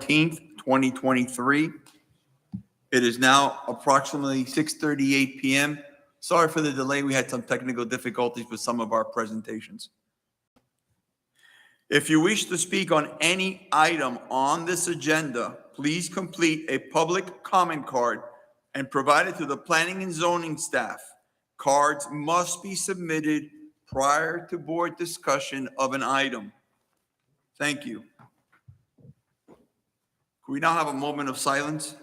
14th, 2023. It is now approximately 6:38 p.m. Sorry for the delay. We had some technical difficulties with some of our presentations. If you wish to speak on any item on this agenda, please complete a public comment card and provide it to the planning and zoning staff. Cards must be submitted prior to board discussion of an item. Thank you. Can we now have a moment of silence?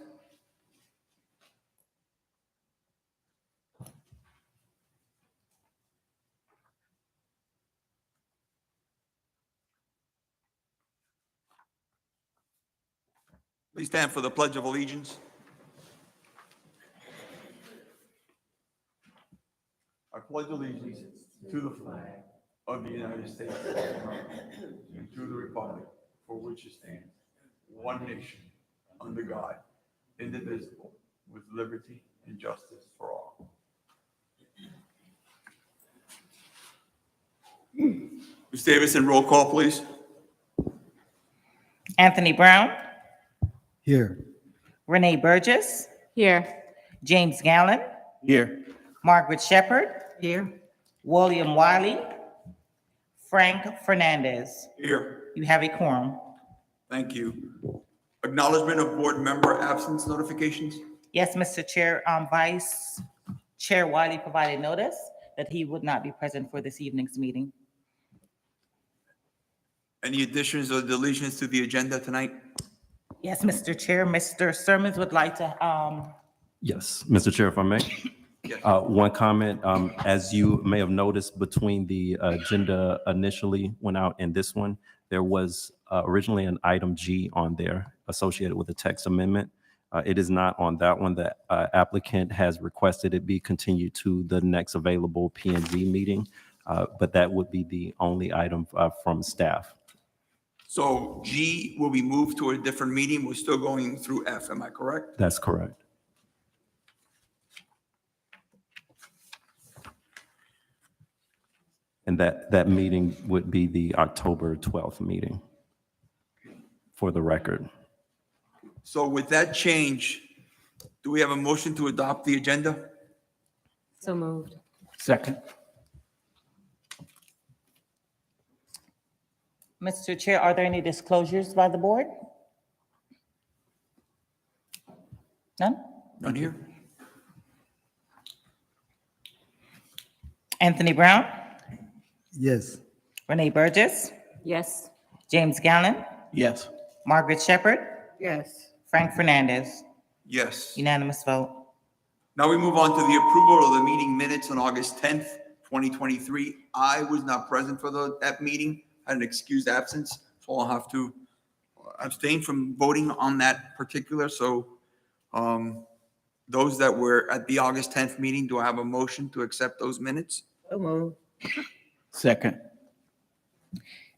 Please stand for the Pledge of Allegiance. I pledge allegiance to the flag of the United States of America and to the republic for which it stands, one nation, under God, indivisible, with liberty and justice for all. Ms. Davison, roll call, please. Anthony Brown, Here. Renee Burgess, Here. James Gallen, Here. Margaret Shepherd, Here. William Wiley, Frank Fernandez. Here. You have a quorum. Thank you. Acknowledgement of board member absence notifications. Yes, Mr. Chair, Vice Chair Wiley provided notice that he would not be present for this evening's meeting. Any additions or deletions to the agenda tonight? Yes, Mr. Chair, Mr. Sermons would like to, Yes, Mr. Chair, if I may. Yes. One comment, as you may have noticed between the agenda initially went out and this one, there was originally an item G on there associated with the text amendment. It is not on that one. The applicant has requested it be continued to the next available P and Z meeting, but that would be the only item from staff. So G will be moved to a different meeting. We're still going through F, am I correct? That's correct. And that meeting would be the October 12th meeting, for the record. So with that change, do we have a motion to adopt the agenda? So moved. Second. Mr. Chair, are there any disclosures by the board? None? None here. Anthony Brown, Yes. Renee Burgess, Yes. James Gallen, Yes. Margaret Shepherd, Yes. Frank Fernandez. Yes. Unanimous vote. Now we move on to the approval of the meeting minutes on August 10th, 2023. I was not present for that meeting, had an excused absence, so I'll have to abstain from voting on that particular. So those that were at the August 10th meeting, do I have a motion to accept those minutes? So moved. Second.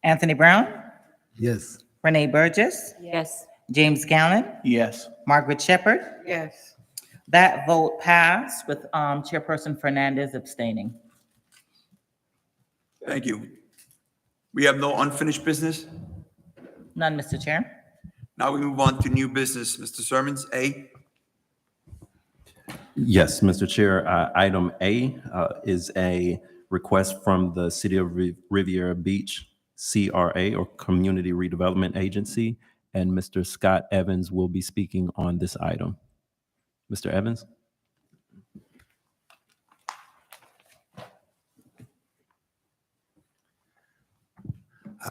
Anthony Brown, Yes. Renee Burgess, Yes. James Gallen, Yes. Margaret Shepherd. Yes. That vote passed with Chairperson Fernandez abstaining. Thank you. We have no unfinished business. None, Mr. Chair. Now we move on to new business. Mr. Sermons, A. Yes, Mr. Chair, item A is a request from the City of Riviera Beach, CRA, or Community Redevelopment Agency, and Mr. Scott Evans will be speaking on this item. Mr. Evans?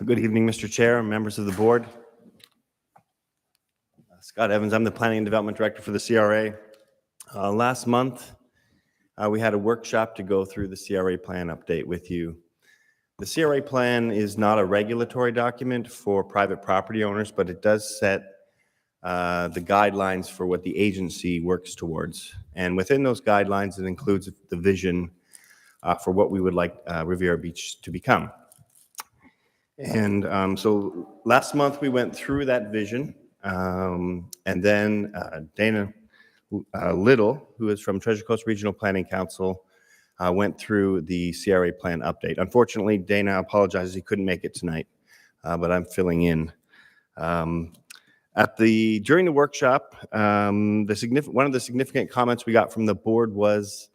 Good evening, Mr. Chair, members of the board. Scott Evans, I'm the Planning and Development Director for the CRA. Last month, we had a workshop to go through the CRA plan update with you. The CRA plan is not a regulatory document for private property owners, but it does set the guidelines for what the agency works towards. And within those guidelines, it includes the vision for what we would like Riviera Beach to become. And so last month we went through that vision, and then Dana Little, who is from Treasure Coast Regional Planning Council, went through the CRA plan update. Unfortunately, Dana apologizes he couldn't make it tonight, but I'm filling in. During the workshop, one of the significant comments we got from the board was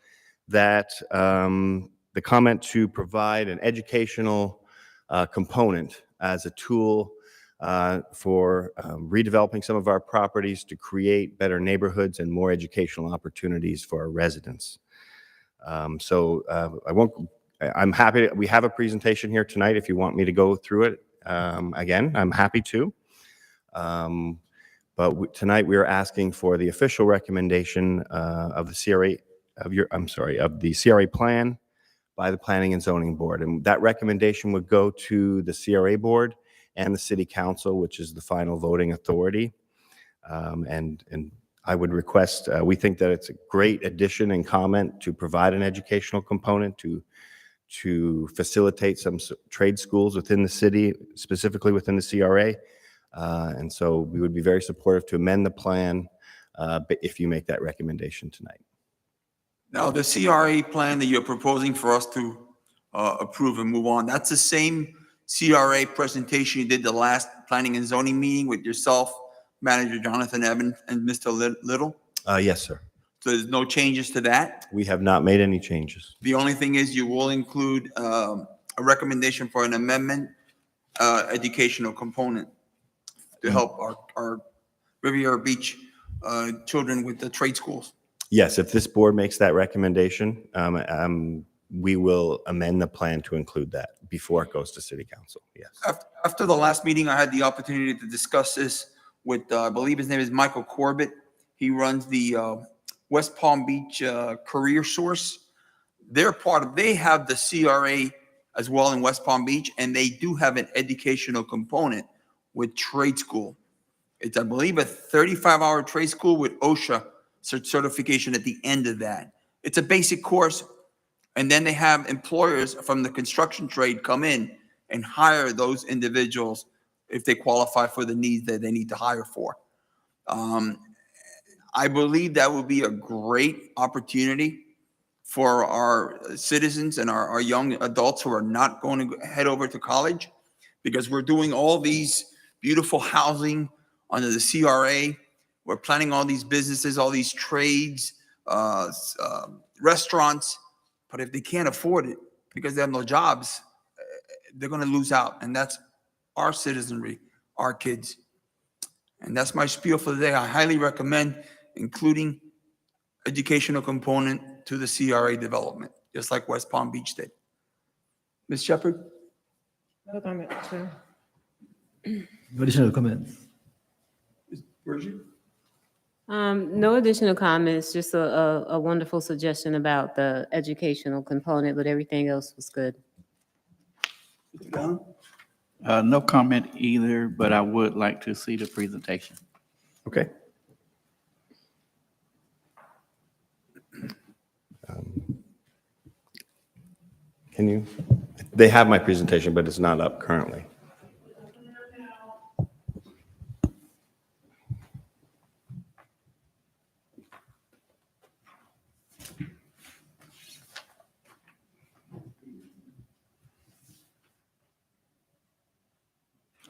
that the comment to provide an educational component as a tool for redeveloping some of our properties to create better neighborhoods and more educational opportunities for our residents. I'm happy, we have a presentation here tonight. If you want me to go through it again, I'm happy to. But tonight we are asking for the official recommendation of the CRA, of the CRA plan by the Planning and Zoning Board. And that recommendation would go to the CRA board and the City Council, which is the final voting authority. And I would request, we think that it's a great addition and comment to provide an educational component to facilitate some trade schools within the city, specifically within the CRA. And so we would be very supportive to amend the plan if you make that recommendation tonight. Now, the CRA plan that you're proposing for us to approve and move on, that's the same CRA presentation you did the last planning and zoning meeting with yourself, Manager Jonathan Evans, and Mr. Little? Yes, sir. So there's no changes to that? We have not made any changes. The only thing is you will include a recommendation for an amendment, educational component to help our Riviera Beach children with the trade schools. Yes, if this board makes that recommendation, we will amend the plan to include that before it goes to City Council. Yes. After the last meeting, I had the opportunity to discuss this with, I believe his name is Michael Corbett. He runs the West Palm Beach Career Source. They have the CRA as well in West Palm Beach, and they do have an educational component with trade school. It's, I believe, a 35-hour trade school with OSHA certification at the end of that. It's a basic course, and then they have employers from the construction trade come in and hire those individuals if they qualify for the needs that they need to hire for. I believe that would be a great opportunity for our citizens and our young adults who are not going to head over to college, because we're doing all these beautiful housing under the CRA. We're planning all these businesses, all these trades, restaurants. But if they can't afford it because they have no jobs, they're going to lose out. And that's our citizenry, our kids. And that's my spiel for the day. I highly recommend including educational component to the CRA development, just like West Palm Beach did. Ms. Shepherd? No comment, sir. No additional comments. Virgie? No additional comments, just a wonderful suggestion about the educational component, but everything else was good. Mr. Gunn? No comment either, but I would like to see the presentation. Okay. Can you? They have my presentation, but it's not up currently.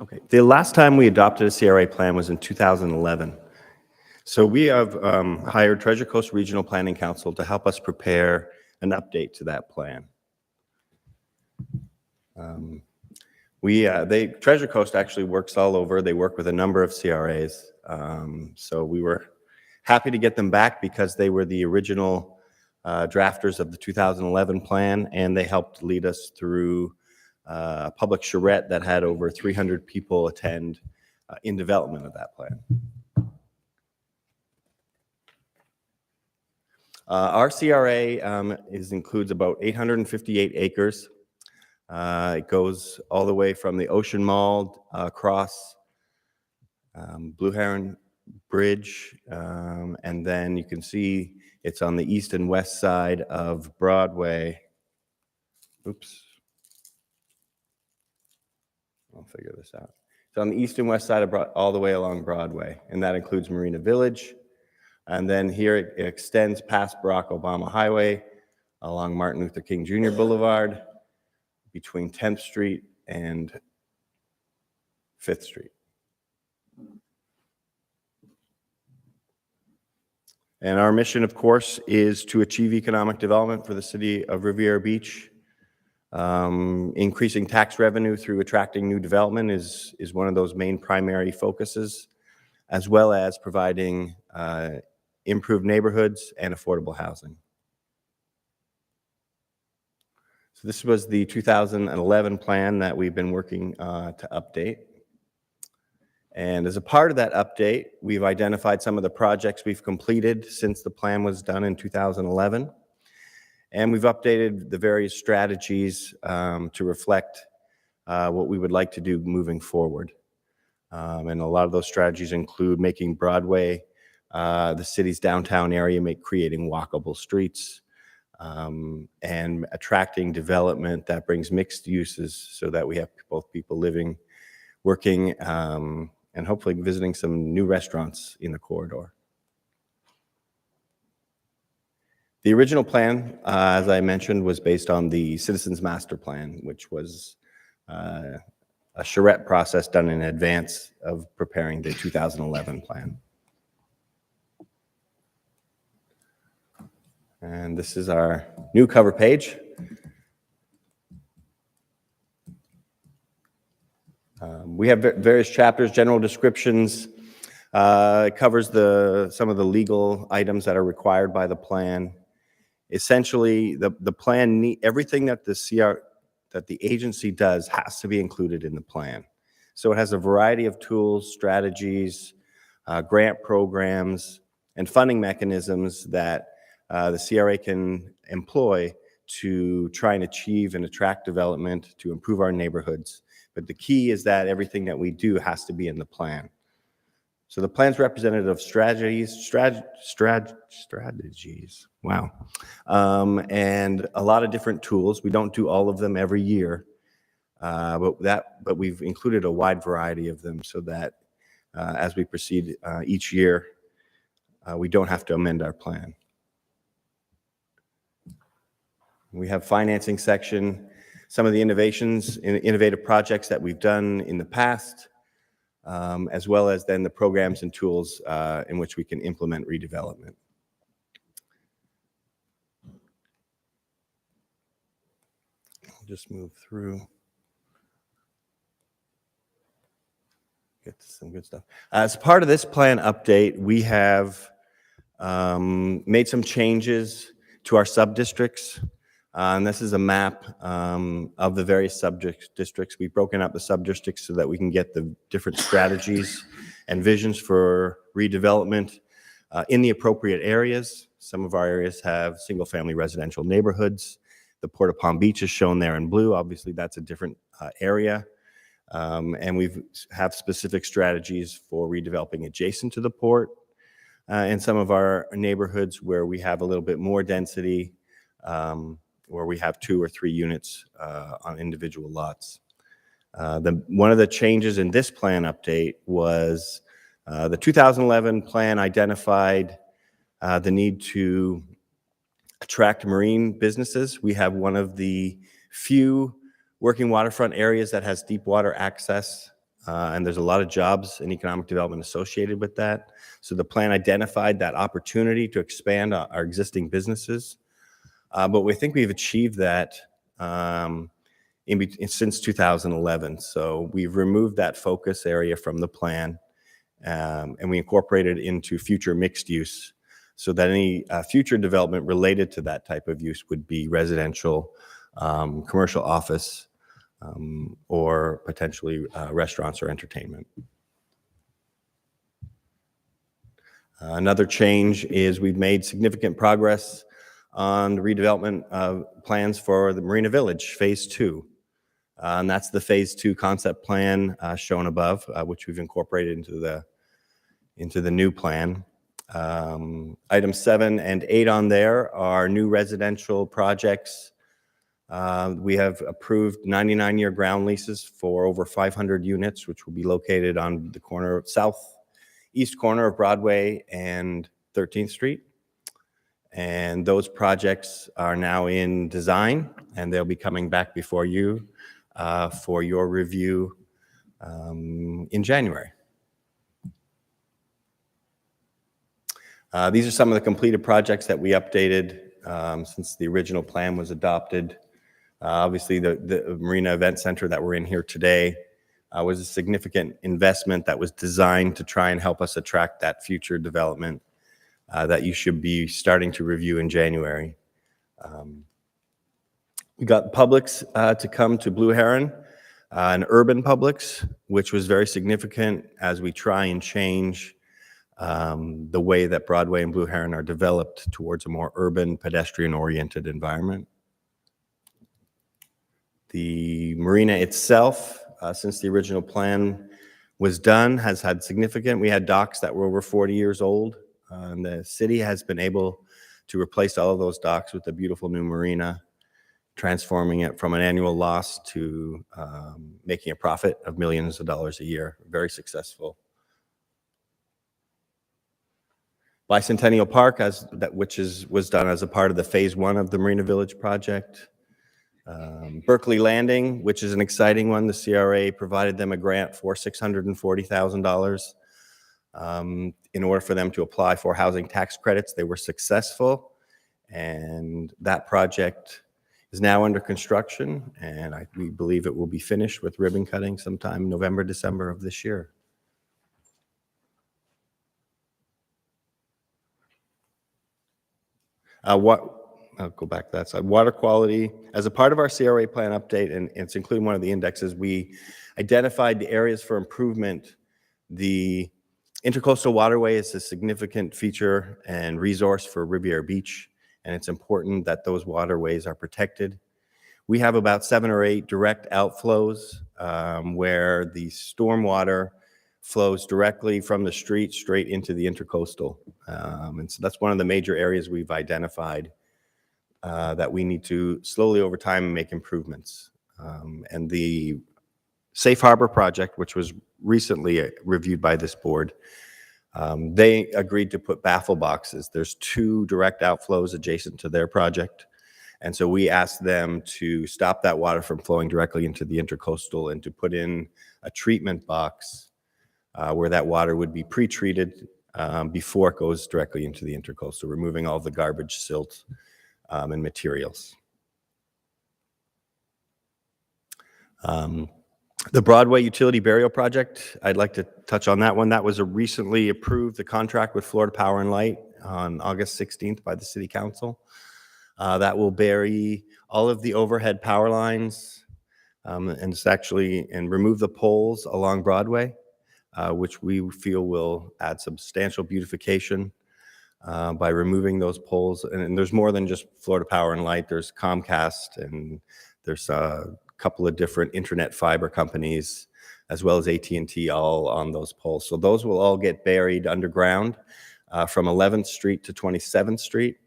Okay. The last time we adopted a CRA plan was in 2011. So we have hired Treasure Coast Regional Planning Council to help us prepare an update to that plan. Treasure Coast actually works all over. They work with a number of CRAs. So we were happy to get them back because they were the original drafters of the 2011 plan, and they helped lead us through a public charrette that had over 300 people attend in development of that plan. Our CRA includes about 858 acres. It goes all the way from the Ocean Mall across Blue Heron Bridge, and then you can see it's on the east and west side of Broadway. Oops. I'll figure this out. It's on the east and west side of all the way along Broadway, and that includes Marina Village. And then here it extends past Barack Obama Highway along Martin Luther King Jr. Boulevard between 10th Street and 5th Street. And our mission, of course, is to achieve economic development for the city of Riviera Beach. Increasing tax revenue through attracting new development is one of those main primary focuses, as well as providing improved neighborhoods and affordable housing. So this was the 2011 plan that we've been working to update. And as a part of that update, we've identified some of the projects we've completed since the plan was done in 2011. And we've updated the various strategies to reflect what we would like to do moving forward. And a lot of those strategies include making Broadway the city's downtown area, creating walkable streets, and attracting development that brings mixed uses so that we have both people living, working, and hopefully visiting some new restaurants in the corridor. The original plan, as I mentioned, was based on the Citizens Master Plan, which was a charrette process done in advance of preparing the 2011 plan. And this is our new cover page. We have various chapters, general descriptions. It covers some of the legal items that are required by the plan. Essentially, the plan, everything that the agency does has to be included in the plan. So it has a variety of tools, strategies, grant programs, and funding mechanisms that the CRA can employ to try and achieve and attract development, to improve our neighborhoods. But the key is that everything that we do has to be in the plan. So the plan's representative of strategies, wow, and a lot of different tools. We don't do all of them every year, but we've included a wide variety of them so that as we proceed each year, we don't have to amend our plan. We have financing section, some of the innovative projects that we've done in the past, as well as then the programs and tools in which we can implement redevelopment. I'll just move through. Get to some good stuff. As part of this plan update, we have made some changes to our sub-districts. And this is a map of the various sub-districts. We've broken up the sub-districts so that we can get the different strategies and visions for redevelopment in the appropriate areas. Some of our areas have single-family residential neighborhoods. The Port of Palm Beach is shown there in blue. Obviously, that's a different area. And we have specific strategies for redeveloping adjacent to the port. And some of our neighborhoods where we have a little bit more density, where we have 2 or 3 units on individual lots. One of the changes in this plan update was the 2011 plan identified the need to attract marine businesses. We have one of the few working waterfront areas that has deep water access, and there's a lot of jobs and economic development associated with that. So the plan identified that opportunity to expand our existing businesses. But we think we've achieved that since 2011. So we've removed that focus area from the plan, and we incorporated it into future mixed use so that any future development related to that type of use would be residential, commercial office, or potentially restaurants or entertainment. Another change is we've made significant progress on the redevelopment plans for the Marina Village Phase 2. And that's the Phase 2 concept plan shown above, which we've incorporated into the new plan. Items 7 and 8 on there are new residential projects. We have approved 99-year ground leases for over 500 units, which will be located on the southeast corner of Broadway and 13th Street. And those projects are now in design, and they'll be coming back before you for your review in January. These are some of the completed projects that we updated since the original plan was adopted. Obviously, the Marina Event Center that we're in here today was a significant investment that was designed to try and help us attract that future development that you should be starting to review in January. We got Publix to come to Blue Heron, an urban Publix, which was very significant as we try and change the way that Broadway and Blue Heron are developed towards a more urban, pedestrian-oriented environment. The marina itself, since the original plan was done, has had significant, we had docks that were over 40 years old. And the city has been able to replace all of those docks with a beautiful new marina, transforming it from an annual loss to making a profit of millions of dollars a year. Very successful. Bicentennial Park, was done as a part of the phase 1 of the Marina Village project. Berkeley Landing, which is an exciting one. The CRA provided them a grant for $640,000 in order for them to apply for housing tax credits. They were successful, and that project is now under construction, and we believe it will be finished with ribbon cutting sometime November, December of this year. I'll go back to that side. Water quality, as a part of our CRA plan update, and it's including one of the indexes, we identified the areas for improvement. The Intercoastal Waterway is a significant feature and resource for Riviera Beach, and it's important that those waterways are protected. We have about 7 or 8 direct outflows where the stormwater flows directly from the street straight into the intercoastal. And so that's one of the major areas we've identified that we need to slowly over time make improvements. And the Safe Harbor project, which was recently reviewed by this board, they agreed to put baffle boxes. There's 2 direct outflows adjacent to their project. And so we asked them to stop that water from flowing directly into the intercoastal and to put in a treatment box where that water would be pre-treated before it goes directly into the intercoastal, removing all the garbage, silt, and materials. The Broadway Utility Burial Project, I'd like to touch on that one. That was a recently approved, the contract with Florida Power and Light on August 16th by the City Council. That will bury all of the overhead power lines and remove the poles along Broadway, which we feel will add substantial beautification by removing those poles. And there's more than just Florida Power and Light. There's Comcast, and there's a couple of different internet fiber companies, as well as AT&T, all on those poles. So those will all get buried underground from 11th Street to 27th Street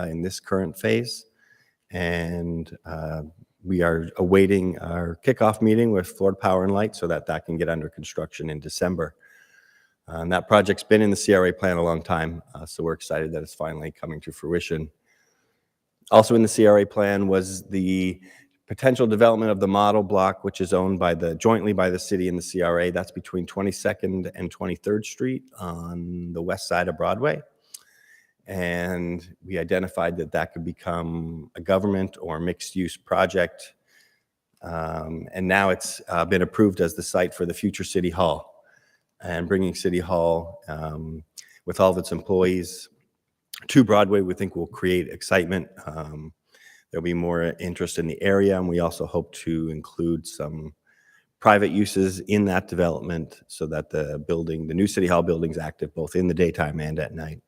in this current phase. And we are awaiting our kickoff meeting with Florida Power and Light so that that can get under construction in December. And that project's been in the CRA plan a long time, so we're excited that it's finally coming to fruition. Also in the CRA plan was the potential development of the model block, which is owned jointly by the city and the CRA. That's between 22nd and 23rd Street on the west side of Broadway. And we identified that that could become a government or mixed-use project. And now it's been approved as the site for the future City Hall. And bringing City Hall with all of its employees to Broadway, we think will create excitement. There'll be more interest in the area, and we also hope to include some private uses in that development so that the new City Hall building is active both in the daytime and at night.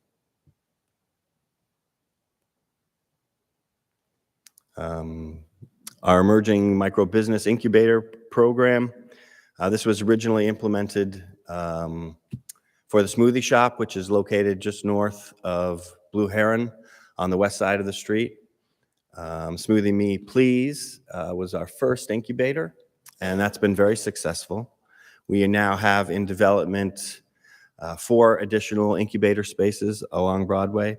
Our emerging micro business incubator program. This was originally implemented for the Smoothie Shop, which is located just north of Blue Heron on the west side of the street. Smoothie Me Please was our first incubator, and that's been very successful. We now have in development 4 additional incubator spaces along Broadway.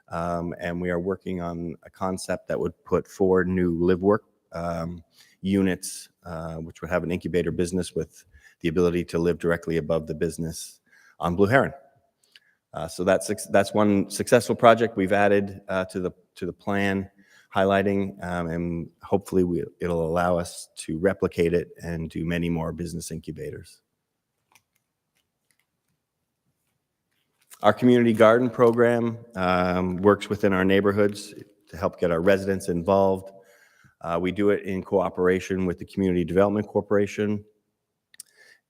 And we are working on a concept that would put 4 new live work units, which would have an incubator business with the ability to live directly above the business on Blue Heron. So that's one successful project we've added to the plan, highlighting, and hopefully it'll allow us to replicate it and do many more business incubators. Our community garden program works within our neighborhoods to help get our residents involved. We do it in cooperation with the Community Development Corporation.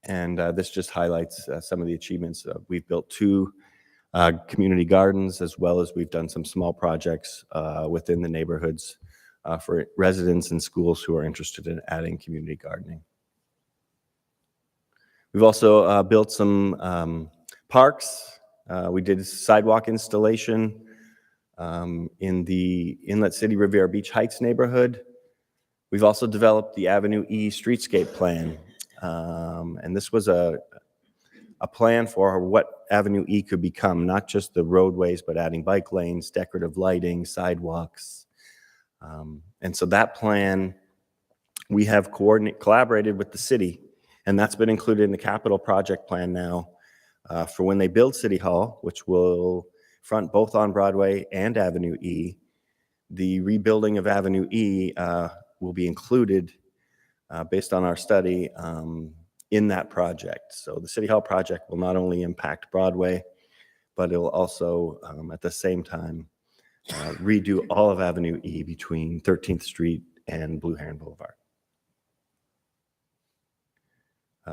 And this just highlights some of the achievements. We've built 2 community gardens, as well as we've done some small projects within the neighborhoods for residents and schools who are interested in adding community gardening. We've also built some parks. We did sidewalk installation in the Inlet City Riviera Beach Heights neighborhood. We've also developed the Avenue E streetscape plan. And this was a plan for what Avenue E could become, not just the roadways, but adding bike lanes, decorative lighting, sidewalks. And so that plan, we have collaborated with the city, and that's been included in the capital project plan now for when they build City Hall, which will front both on Broadway and Avenue E. The rebuilding of Avenue E will be included based on our study in that project. So the City Hall project will not only impact Broadway, but it will also, at the same time, redo all of Avenue E between 13th Street and Blue Heron Boulevard.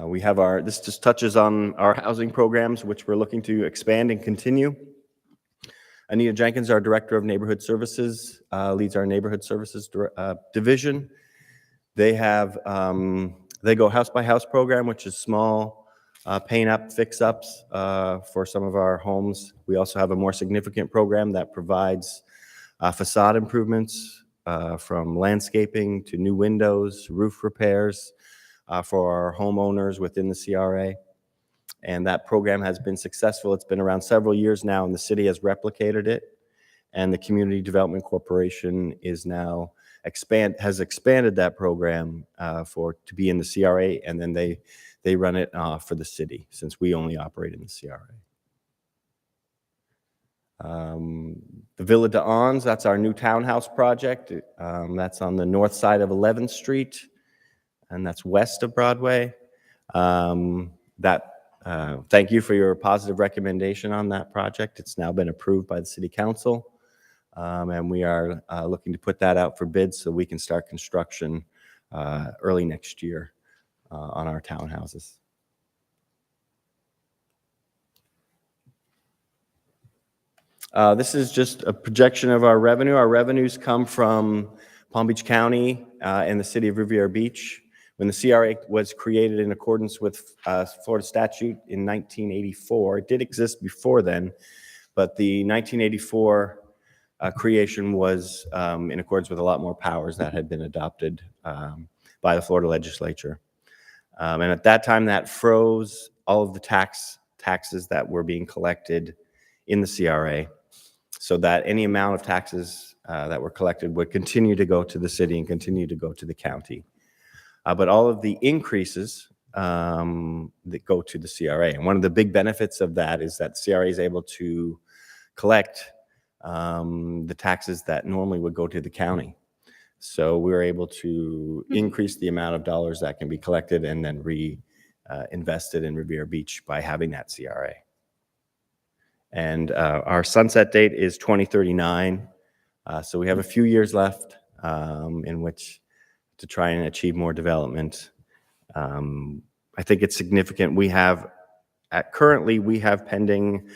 We have this just touches on our housing programs, which we're looking to expand and continue. Anita Jenkins, our Director of Neighborhood Services, leads our Neighborhood Services division. They go house by house program, which is small paint up, fix ups for some of our homes. We also have a more significant program that provides facade improvements from landscaping to new windows, roof repairs for our homeowners within the CRA. And that program has been successful. It's been around several years now, and the city has replicated it. And the Community Development Corporation is now has expanded that program to be in the CRA, and then they run it for the city, since we only operate in the CRA. The Villa de Ons, that's our new townhouse project. That's on the north side of 11th Street, and that's west of Broadway. Thank you for your positive recommendation on that project. It's now been approved by the City Council. And we are looking to put that out for bids so we can start construction early next year on our townhouses. This is just a projection of our revenue. Our revenues come from Palm Beach County and the city of Riviera Beach. When the CRA was created in accordance with Florida statute in 1984, it did exist before then, but the 1984 creation was in accordance with a lot more powers that had been adopted by the Florida legislature. And at that time, that froze all of the taxes that were being collected in the CRA, so that any amount of taxes that were collected would continue to go to the city and continue to go to the county. But all of the increases that go to the CRA. And one of the big benefits of that is that CRA is able to collect the taxes that normally would go to the county. So we're able to increase the amount of dollars that can be collected and then reinvested in Riviera Beach by having that CRA. And our sunset date is 2039. So we have a few years left in which to try and achieve more development. I think it's significant. Currently we have pending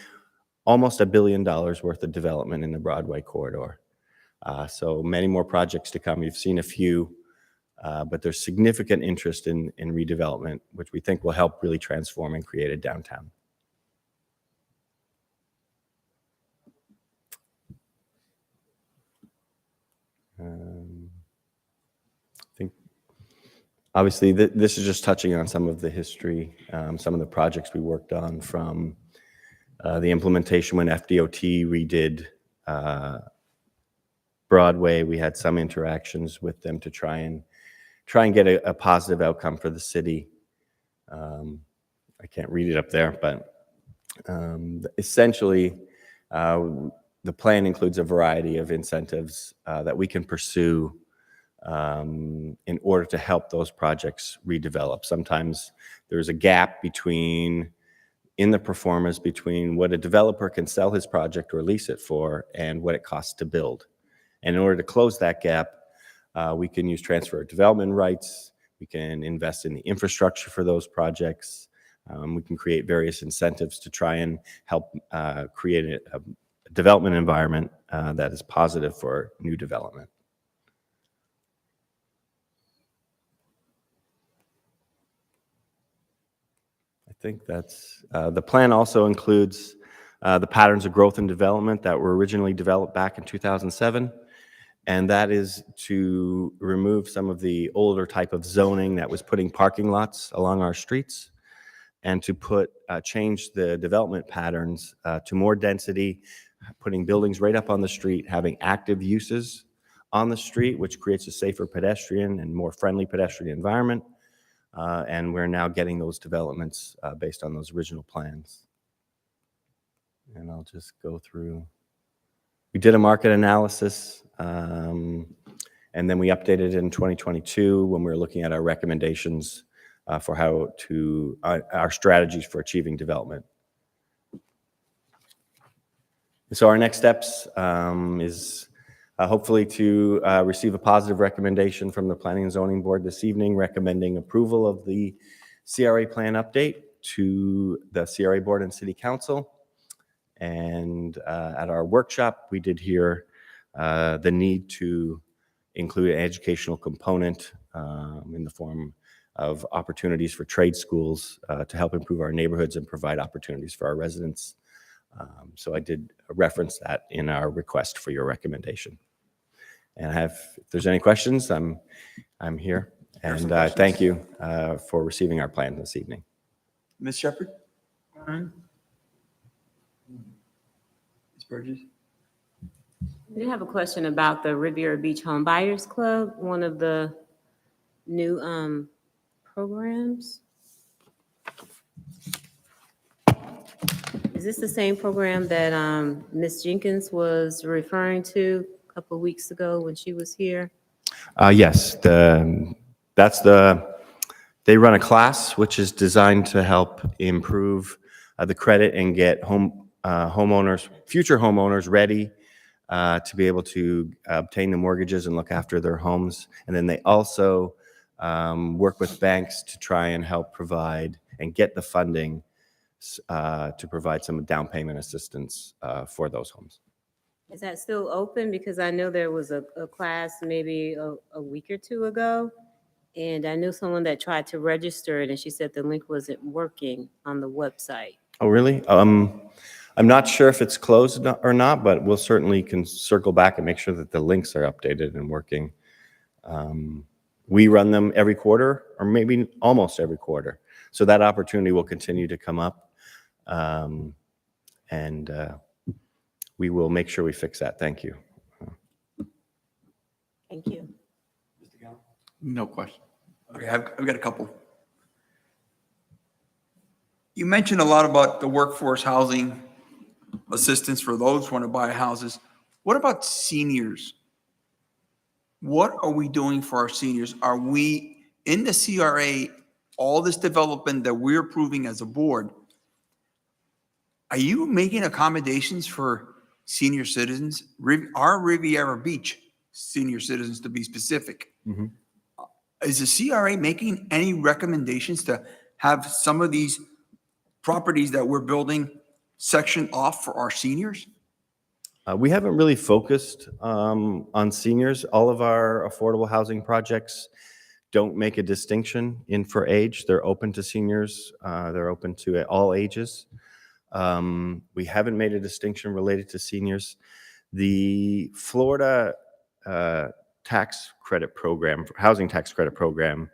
almost $1 billion worth of development in the Broadway corridor. So many more projects to come. You've seen a few, but there's significant interest in redevelopment, which we think will help really transform and create a downtown. I think, obviously, this is just touching on some of the history, some of the projects we worked on from the implementation when FDOT redid Broadway. We had some interactions with them to try and get a positive outcome for the city. I can't read it up there, but Essentially, the plan includes a variety of incentives that we can pursue in order to help those projects redevelop. Sometimes there's a gap in the performance between what a developer can sell his project or lease it for and what it costs to build. And in order to close that gap, we can use transfer of development rights. We can invest in the infrastructure for those projects. We can create various incentives to try and help create a development environment that is positive for new development. I think that's, the plan also includes the patterns of growth and development that were originally developed back in 2007. And that is to remove some of the older type of zoning that was putting parking lots along our streets, and to change the development patterns to more density, putting buildings right up on the street, having active uses on the street, which creates a safer pedestrian and more friendly pedestrian environment. And we're now getting those developments based on those original plans. And I'll just go through. We did a market analysis, and then we updated it in 2022 when we were looking at our recommendations for our strategies for achieving development. So our next steps is hopefully to receive a positive recommendation from the Planning and Zoning Board this evening, recommending approval of the CRA plan update to the CRA Board and City Council. And at our workshop, we did hear the need to include an educational component in the form of opportunities for trade schools to help improve our neighborhoods and provide opportunities for our residents. So I did reference that in our request for your recommendation. And if there's any questions, I'm here. And thank you for receiving our plan this evening. Ms. Shepherd? Ms. Burgess? I do have a question about the Riviera Beach Home Buyers Club, one of the new programs. Is this the same program that Ms. Jenkins was referring to a couple of weeks ago when she was here? Yes, they run a class which is designed to help improve the credit and get future homeowners ready to be able to obtain the mortgages and look after their homes. And then they also work with banks to try and help provide and get the funding to provide some down payment assistance for those homes. Is that still open? Because I know there was a class maybe a week or two ago, and I knew someone that tried to register it, and she said the link wasn't working on the website. Oh, really? I'm not sure if it's closed or not, but we'll certainly can circle back and make sure that the links are updated and working. We run them every quarter, or maybe almost every quarter. So that opportunity will continue to come up. And we will make sure we fix that. Thank you. Thank you. No question. Okay, I've got a couple. You mentioned a lot about the workforce housing assistance for those who want to buy houses. What about seniors? What are we doing for our seniors? Are we in the CRA, all this development that we're approving as a board, are you making accommodations for senior citizens? Our Riviera Beach senior citizens, to be specific. Mm-hmm. Is the CRA making any recommendations to have some of these properties that we're building sectioned off for our seniors? We haven't really focused on seniors. All of our affordable housing projects don't make a distinction for age. They're open to seniors. They're open to all ages. We haven't made a distinction related to seniors. The Florida tax credit program, housing tax credit program,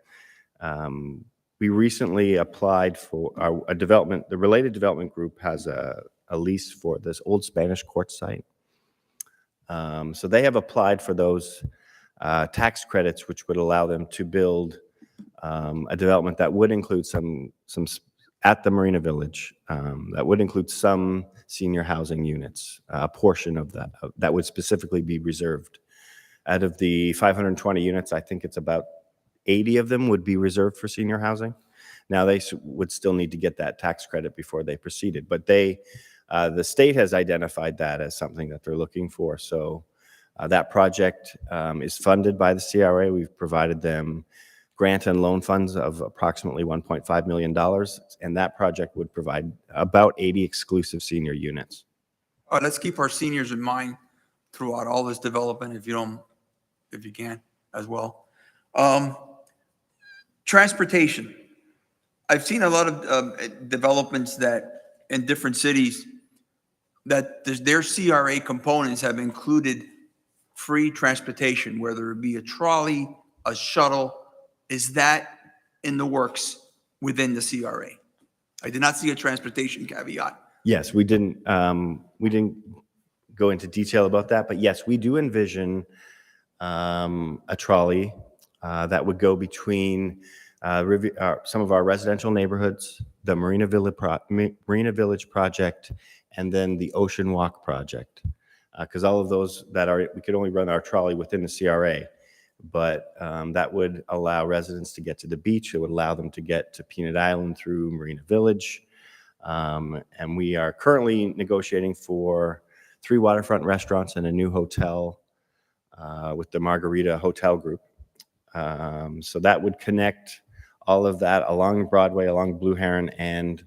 we recently applied for a development. The Related Development Group has a lease for this old Spanish court site. So they have applied for those tax credits, which would allow them to build a development that would include some at the Marina Village. That would include some senior housing units, a portion of that would specifically be reserved. Out of the 520 units, I think it's about 80 of them would be reserved for senior housing. Now, they would still need to get that tax credit before they proceeded, but the state has identified that as something that they're looking for. So that project is funded by the CRA. We've provided them grant and loan funds of approximately $1.5 million, and that project would provide about 80 exclusive senior units. All right, let's keep our seniors in mind throughout all this development, if you can, as well. Transportation. I've seen a lot of developments that in different cities that their CRA components have included free transportation, whether it be a trolley, a shuttle. Is that in the works within the CRA? I did not see a transportation caveat. Yes, we didn't go into detail about that, but yes, we do envision a trolley that would go between some of our residential neighborhoods, the Marina Village project, and then the Ocean Walk project. Because all of those we could only run our trolley within the CRA, but that would allow residents to get to the beach. It would allow them to get to Peanut Island through Marina Village. And we are currently negotiating for 3 waterfront restaurants and a new hotel with the Margarita Hotel Group. So that would connect all of that along Broadway, along Blue Heron, and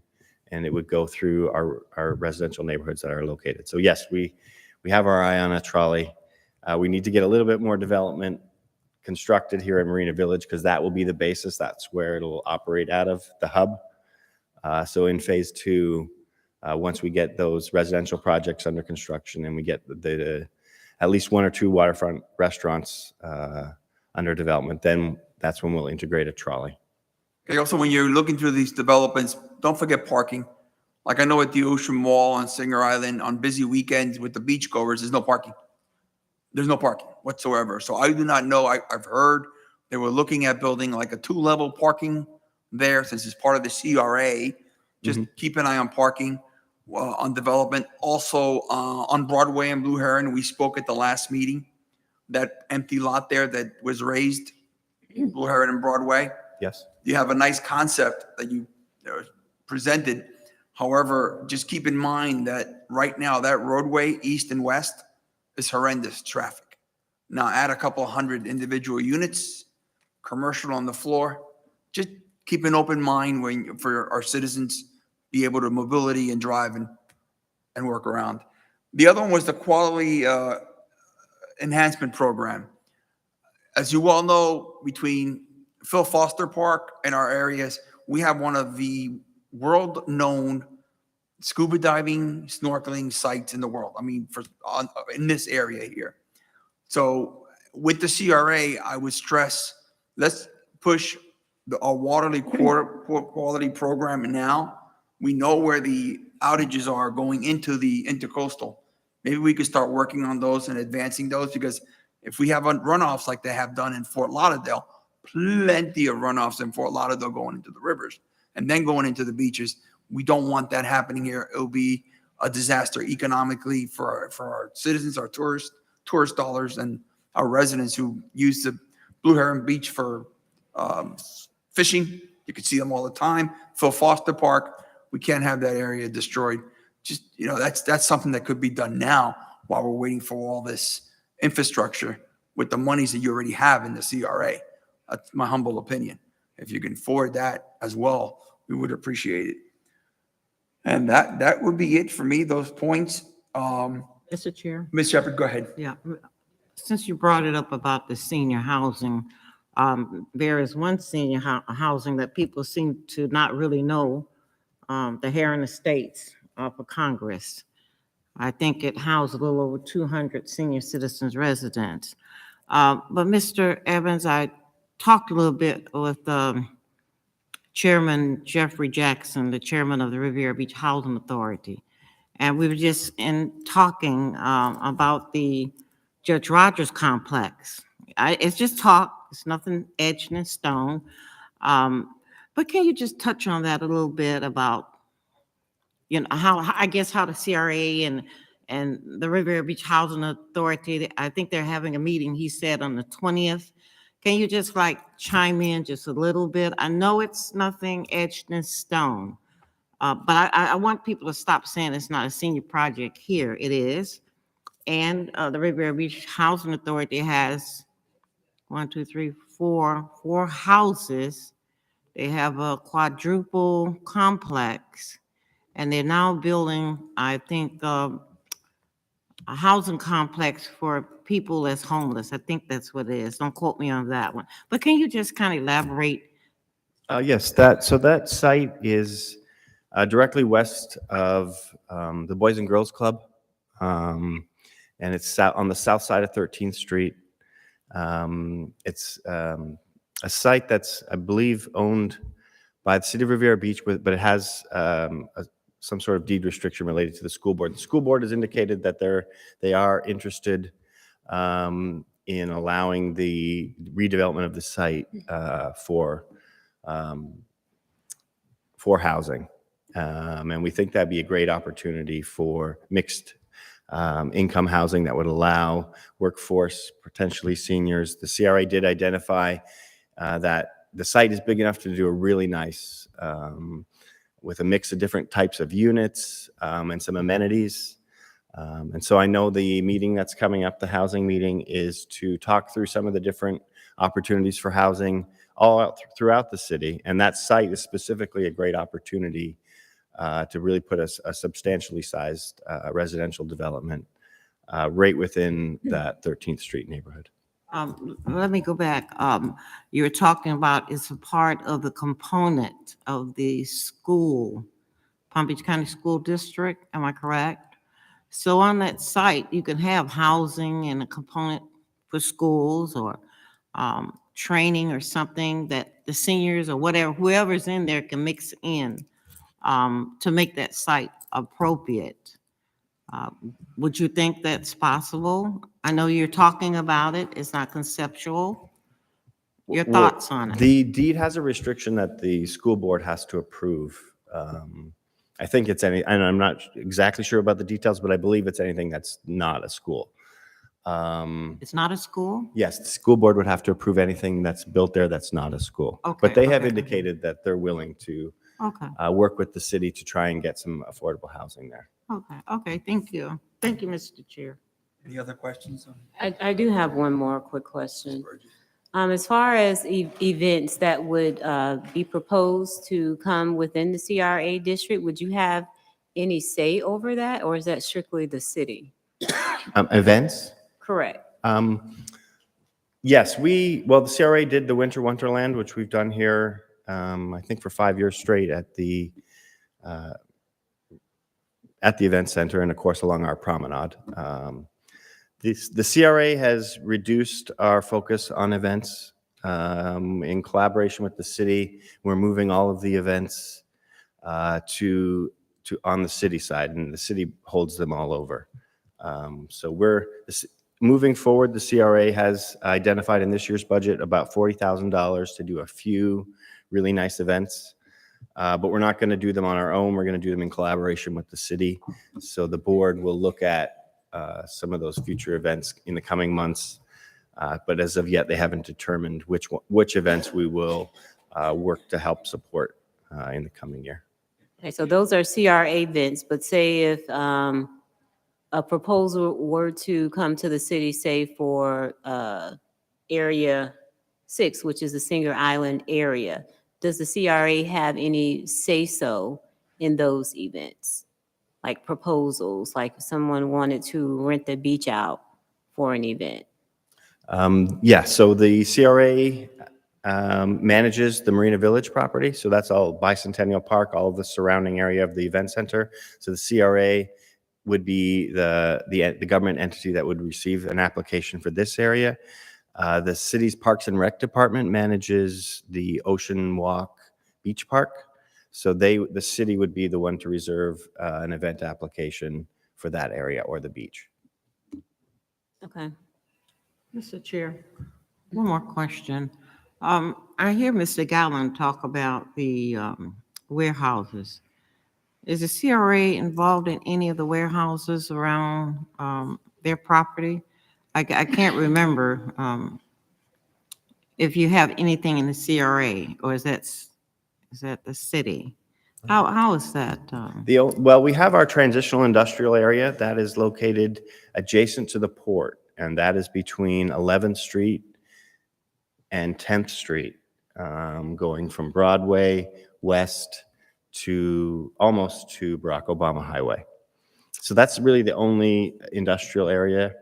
it would go through our residential neighborhoods that are located. So yes, we have our eye on a trolley. We need to get a little bit more development constructed here in Marina Village, because that will be the basis. That's where it'll operate out of, the hub. So in phase 2, once we get those residential projects under construction and we get at least 1 or 2 waterfront restaurants under development, then that's when we'll integrate a trolley. Okay, also, when you're looking through these developments, don't forget parking. Like I know at the Ocean Mall on Singer Island, on busy weekends with the beachgoers, there's no parking. There's no parking whatsoever. So I do not know. I've heard they were looking at building like a 2-level parking there, since it's part of the CRA. Just keep an eye on parking on development. Also on Broadway and Blue Heron, we spoke at the last meeting. That empty lot there that was raised, Blue Heron and Broadway. Yes. You have a nice concept that you presented. However, just keep in mind that right now that roadway east and west is horrendous traffic. Now add a couple 100 individual units, commercial on the floor. Just keep an open mind for our citizens be able to mobility and drive and work around. The other one was the quality enhancement program. As you well know, between Phil Foster Park and our areas, we have one of the world-known scuba diving, snorkeling sites in the world. I mean, in this area here. So with the CRA, I would stress, let's push our water quality program now. We know where the outages are going into the intercoastal. Maybe we could start working on those and advancing those, because if we have runoffs like they have done in Fort Lauderdale, plenty of runoffs in Fort Lauderdale going into the rivers and then going into the beaches. We don't want that happening here. It'll be a disaster economically for our citizens, our tourist dollars, and our residents who use the Blue Heron Beach for fishing. You can see them all the time. Phil Foster Park, we can't have that area destroyed. Just, that's something that could be done now while we're waiting for all this infrastructure with the monies that you already have in the CRA. That's my humble opinion. If you can forward that as well, we would appreciate it. And that would be it for me, those points. Mr. Chair? Ms. Shepherd, go ahead. Yeah. Since you brought it up about the senior housing, there is one senior housing that people seem to not really know, the Heron Estates for Congress. I think it housed a little over 200 senior citizens residents. But Mr. Evans, I talked a little bit with Chairman Jeffrey Jackson, the chairman of the Riviera Beach Housing Authority. And we were just talking about the Judge Rogers complex. It's just talk. It's nothing etched in stone. But But can you just touch on that a little bit about, I guess how the CRA and the Riviera Beach Housing Authority, I think they're having a meeting, he said, on the 20th. Can you just like chime in just a little bit? I know it's nothing etched in stone, but I want people to stop saying it's not a senior project here. It is. And the Riviera Beach Housing Authority has 4 houses. They have a quadruple complex, and they're now building, I think, a housing complex for people that's homeless. I think that's what it is. Don't quote me on that one. But can you just kind of elaborate? Yes, that site is directly west of the Boys and Girls Club, and it's on the south side of 13th Street. It's a site that's, I believe, owned by the city of Riviera Beach, but it has some sort of deed restriction related to the school board. The school board has indicated that they are interested in allowing the redevelopment of the site for housing. And we think that'd be a great opportunity for mixed income housing that would allow workforce, potentially seniors. The CRA did identify that the site is big enough to do a really nice, with a mix of different types of units and some amenities. And so I know the meeting that's coming up, the housing meeting, is to talk through some of the different opportunities for housing all out throughout the city. And that site is specifically a great opportunity to really put a substantially sized residential development right within that 13th Street neighborhood. Let me go back. You were talking about it's a part of the component of the school, Palm Beach County School District. Am I correct? So on that site, you can have housing and a component for schools or training or something that the seniors or whatever, whoever's in there can mix in to make that site appropriate. Would you think that's possible? I know you're talking about it. It's not conceptual. Your Well, thoughts on it? The deed has a restriction that the school board has to approve. I think it's and I'm not exactly sure about the details, but I believe it's anything that's not a school. It's not a school? Yes, the school board would have to approve anything that's built there that's not a school. Okay, But they have okay. indicated that they're willing to Okay, work with the city to try and get some affordable housing there. okay, thank you. Thank you, Mr. Chair. Any other questions? I do have one more quick question. As far as events that would be proposed to come within the CRA district, would you have any say over that, or is that strictly the city? Events? Correct. Yes, the CRA did the Winter Wonderland, which we've done here, I think for 5 years straight at the event center and of course along our promenade. The CRA has reduced our focus on events. In collaboration with the city, we're moving all of the events to on the city side, and the city holds them all over. So moving forward, the CRA has identified in this year's budget about $40,000 to do a few really nice events. But we're not going to do them on our own. We're going to do them in collaboration with the city. So the board will look at some of those future events in the coming months. But as of yet, they haven't determined which events we will work to help support in the coming year. Okay, so those are CRA events, but say if a proposal were to come to the city, say for Area 6, which is the Singer Island area, does the CRA have any say-so in those events? Like proposals, like if someone wanted to rent the beach out for an event? Yeah, so the CRA manages the Marina Village property. So that's all Bicentennial Park, all of the surrounding area of the event center. So the CRA would be the government entity that would receive an application for this area. The city's Parks and Rec Department manages the Ocean Walk Beach Park. So the city would be the one to reserve an event application for that area or the beach. Okay. Mr. Chair, one more question. I hear Mr. Gallen talk about the warehouses. Is the CRA involved in any of the warehouses around their property? I can't remember if you have anything in the CRA, or is that the city? How is that? Well, we have our transitional industrial area that is located adjacent to the port, and that is between 11th Street and 10th Street, going from Broadway west to almost to Barack Obama Highway. So that's really the only industrial area.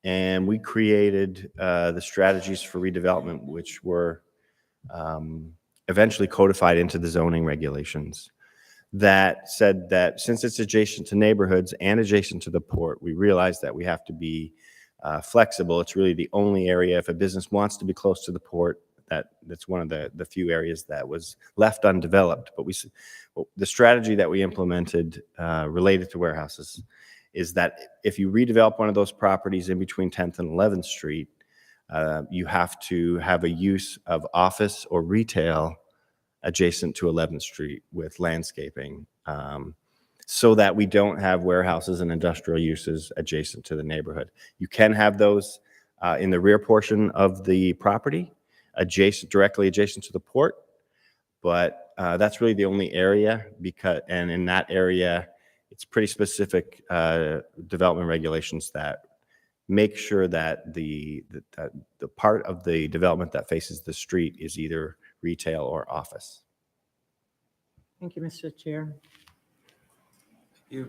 And we created the strategies for redevelopment, which were eventually codified into the zoning regulations, that said that since it's adjacent to neighborhoods and adjacent to the port, we realized that we have to be flexible. It's really the only area, if a business wants to be close to the port, that's one of the few areas that was left undeveloped. But the strategy that we implemented related to warehouses is that if you redevelop one of those properties in between 10th and 11th Street, you have to have a use of office or retail adjacent to 11th Street with landscaping, so that we don't have warehouses and industrial uses adjacent to the neighborhood. You can have those in the rear portion of the property, directly adjacent to the port, but that's really the only area, and in that area, it's pretty specific development regulations that make sure that the part of the development that faces the street is either retail or office. Thank you, Mr. Chair. You.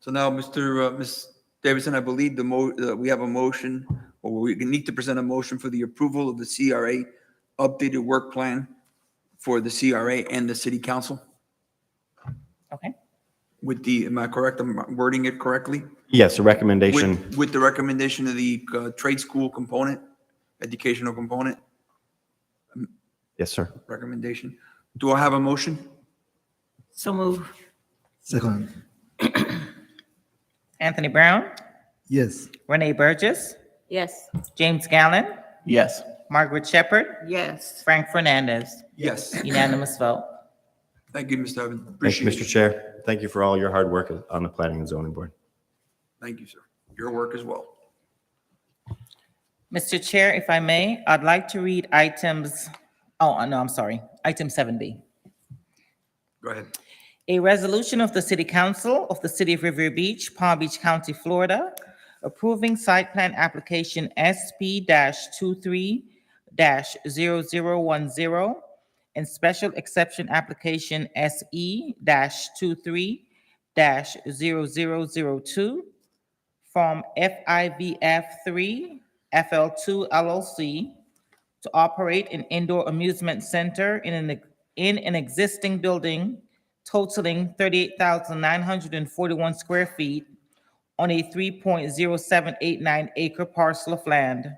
So now, Ms. Davidson, I believe we have a motion, or we need to present a motion for the approval of the CRA updated work plan for the CRA and the city council. Okay. Am I correct? I'm wording it correctly? Yes, a recommendation. With the recommendation of the trade school component, educational component Yes, sir. recommendation. Do I have a motion? So move. Second. Anthony Brown, Yes. Renee Burgess, Yes. James Gallen, Yes. Margaret Shepherd, Yes. Frank Fernandez. Yes. Unanimous vote. Thank you, Mr. Evans. Thank you, Appreciate Mr. it. Chair. Thank you for all your hard work on the Planning and Zoning Board. Thank you, sir. Your work as well. Mr. Chair, if I may, I'd like to read item 7B. Go ahead. A resolution of the City Council of the City of Riviera Beach, Palm Beach County, Florida, approving site plan application SP-23-0010 and special exception application SE-23-0002 from FIVF3 FL2 LLC to operate an indoor amusement center in an existing building totaling 38,941 square feet on a 3.0789 acre parcel of land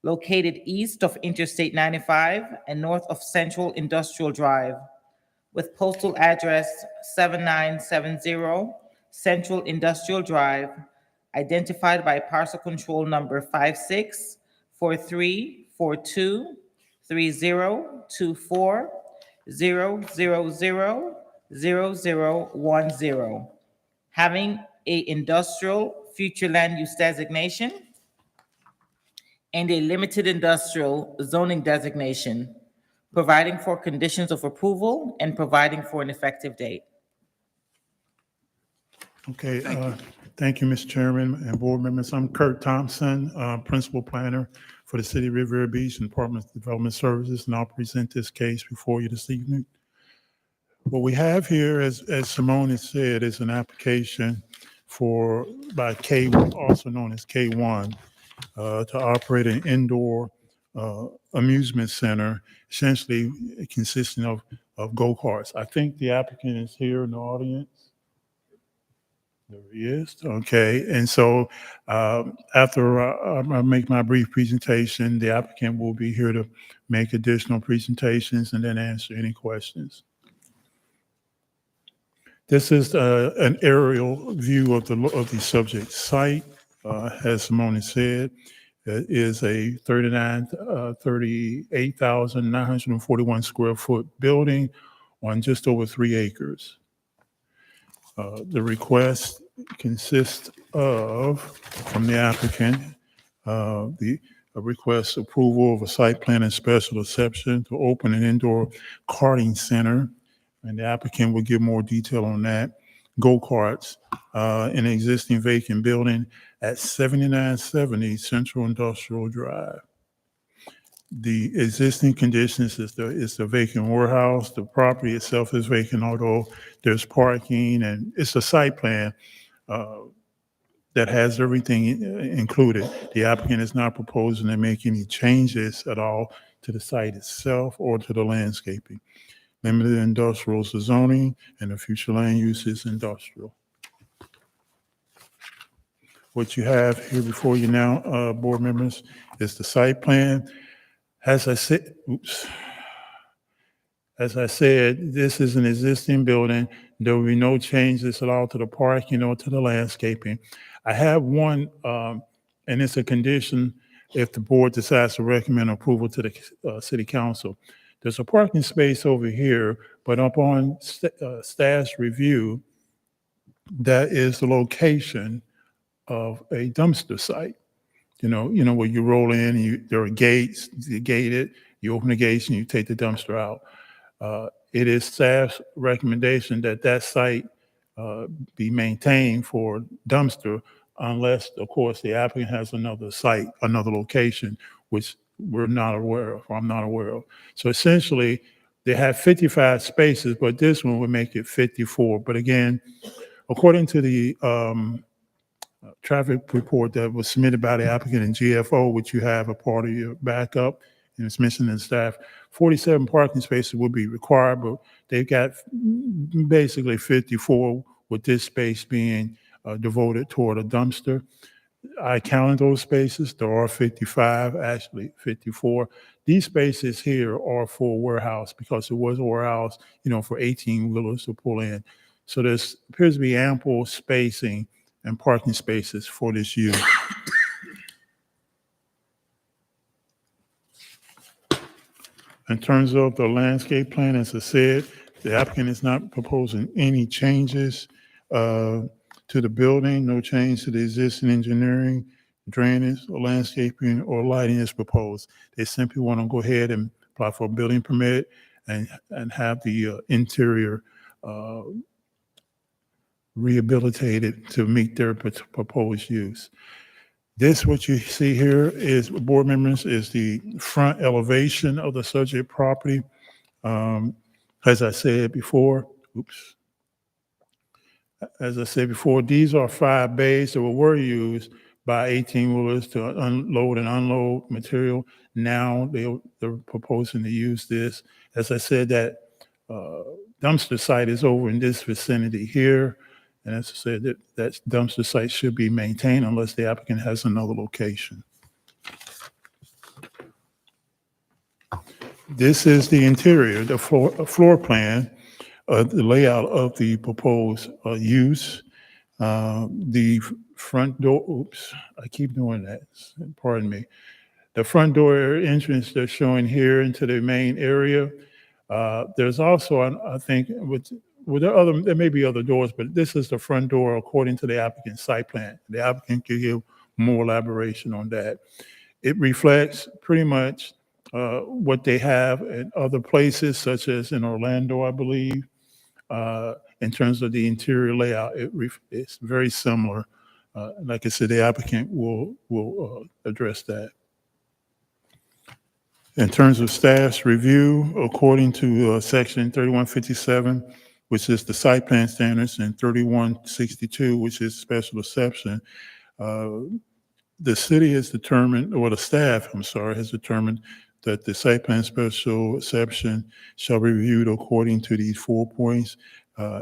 located east of Interstate 95 and north of Central Industrial Drive, with postal address 7970 Central Industrial Drive, identified by parcel control number 56434240000010, having a industrial future land use designation and a limited industrial zoning designation, providing for conditions of approval and providing for an effective date. Okay, Thank you. thank you, Mr. Chairman and board members. I'm Kurt Thompson, Principal Planner for the City of Riviera Beach and Department of Development Services, and I'll present this case before you this evening. What we have here, as Simone has said, is an application by K, also known as K1, to operate an indoor amusement center, essentially consisting of go-karts. I think the applicant is here in the audience. There he is. Okay. And so after I make my brief presentation, the applicant will be here to make additional presentations and then answer any questions. This is an aerial view of the subject site. As Simone said, It is a 38,941 square foot building on just over 3 acres. The request consists of, from the applicant, a request approval of a site plan and special exception to open an indoor karting center, and the applicant will give more detail on that. Go-karts in an existing vacant building at 7970 Central Industrial Drive. The existing conditions is the vacant warehouse. The property itself is vacant, although there's parking, and it's a site plan that has everything included. The applicant is not proposing to make any changes at all to the site itself or to the landscaping. Limited industrial zoning, and the future land use is industrial. What you have here before you now, board members, is the site plan. As I said, this is an existing building. There will be no changes at all to the parking or to the landscaping. I have one, and it's a condition if the board decides to recommend approval to the city council. There's a parking space over here, but upon staff's review, that is the location of a dumpster site. You know where you roll in, and there are gates, you gate it, you open the gates and you take the dumpster out. It is staff's recommendation that that site be maintained for dumpster unless, of course, the applicant has another site, another location, which we're not aware of, or I'm not aware of. So essentially, they have 55 spaces, but this one would make it 54. But again, according to the traffic report that was submitted by the applicant in GFO, which you have a part of your backup, and it's mentioned in the staff, 47 parking spaces will be required, but they've got basically 54 with this space being devoted toward a dumpster. I counted those spaces. There are 55, actually 54. These spaces here are for warehouse because it was a warehouse, for 18-wheelers to pull in. So there appears to be ample spacing and parking spaces for this use. In terms of the landscape plan, as I said, the applicant is not proposing any changes to the building, no change to the existing engineering, drainage, or landscaping, or lighting is proposed. They simply want to go ahead and apply for a building permit and have the interior rehabilitated to meet their proposed use. This, what you see here is, board members, is the front elevation of the subject property. As I said before, these are 5 bays that were used by 18-wheelers to unload and unload material. Now they're proposing to use this. As I said, that dumpster site is over in this vicinity here. And as I said, that dumpster site should be maintained unless the applicant has another location. This is the interior, the floor plan, the layout of the proposed use. The front door, I keep doing that, pardon me. The front door entrance they're showing here into the main area. There's also, I think, there may be other doors, but this is the front door according to the applicant's site plan. The applicant can give more elaboration on that. It reflects pretty much what they have in other places, such as in Orlando, I believe. In terms of the interior layout, it's very similar. Like I said, the applicant will address that. In terms of staff's review, according to section 3157, which is the site plan standards, and 3162, which is special exception, the city has determined, or the staff, has determined that the site plan special exception shall be reviewed according to these 4 points.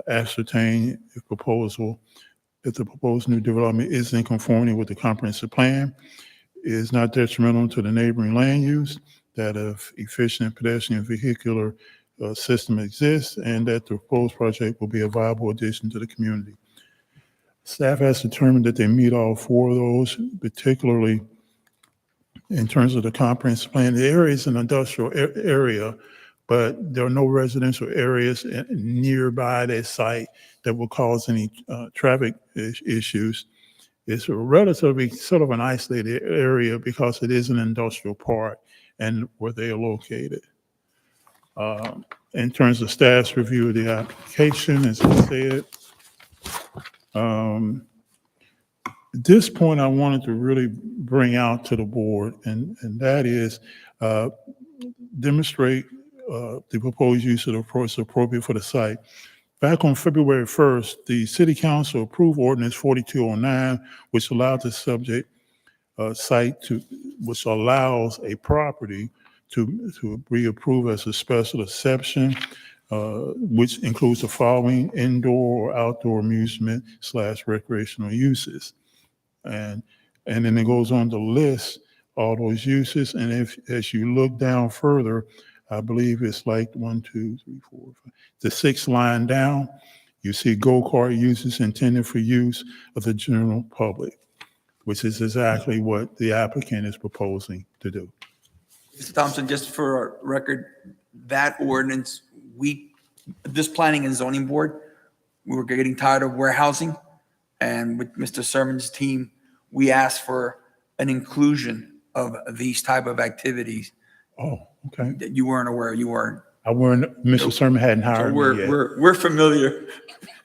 Ascertain if the proposed new development is in conformity with the comprehensive plan, is not detrimental to the neighboring land use, that if efficient pedestrian vehicular system exists, and that the proposed project will be a viable addition to the community. Staff has determined that they meet all 4 of those, particularly in terms of the comprehensive plan. The area is an industrial area, but there are no residential areas nearby that site that will cause any traffic issues. It's a relatively sort of an isolated area because it is an industrial park and where they are located. In terms of staff's review of the application, as I said, at this point, I wanted to really bring out to the board, and that is demonstrate the proposed use of the approach appropriate for the site. Back on February 1st, the City Council approved Ordinance 4209, which allowed the subject site to, which allows a property to be approved as a special exception, which includes the following indoor or outdoor amusement / recreational uses. And then it goes on to list all those uses. And if, as you look down further, I believe it's like 1, 2, 3, 4, 5, the 6th line down, you see go-kart uses intended for use of the general public, which is exactly what the applicant is proposing to do. Mr. Thompson, just for our record, that ordinance, this planning and zoning board, we were getting tired of warehousing. And with Mr. Sermon's team, we asked for an inclusion of these type of activities Oh, okay. that you weren't aware, you weren't. I weren't, Mr. Sermon hadn't So hired me yet. we're familiar,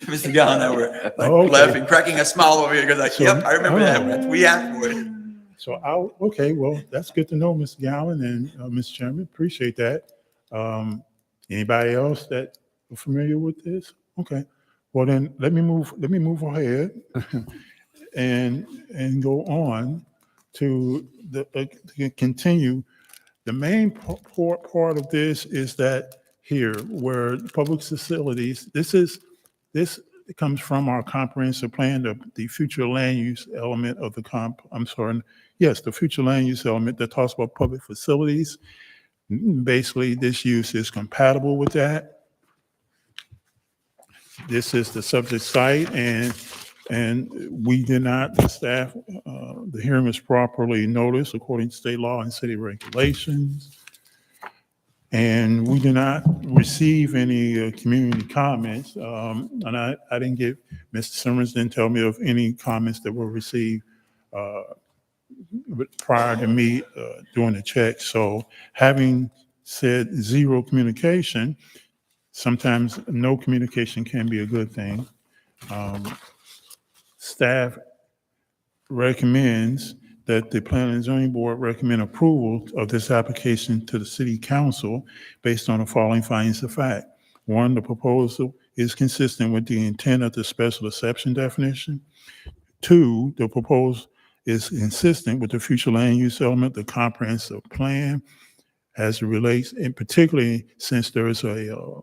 Mr. Gallen, that we're like Oh, okay. laughing, cracking a smile over here because like, So- yep, I remember oh. that. We asked for it. So okay, well, that's good to know, Mr. Gallen and Mr. Chairman, appreciate that. Anybody else that are familiar with this? Okay, well then, let me move ahead and go on to to continue. The main part of this is that here, where public facilities, this comes from our comprehensive plan, the future land use element of the the future land use element that talks about public facilities. Basically, this use is compatible with that. This is the subject site, and we did not, the staff, the hearing was properly noticed according to state law and city regulations. And we did not receive any community comments. And I didn't get, Mr. Simmons didn't tell me of any comments that were received prior to me doing the check. So having said zero communication, sometimes no communication can be a good thing. Staff recommends that the Planning and Zoning Board recommend approval of this application to the City Council based on the following findings of fact. 1, the proposal is consistent with the intent of the special exception definition. 2, the proposal is consistent with the future land use element, the comprehensive plan, as it relates, and particularly since there is an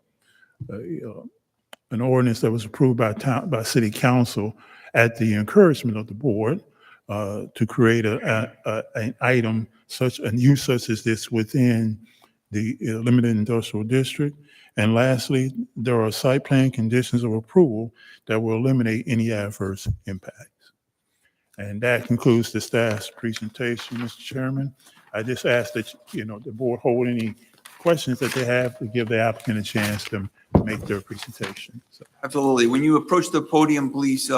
ordinance that was approved by City Council at the encouragement of the board to create an item a use such as this within the limited industrial district. And lastly, there are site plan conditions of approval that will eliminate any adverse impacts. And that concludes the staff's presentation, Mr. Chairman. I just ask that, the board hold any questions that they have to give the applicant a chance to make their presentation. So, Absolutely. When you approach the podium, please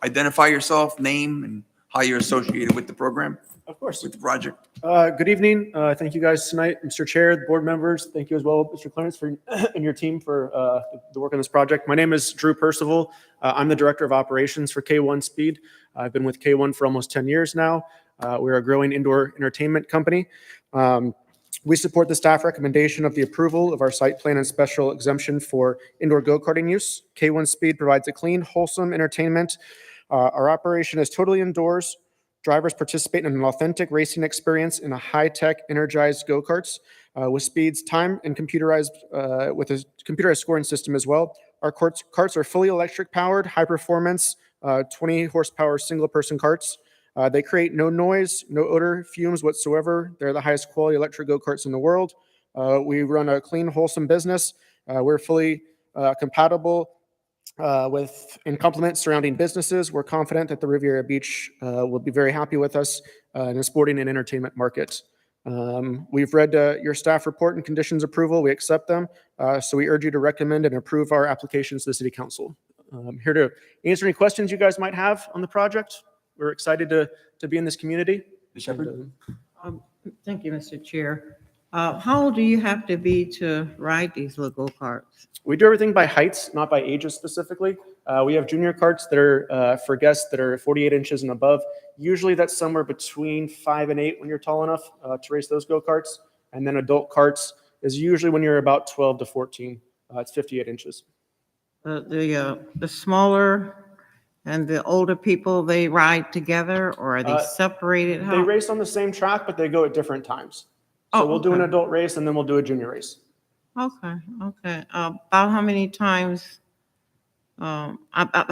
identify yourself, name, and how you're associated with the program, Of course. with the project. Good evening. Thank you guys tonight, Mr. Chair, the board members. Thank you as well, Mr. Clarence, and your team for the work on this project. My name is Drew Percival. I'm the Director of Operations for K1 Speed. I've been with K1 for almost 10 years now. We're a growing indoor entertainment company. We support the staff recommendation of the approval of our site plan and special exemption for indoor go-karting use. K1 Speed provides a clean, wholesome entertainment. Our operation is totally indoors. Drivers participate in an authentic racing experience in a high-tech energized go-karts with speeds timed and computerized with a computerized scoring system as well. Our carts are fully electric powered, high performance, 20 horsepower single person carts. They create no noise, no odor, fumes whatsoever. They're the highest quality electric go-karts in the world. We run a clean, wholesome business. We're fully compatible In compliments surrounding businesses, we're confident that the Riviera Beach will be very happy with us in the sporting and entertainment market. We've read your staff report and conditions approval. We accept them. So we urge you to recommend and approve our applications to the City Council. I'm here to answer any questions you guys might have on the project. We're excited to be in this community. Ms. Shepherd? Thank you, Mr. Chair. How old do you have to be to ride these little go-karts? We do everything by heights, not by ages specifically. We have junior carts that are for guests that are 48 inches and above. Usually that's somewhere between 5 and 8 when you're tall enough to race those go-karts. And then adult carts is usually when you're about 12 to 14. It's 58 inches. The smaller and the older people, they ride together, or are they separated? They race on the same track, but they go at different times. So we'll do an adult race and then we'll do a junior race. Okay, okay. About how many times, how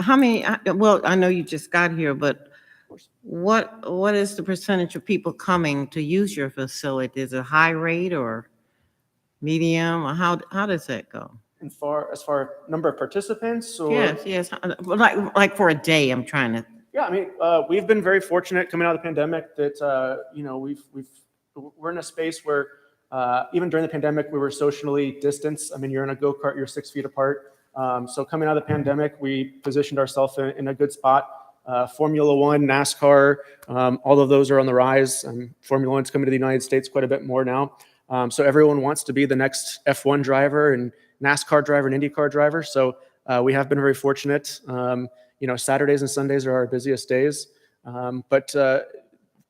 many, well, I know you just got here, but what is the percentage of people coming to use your facility? Is it high rate or medium, or how does that go? And as far number of participants, or Yes, like for a day, I'm trying to. yeah, I mean, we've been very fortunate coming out of the pandemic that we're in a space where even during the pandemic we were socially distanced. I mean, you're in a go-kart, you're 6 feet apart. So coming out of the pandemic, we positioned ourselves in a good spot. Formula One, NASCAR, all of those are on the rise. Formula One's coming to the United States quite a bit more now. So everyone wants to be the next F1 driver and NASCAR driver and IndyCar driver. So we have been very fortunate. Saturdays and Sundays are our busiest days. But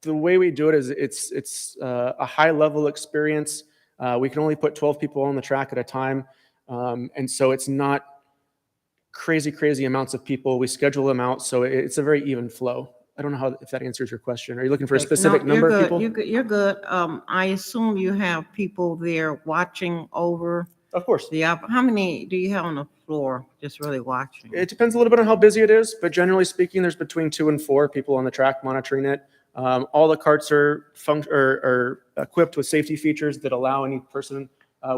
the way we do it is it's a high level experience. We can only put 12 people on the track at a time. And so it's not crazy amounts of people. We schedule them out. So it's a very even flow. I don't know if that answers your question. Are you looking for a specific number of people? You're good. I assume you have people there watching over. Of course. How many do you have on the floor just really watching? It depends a little bit on how busy it is, but generally speaking, there's between 2 and 4 people on the track monitoring it. All the carts are equipped with safety features that allow any person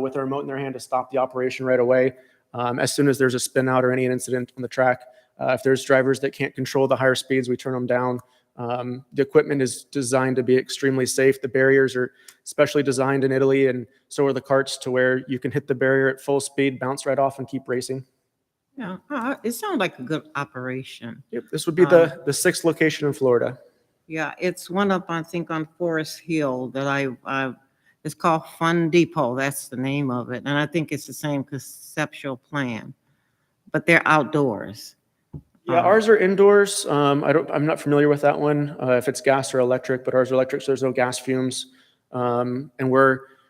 with a remote in their hand to stop the operation right away. As soon as there's a spin out or any incident on the track, if there's drivers that can't control the higher speeds, we turn them down. The equipment is designed to be extremely safe. The barriers are specially designed in Italy, and so are the carts, to where you can hit the barrier at full speed, bounce right off, and keep racing. Yeah, it sounds like a good operation. Yep, this would be the 6th location in Florida. Yeah, it's one up, I think, on Forest Hill that it's called Fun Depot. That's the name of it. And I think it's the same conceptual plan, but they're outdoors. Yeah, ours are indoors. I'm not familiar with that one, if it's gas or electric, but ours are electric, so there's no gas fumes. And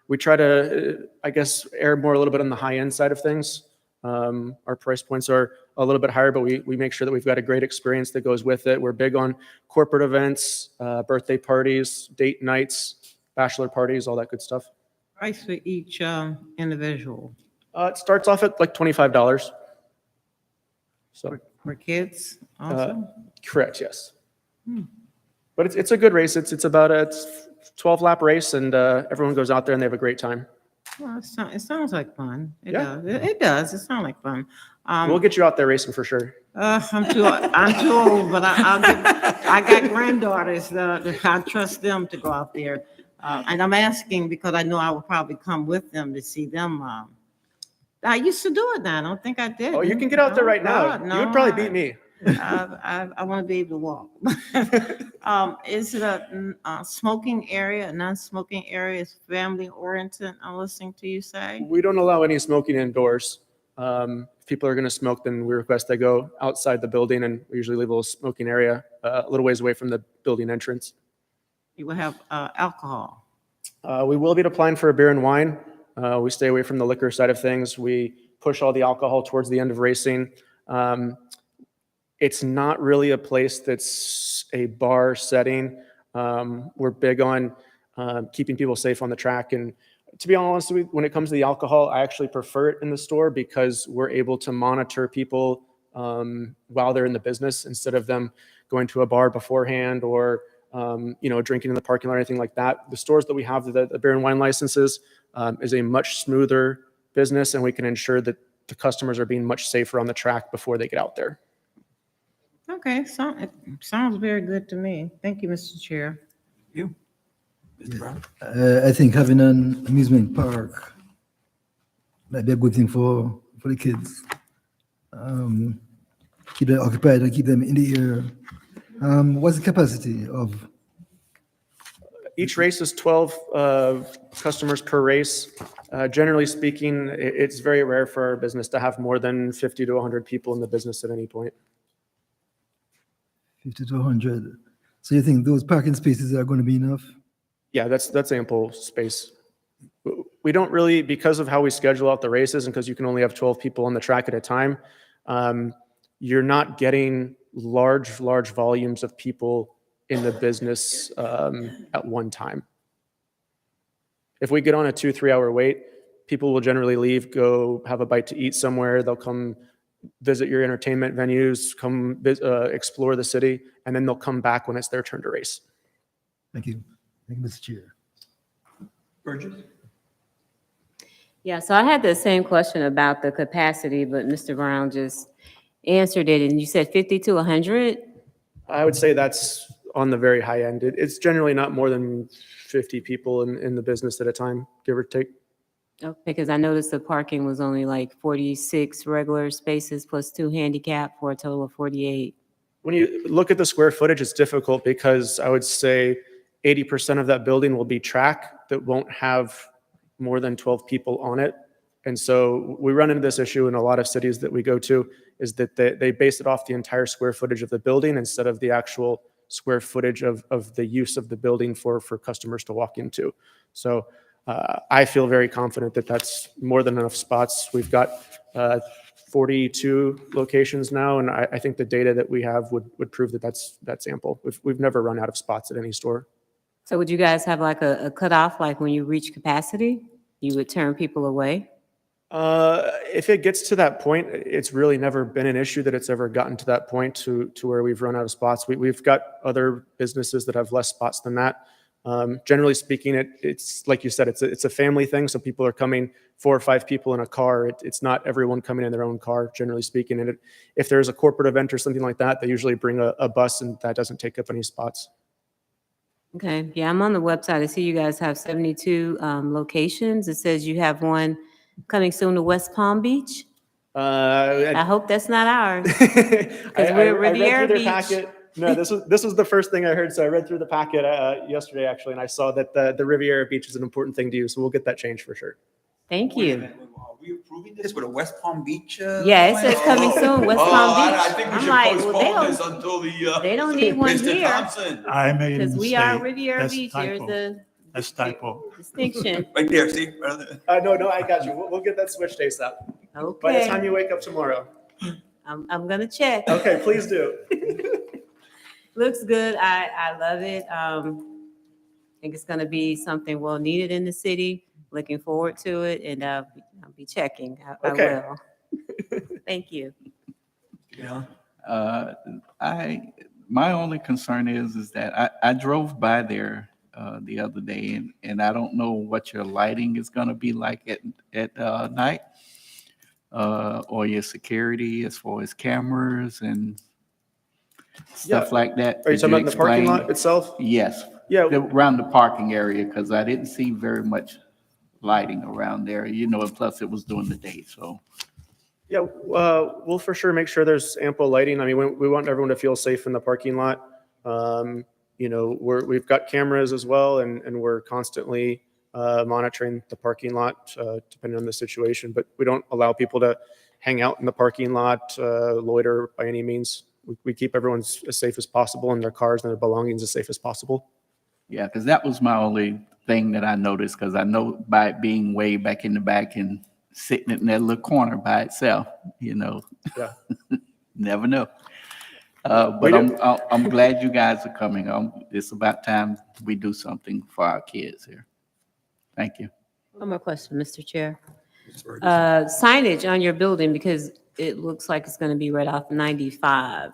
we try to, I guess, err more a little bit on the high end side of things. Our price points are a little bit higher, but we make sure that we've got a great experience that goes with it. We're big on corporate events, birthday parties, date nights, bachelor parties, all that good stuff. Price for each individual. It starts off at like $25. So For kids also? correct, yes. But it's a good race. It's about a 12-lap race, and everyone goes out there and they have a great time. Well, it sounds like fun. It Yeah. does. It does. It sounds like fun. We'll get you out there racing for sure. I'm too old, but I got granddaughters. I trust them to go out there. And I'm asking because I know I will probably come with them to see them. I used to do it now. I don't think I did. Oh, you can get out there right now. You would probably beat me. I want to be able to walk. Is it a smoking area, a non-smoking area? Is family oriented? I'm listening to you say. We don't allow any smoking indoors. If people are going to smoke, then we request they go outside the building, and we usually leave a little smoking area a little ways away from the building entrance. You will have alcohol. We will be applying for a beer and wine. We stay away from the liquor side of things. We push all the alcohol towards the end of racing. It's not really a place that's a bar setting. We're big on keeping people safe on the track. And to be honest with you, when it comes to the alcohol, I actually prefer it in the store because we're able to monitor people while they're in the business instead of them going to a bar beforehand or drinking in the parking lot or anything like that. The stores that we have the beer and wine licenses is a much smoother business, and we can ensure that the customers are being much safer on the track before they get out there. Okay, it sounds very good to me. Thank you, Mr. Chair. You? Mr. Brown? I think having an amusement park might be a good thing for the kids. Keep them occupied and keep them in the air. What's the capacity of? Each race is 12 customers per race. Generally speaking, it's very rare for our business to have more than 50 to 100 people in the business at any point. 50 to 100. So you think those parking spaces are going to be enough? Yeah, that's ample space. We don't really, because of how we schedule out the races and because you can only have 12 people on the track at a time, you're not getting large volumes of people in the business at one time. If we get on a 2-3 hour wait, people will generally leave, go have a bite to eat somewhere. They'll come visit your entertainment venues, come explore the city, and then they'll come back when it's their turn to race. Thank you. Thank you, Mr. Chair. Burgess? Yeah, so I had the same question about the capacity, but Mr. Brown just answered it, and you said 50 to 100? I would say that's on the very high end. It's generally not more than 50 people in the business at a time, give or take. Okay, because I noticed the parking was only like 46 regular spaces plus 2 handicap for a total of 48. When you look at the square footage, it's difficult because I would say 80% of that building will be track that won't have more than 12 people on it. And so we run into this issue in a lot of cities that we go to, is that they base it off the entire square footage of the building instead of the actual square footage of the use of the building for customers to walk into. So I feel very confident that that's more than enough spots. We've got 42 locations now, and I think the data that we have would prove that that's ample. We've never run out of spots at any store. So would you guys have like a cutoff, like when you reach capacity, you would turn people away? If it gets to that point, it's really never been an issue that it's ever gotten to that point to where we've run out of spots. We've got other businesses that have less spots than that. Generally speaking, it's like you said, it's a family thing. So people are coming 4 or 5 people in a car. It's not everyone coming in their own car, generally speaking. And if there's a corporate event or something like that, they usually bring a bus, and that doesn't take up any spots. Okay, yeah, I'm on the website. I see you guys have 72 locations. It says you have one coming soon to West Palm Beach. I hope that's not ours. I we're read Riviera through their Beach. packet. No, this was the first thing I heard. So I read through the packet yesterday, actually, and I saw that the Riviera Beach is an important thing to you. So we'll get that changed for sure. Thank Wait a you. minute, Are we approving this with a West Palm Beach? Yeah, it says coming soon, West Palm Beach. I think we I'm should like, well, postpone this until the. they don't need one Mr. here. Thompson, I made a Because mistake. we are Riviera That's Beach. typo. Here's the That's typo. distinction. right there, see? brother? No, I got you. We'll get that switched ASAP. By the time Okay, you wake up tomorrow. I'm gonna check. Okay, please do. Looks good. I love it. I think it's gonna be something well needed in the city. Looking forward to it, and I'll be checking. I Okay. will. Thank you. Yeah. My only concern is that I drove by there the other day, and I don't know what your lighting is gonna be like at night, or your security as far as cameras and stuff like that. Are you Could talking about the parking explain? lot itself? Yes, Yeah. around the parking area, because I didn't see very much lighting around there, and plus it was during the day, so. Yeah, we'll for sure make sure there's ample lighting. I mean, we want everyone to feel safe in the parking lot. We've got cameras as well, and we're constantly monitoring the parking lot depending on the situation. But we don't allow people to hang out in the parking lot, loiter by any means. We keep everyone as safe as possible, and their cars and their belongings as safe as possible. Yeah, because that was my only thing that I noticed, because I know by it being way back in the back and sitting in that little corner by itself, Yeah. never know. But I'm glad you guys are coming. It's about time we do something for our kids here. Thank you. One more question, Mr. Chair. Signage on your building, because it looks like it's gonna be right off 95.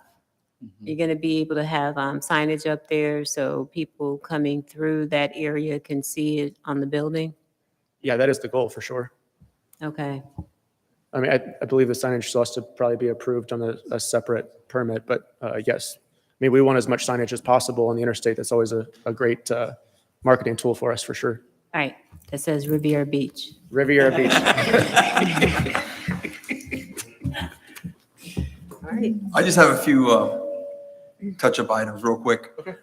You're gonna be able to have signage up there so people coming through that area can see it on the building? Yeah, that is the goal for sure. Okay. I mean, I believe the signage still has to probably be approved on a separate permit, but yes. I mean, we want as much signage as possible on the interstate. That's always a great marketing tool for us, for sure. All right, that says Riviera Beach. Riviera Beach. All right. I just have a few touch-up items real quick. Okay.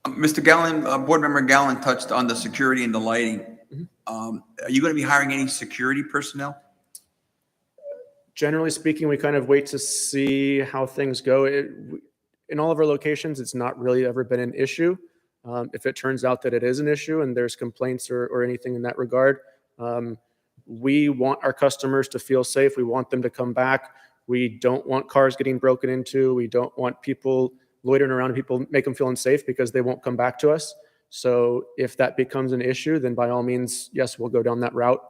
Mr. Gallen, Board Member Gallen touched on the security and the lighting. Are you going to be hiring any security personnel? Generally speaking, we kind of wait to see how things go. In all of our locations, it's not really ever been an issue. If it turns out that it is an issue and there's complaints or anything in that regard, we want our customers to feel safe. We want them to come back. We don't want cars getting broken into. We don't want people loitering around and people make them feel unsafe because they won't come back to us. So if that becomes an issue, then by all means, yes, we'll go down that route.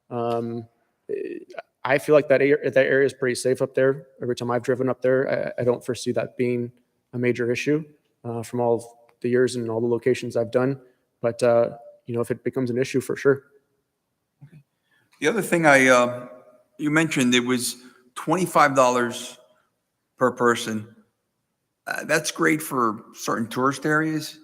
I feel like that area is pretty safe up there. Every time I've driven up there, I don't foresee that being a major issue from all of the years and all the locations I've done. But, if it becomes an issue, for sure. The other thing you mentioned, it was $25 per person. That's great for certain tourist areas,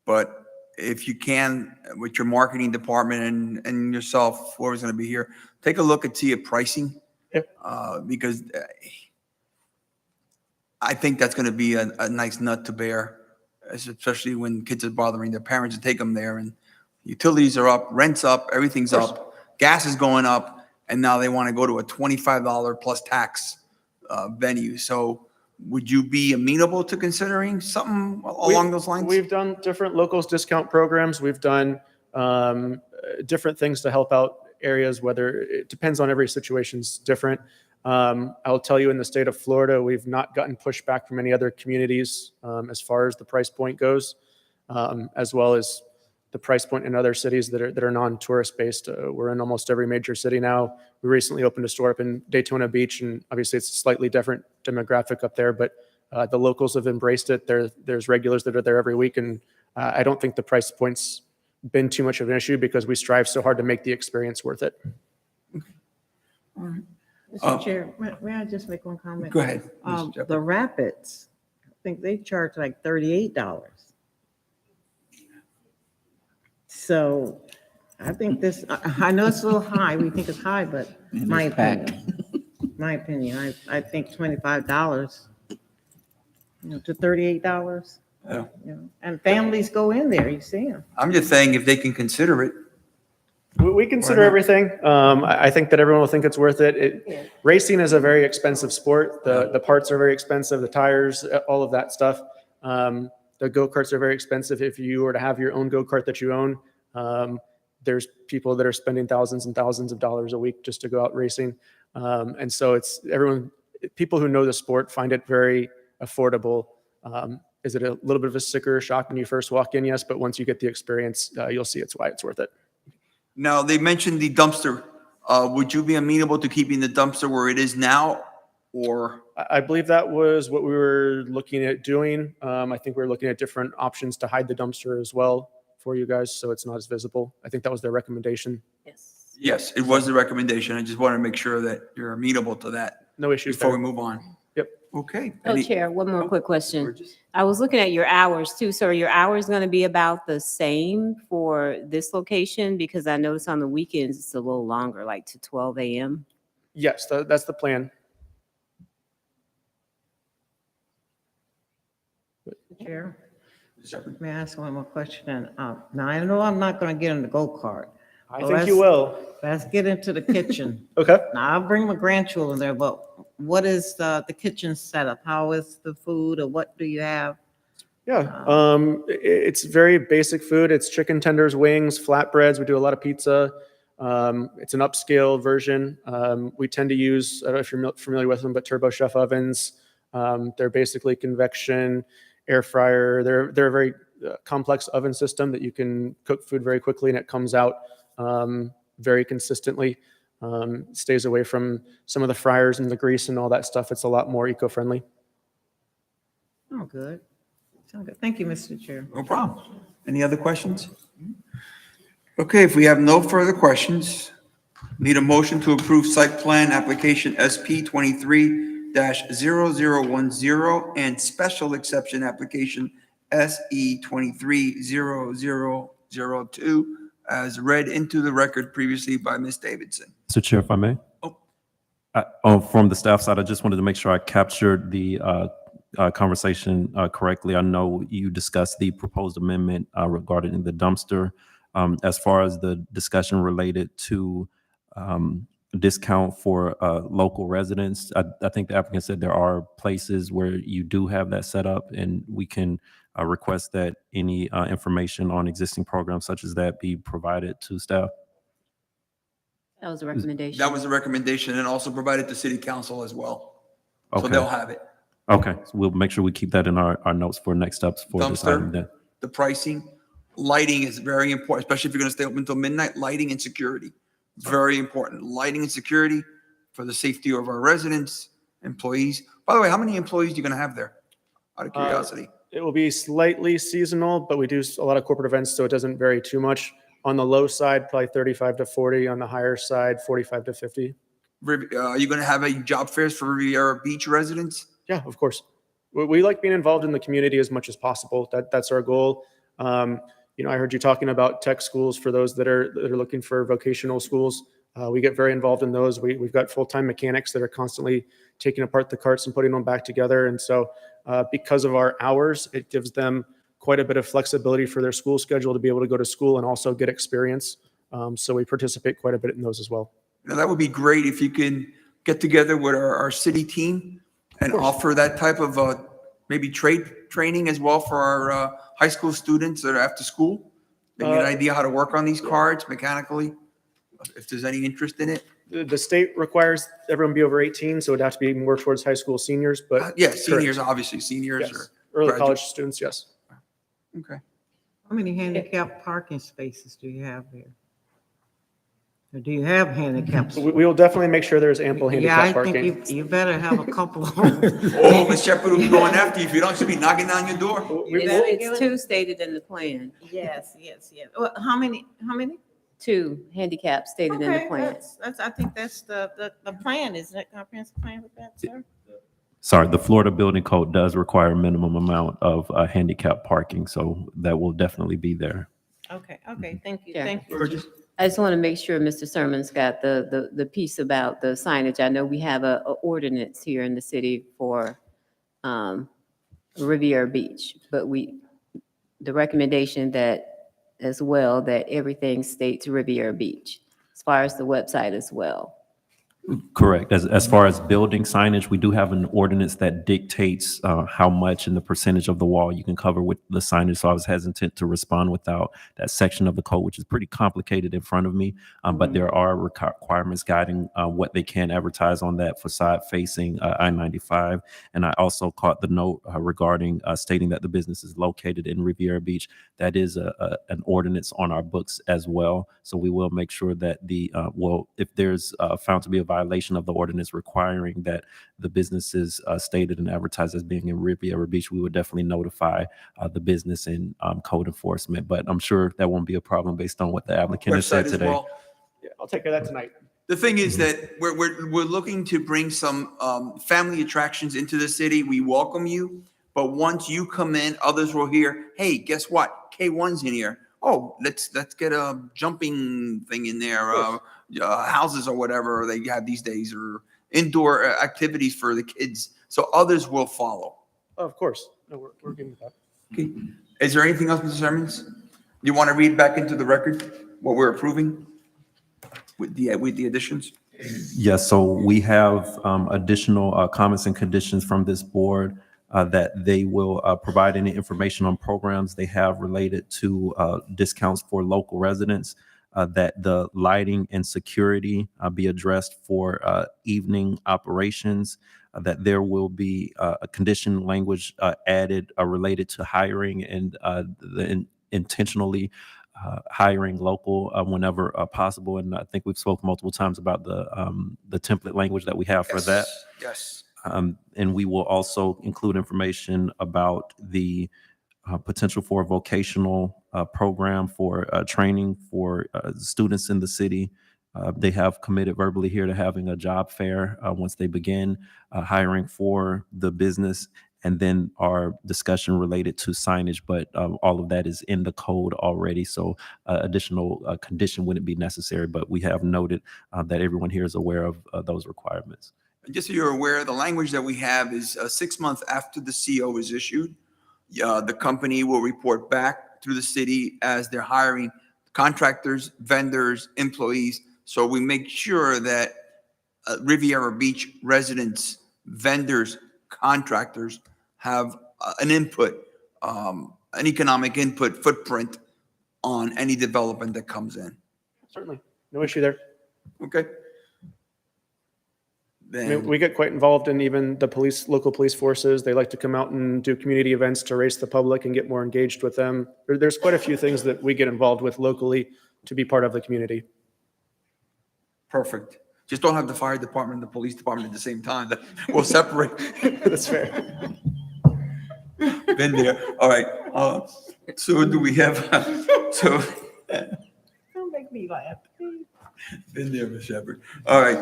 but if you can, with your marketing department and yourself, whoever's going to be here, take a look and see pricing. Yep. Because I think that's going to be a nice nut to bear, especially when kids are bothering their parents to take them there, and utilities are up, rent's up, everything's up, gas is going up, and now they want to go to a $25 plus tax venue. So would you be amenable to considering something along those lines? We've done different locals discount programs. We've done different things to help out areas, whether it depends on every situation's different. I'll tell you, in the state of Florida, we've not gotten pushback from any other communities as far as the price point goes, as well as the price point in other cities that are non-tourist based. We're in almost every major city now. We recently opened a store up in Daytona Beach, and obviously it's a slightly different demographic up there, but the locals have embraced it. There's regulars that are there every week, and I don't think the price point's been too much of an issue because we strive so hard to make the experience worth it. Mr. Chair, may I just make one comment? Go ahead. Mr. Jeff. The Rapids, I think they charge like $38. So I think this, I know it's a little high, we think it's high, but And my it's packed. opinion, I think $25, to $38. Yeah. And families go in there, you see them. I'm just saying if they can consider it. We consider not? everything. I think that everyone will think it's worth it. Racing is a very expensive sport. The parts are very expensive, the tires, all of that stuff. The go-karts are very expensive. If you were to have your own go-kart that you own, there's people that are spending thousands and thousands of dollars a week just to go out racing. And so people who know the sport find it very affordable. Is it a little bit of a sticker shock when you first walk in? Yes, but once you get the experience, you'll see it's why it's worth it. Now, they mentioned the dumpster. Would you be amenable to keeping the dumpster where it is now, or? I believe that was what we were looking at doing. I think we were looking at different options to hide the dumpster as well for you guys, so it's not as visible. I think that was their recommendation. Yes. Yes, it was the recommendation. I just wanted to make sure that you're amenable to that No issues before we there. move on. Yep. Okay. Oh, Any- Chair, one more quick question. Burgess? I was looking at your hours too. So are your hours going to be about the same for this location? Because I noticed on the weekends, it's a little longer, like to 12 a.m. Yes, that's the plan. Chair, may I ask one more question? Now, I know I'm not going to get in the go-kart. I Well, think you will. Let's get into the kitchen. Okay. Now, I'll bring my grandchildren there, but what is the kitchen setup? How is the food, or what do you have? Yeah, it's very basic food. It's chicken tenders, wings, flatbreads. We do a lot of pizza. It's an upscale version. We tend to use, I don't know if you're familiar with them, but Turbo Chef ovens. They're basically convection, air fryer. They're a very complex oven system that you can cook food very quickly, and it comes out very consistently. Stays away from some of the fryers and the grease and all that stuff. It's a lot more eco-friendly. Oh, good. Sound good. Thank you, Mr. Chair. No problem. Any other questions? Okay, if we have no further questions, Need a motion to approve site plan application SP 23-0010 and special exception application SE 23-0002 as read into the record previously by Ms. Davidson. Mr. Chair, if I may? From the staff side, I just wanted to make sure I captured the conversation correctly. I know you discussed the proposed amendment regarding the dumpster. As far as the discussion related to discount for local residents, I think the applicant said there are places where you do have that set up, and we can request that any information on existing programs such as that be provided to staff. That was a recommendation. That was a recommendation and also provided to city council as well. So Okay. they'll have it. Okay, so we'll make sure we keep that in our notes for next steps for this item Dumpster, then. the pricing, lighting is very important, especially if you're going to stay open until midnight, lighting and security. Very important. Lighting and security for the safety of our residents, employees. By the way, how many employees are you going to have there? Out of curiosity. It will be slightly seasonal, but we do a lot of corporate events, so it doesn't vary too much. On the low side, probably 35 to 40. On the higher side, 45 to 50. Are you going to have a job fairs for Riviera Beach residents? Yeah, of course. We like being involved in the community as much as possible. That's our goal. I heard you talking about tech schools for those that are looking for vocational schools. We get very involved in those. We've got full-time mechanics that are constantly taking apart the carts and putting them back together. And so because of our hours, it gives them quite a bit of flexibility for their school schedule to be able to go to school and also get experience. So we participate quite a bit in those as well. Now, that would be great if you can get together with our city team and offer that type of maybe trade training as well for our high school students that are after school. They get an idea how to work on these cards mechanically, if there's any interest in it. The state requires everyone be over 18, so it'd have to be more towards high school seniors, but Yeah, seniors, obviously, seniors yes. or Early graduates. college students, yes. Okay. How many handicap parking spaces do you have there? Or do you have handicap? So we will definitely make sure there's ample Yeah, handicap I parking. think you better have a couple. Oh, Ms. Shepherd will be going after you if you don't, she'll be knocking down your door. It's two stated in the plan. Yes. Well, how many? Two handicap stated in the Okay, plan. I think that's the plan, isn't it? Comprehensive plan with that, sir? Sorry, the Florida Building Code does require a minimum amount of handicap parking, so that will definitely be there. Okay, thank you, Yeah. thank you. Burgess? I just want to make sure Mr. Sermon's got the piece about the signage. I know we have a ordinance here in the city for Riviera Beach, but the recommendation that as well, that everything states Riviera Beach, as far as the website as well. Correct. As far as building signage, we do have an ordinance that dictates how much and the percentage of the wall you can cover with the signage. So I was hesitant to respond without that section of the code, which is pretty complicated in front of me. But there are requirements guiding what they can advertise on that facade facing I-95. And I also caught the note regarding stating that the business is located in Riviera Beach. That is an ordinance on our books as well. So we will make sure that if there's found to be a violation of the ordinance requiring that the business is stated and advertised as being in Riviera Beach, we would definitely notify the business and code enforcement. But I'm sure that won't be a problem based on what the applicant has said Website as today. well. Yeah, I'll take care of that tonight. The thing is that we're looking to bring some family attractions into the city. We welcome you, but once you come in, others will hear, hey, guess what? K1's in here. Oh, let's get a jumping thing in there, houses or whatever they have these days, or indoor activities for the kids. So others will follow. Oh, of course. No, we're good with that. Okay. Is there anything else, Mr. Sermons? You want to read back into the record what we're approving with the additions? Yes, so we have additional comments and conditions from this board that they will provide any information on programs they have related to discounts for local residents, that the lighting and security be addressed for evening operations, that there will be a condition language added related to hiring and intentionally hiring local whenever possible. And I think we've spoken multiple times about the template language that we have for that. Yes. And we will also include information about the potential for a vocational program for training for students in the city, They have committed verbally here to having a job fair once they begin hiring for the business, and then our discussion related to signage. But all of that is in the code already, so additional condition wouldn't be necessary. But we have noted that everyone here is aware of those requirements. And just so you're aware, the language that we have is 6 months after the CO is issued, the company will report back through the city as they're hiring contractors, vendors, employees. So we make sure that Riviera Beach residents, vendors, contractors have an input, an economic input footprint on any development that comes in. Certainly, no issue there. Okay? I mean, Then, we get quite involved in even the police, local police forces. They like to come out and do community events to raise the public and get more engaged with them. There's quite a few things that we get involved with locally to be part of the community. perfect. Just don't have the fire department and the police department at the same time. We'll separate. That's fair. Been there. All right. So do we have, so. Don't make me laugh. Been there, Ms. Shepherd. All right.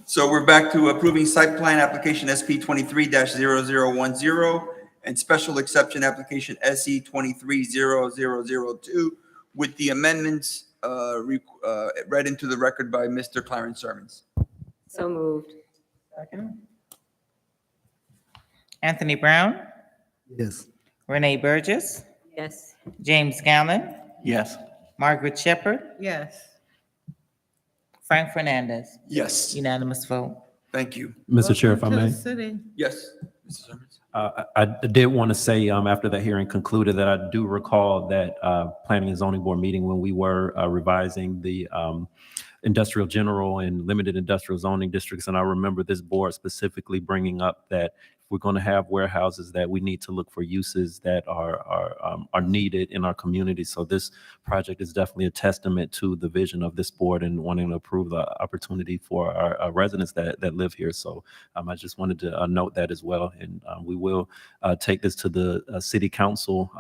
So we're back to approving site plan application SP 23-0010 and special exception application SE 23-0002 with the amendments read into the record by Mr. Clarence Sermons. So moved. Anthony Brown, Yes. Renee Burgess, Yes. James Gallen, Yes. Margaret Shepherd, Yes. Frank Fernandez. Yes, Unanimous vote. thank you. Mr. Chair, if I may. City. Yes, Mr. Sermons. I did want to say, after that hearing concluded, that I do recall that Planning and Zoning Board meeting when we were revising the industrial general and limited industrial zoning districts. And I remember this board specifically bringing up that if we're going to have warehouses, that we need to look for uses that are needed in our community. So this project is definitely a testament to the vision of this board and wanting to improve the opportunity for our residents that live here. So I just wanted to note that as well. And we will take this to the city council,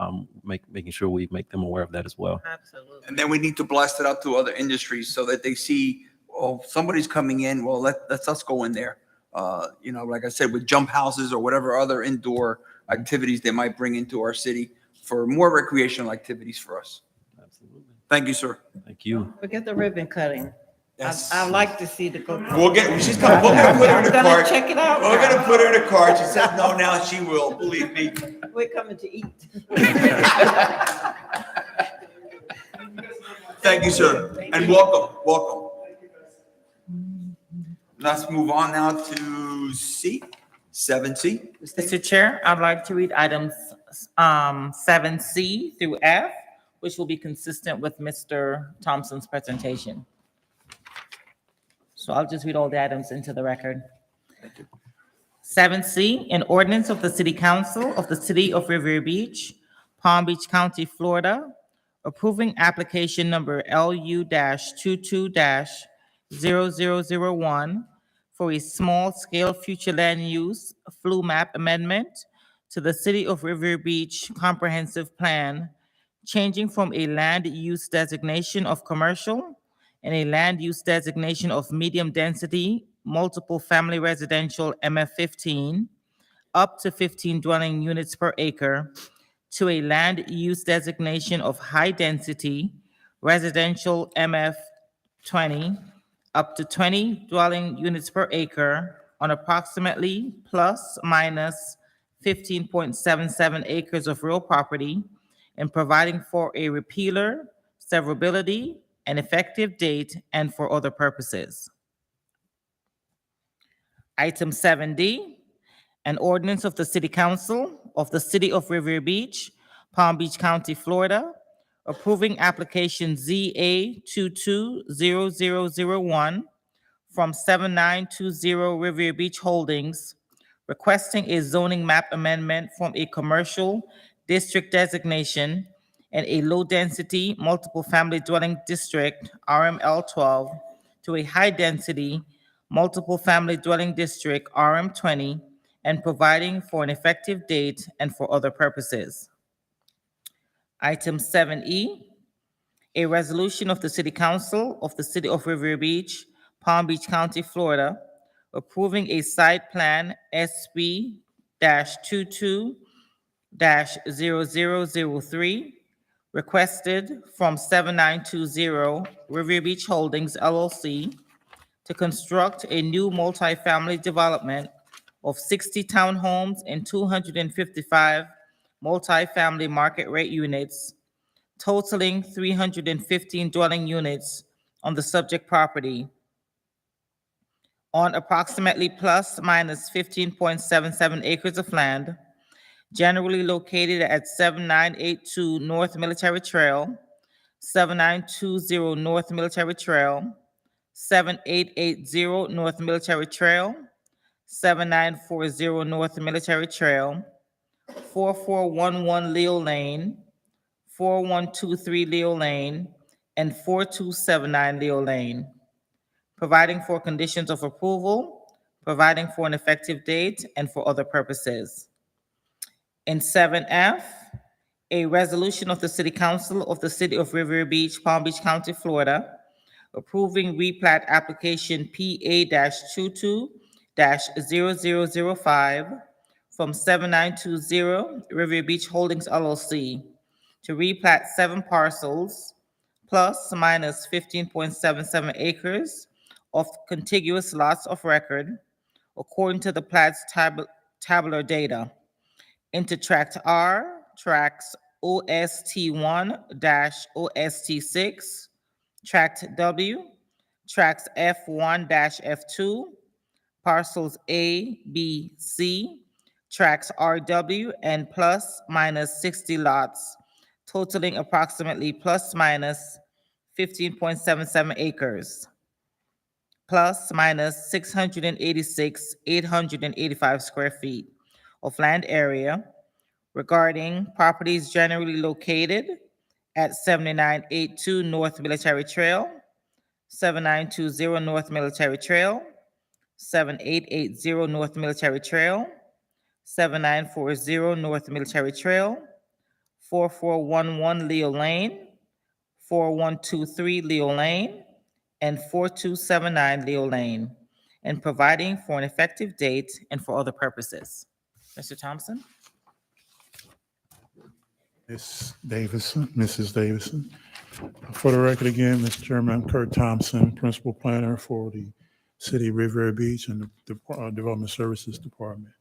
making sure we make them aware of that as well. Absolutely. And then we need to blast it out to other industries so that they see, oh, somebody's coming in, well, let's us go in there. Like I said, with jump houses or whatever other indoor activities they might bring into our city for more recreational activities for us. Absolutely. Thank you, sir. Thank you. Forget the ribbon cutting. Yes. I'd like to see the. We'll get, she's coming, we're gonna put her in the I'm gonna cart. check it out. We're gonna put her in the cart. She says no, now she will, believe me. We're coming to eat. Thank you, sir, and welcome. Let's move on now to C, 7C. Mr. Chair, I'd like to read items 7C through F, which will be consistent with Mr. Thompson's presentation. So I'll just read all the items into the record. 7C, an ordinance of the City Council of the City of Riviera Beach, Palm Beach County, Florida, approving application number LU-22-0001 for a small-scale future land use flu map amendment to the City of Riviera Beach Comprehensive Plan, changing from a land use designation of commercial and a land use designation of medium-density, multiple-family residential MF15, up to 15 dwelling units per acre, to a land use designation of high-density residential MF20, up to 20 dwelling units per acre on approximately plus minus 15.77 acres of real property, and providing for a repealer, severability, an effective date, and for other purposes. Item 7D, an ordinance of the City Council of the City of Riviera Beach, Palm Beach County, Florida, approving application ZA 220001 from 7920 Riviera Beach Holdings, requesting a zoning map amendment from a commercial district designation and a low-density multiple-family dwelling district, RML 12, to a high-density multiple-family dwelling district, RM 20, and providing for an effective date and for other purposes. Item 7E, A resolution of the City Council of the City of Riviera Beach, Palm Beach County, Florida, approving a site plan SB-22-0003 requested from 7920 Riviera Beach Holdings LLC to construct a new multifamily development of 60 townhomes and 255 multifamily market rate units, totaling 315 dwelling units on the subject property on approximately plus minus 15.77 acres of land, generally located at 7982 North Military Trail, 7920 North Military Trail, 7880 North Military Trail, 7940 North Military Trail, 4411 Leo Lane, 4123 Leo Lane, and 4279 Leo Lane, providing for conditions of approval, providing for an effective date, and for other purposes. In 7F, a resolution of the City Council of the City of Riviera Beach, Palm Beach County, Florida, approving replat application PA-22-0005 from 7920 Riviera Beach Holdings LLC to replat 7 parcels plus minus 15.77 acres of contiguous lots of record according to the plat's tabular data into Tract R, Tracts OST1-OST6, Tract W, Tracts F1-F2, parcels A, B, C, Tracts RW, and plus minus 60 lots, totaling approximately plus minus 15.77 acres, plus minus 686,885 square feet of land area regarding properties generally located at 7982 North Military Trail, 7920 North Military Trail, 7880 North Military Trail, 7940 North Military Trail, 4411 Leo Lane, 4123 Leo Lane, and 4279 Leo Lane, and providing for an effective date and for other purposes. Mr. Thompson? Ms. Davison, Mrs. Davison. For the record again, Mr. Chairman, I'm Kurt Thompson, Principal Planner for the City of Riviera Beach and the Development Services Department.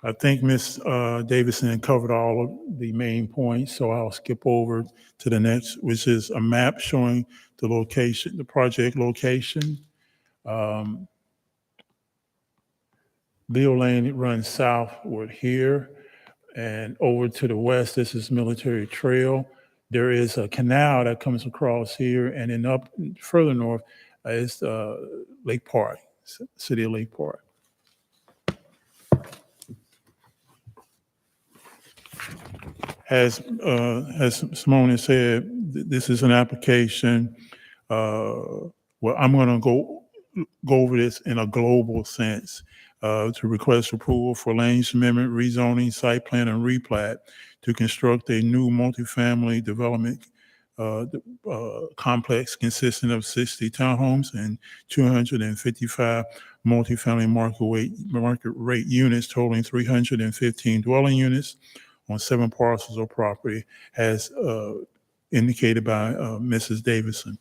I think Ms. Davison covered all of the main points, so I'll skip over to the next, which is a map showing the location, the project location. Leo Lane runs southward here and over to the west. This is Military Trail. There is a canal that comes across here, and then up further north is Lake Park, City of Lake Park. As Simone has said, this is an application. Well, I'm going to go over this in a global sense to request approval for land use amendment, rezoning, site plan, and replat to construct a new multifamily development complex consisting of 60 townhomes and 255 multifamily market rate units totaling 315 dwelling units on 7 parcels of property, as indicated by Mrs. Davison.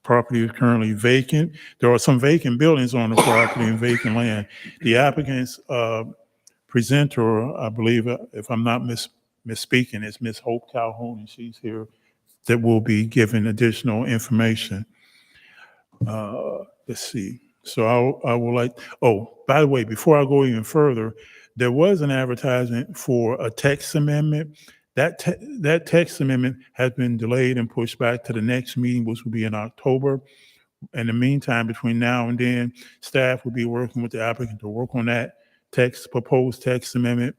Property is currently vacant. There are some vacant buildings on the property and vacant land. The applicant's presenter, I believe, if I'm not misspeaking, is Ms. Hope Calhoun, and she's here, that will be giving additional information. Let's see. So I would like, oh, by the way, before I go even further, there was an advertisement for a text amendment. That text amendment has been delayed and pushed back to the next meeting, which will be in October. In the meantime, between now and then, staff will be working with the applicant to work on that proposed text amendment.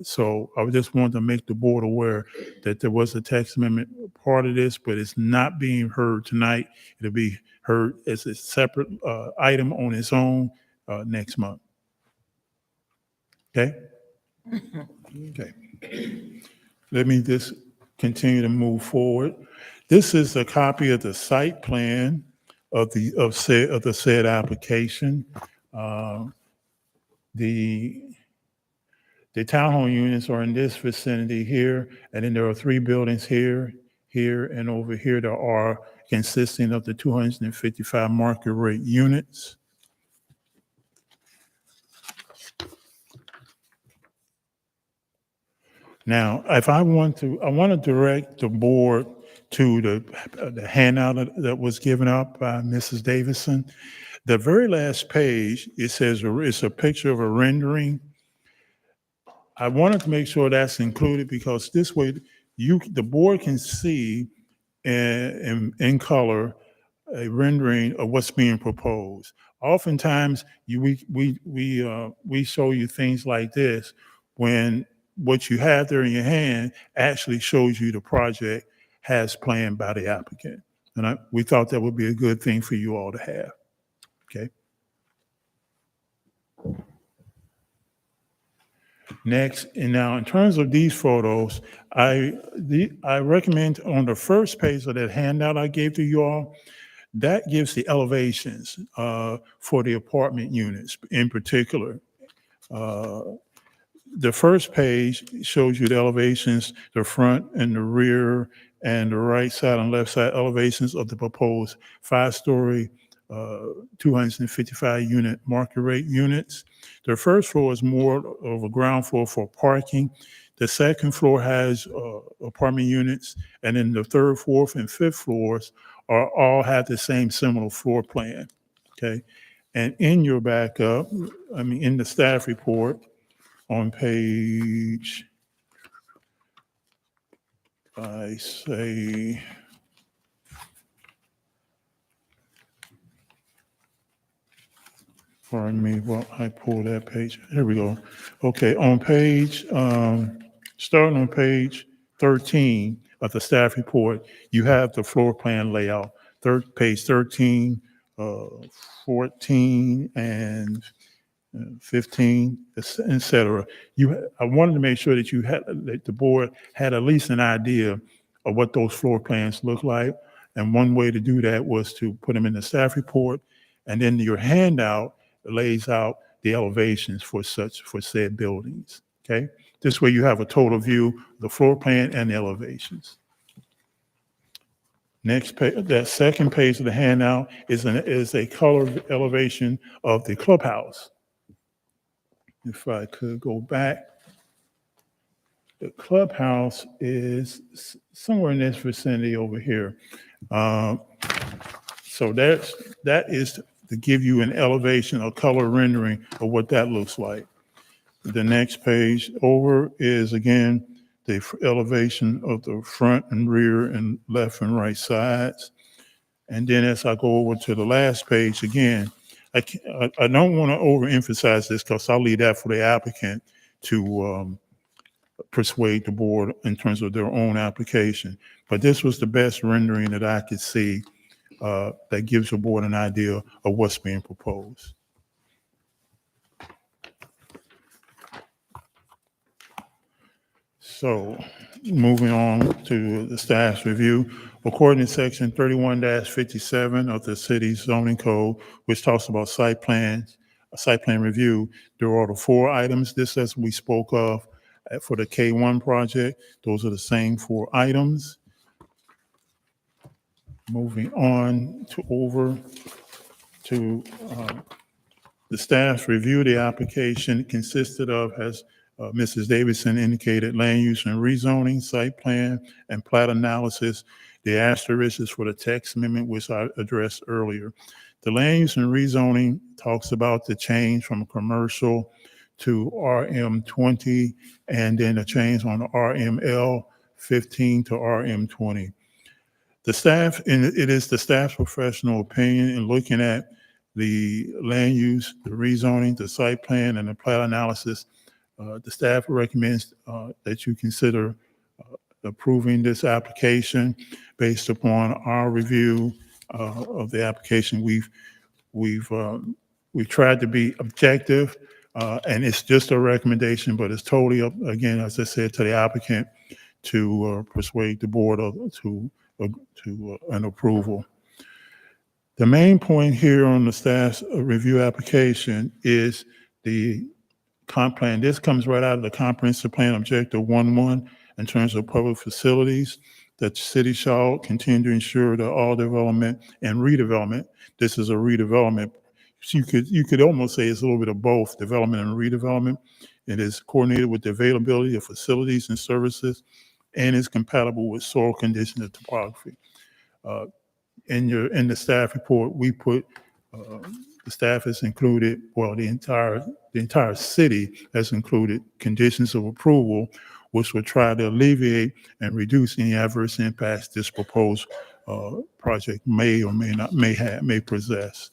So I just wanted to make the board aware that there was a text amendment part of this, but it's not being heard tonight. It'll be heard as a separate item on its own next month. Okay? Okay. Let me just continue to move forward. This is a copy of the site plan of the said application. The townhome units are in this vicinity here, and then there are 3 buildings here, and over here there are consisting of the 255 market rate units. Now, if I want to direct the board to the handout that was given up by Mrs. Davidson. The very last page, it says it's a picture of a rendering. I wanted to make sure that's included because this way the board can see in color a rendering of what's being proposed. Oftentimes, we show you things like this when what you have there in your hand actually shows you the project has planned by the applicant. And we thought that would be a good thing for you all to have. Okay. Next, and now in terms of these photos, I recommend on the first page of that handout I gave to you all, that gives the elevations for the apartment units in particular. The first page shows you the elevations, the front and the rear and the right side and left side elevations of the proposed 5-story 255 unit market rate units. The first floor is more of a ground floor for parking. The second floor has apartment units, and then the third, fourth, and fifth floors all have the same similar floor plan. Okay, and in your backup, in the staff report on page, pardon me, well, I pulled that page. Here we go. Okay, on page, starting on page 13 of the staff report, you have the floor plan layout. Page 13, 14, and 15, etc. I wanted to make sure that the board had at least an idea of what those floor plans look like. And one way to do that was to put them in the staff report, and then your handout lays out the elevations for said buildings. Okay, this way you have a total view of the floor plan and the elevations. Next page, that second page of the handout is a color elevation of the clubhouse. If I could go back, the clubhouse is somewhere in this vicinity over here. So that is to give you an elevation, a color rendering of what that looks like. The next page over is again the elevation of the front and rear and left and right sides. And then as I go over to the last page again, I don't want to overemphasize this because I'll leave that for the applicant to persuade the board in terms of their own application. But this was the best rendering that I could see that gives the board an idea of what's being proposed. So moving on to the staff's review, according to section 31-57 of the city's zoning code, which talks about site plan review, there are the 4 items. This, as we spoke of for the K1 project, those are the same 4 items. Moving on over to the staff's review, the application consisted of, as Mrs. Davidson indicated, land use and rezoning, site plan, and plat analysis. The asterisk is for the text amendment, which I addressed earlier. The land use and rezoning talks about the change from commercial to RM20, and then a change on RML 15 to RM20. The staff, and it is the staff's professional opinion in looking at the land use, the rezoning, the site plan, and the plat analysis, the staff recommends that you consider approving this application based upon our review of the application. We've tried to be objective, and it's just a recommendation, but it's totally up, again, as I said, to the applicant to persuade the board to an approval. The main point here on the staff's review application is the comp plan. This comes right out of the comprehensive plan objective 1.1 in terms of public facilities. The city shall continue to ensure that all development and redevelopment, this is a redevelopment. So you could almost say it's a little bit of both development and redevelopment. It is coordinated with the availability of facilities and services and is compatible with soil condition and topography. In the staff report, we put the staff has included, well, the entire city has included conditions of approval, which will try to alleviate and reduce any adverse impacts this proposed project may or may possess.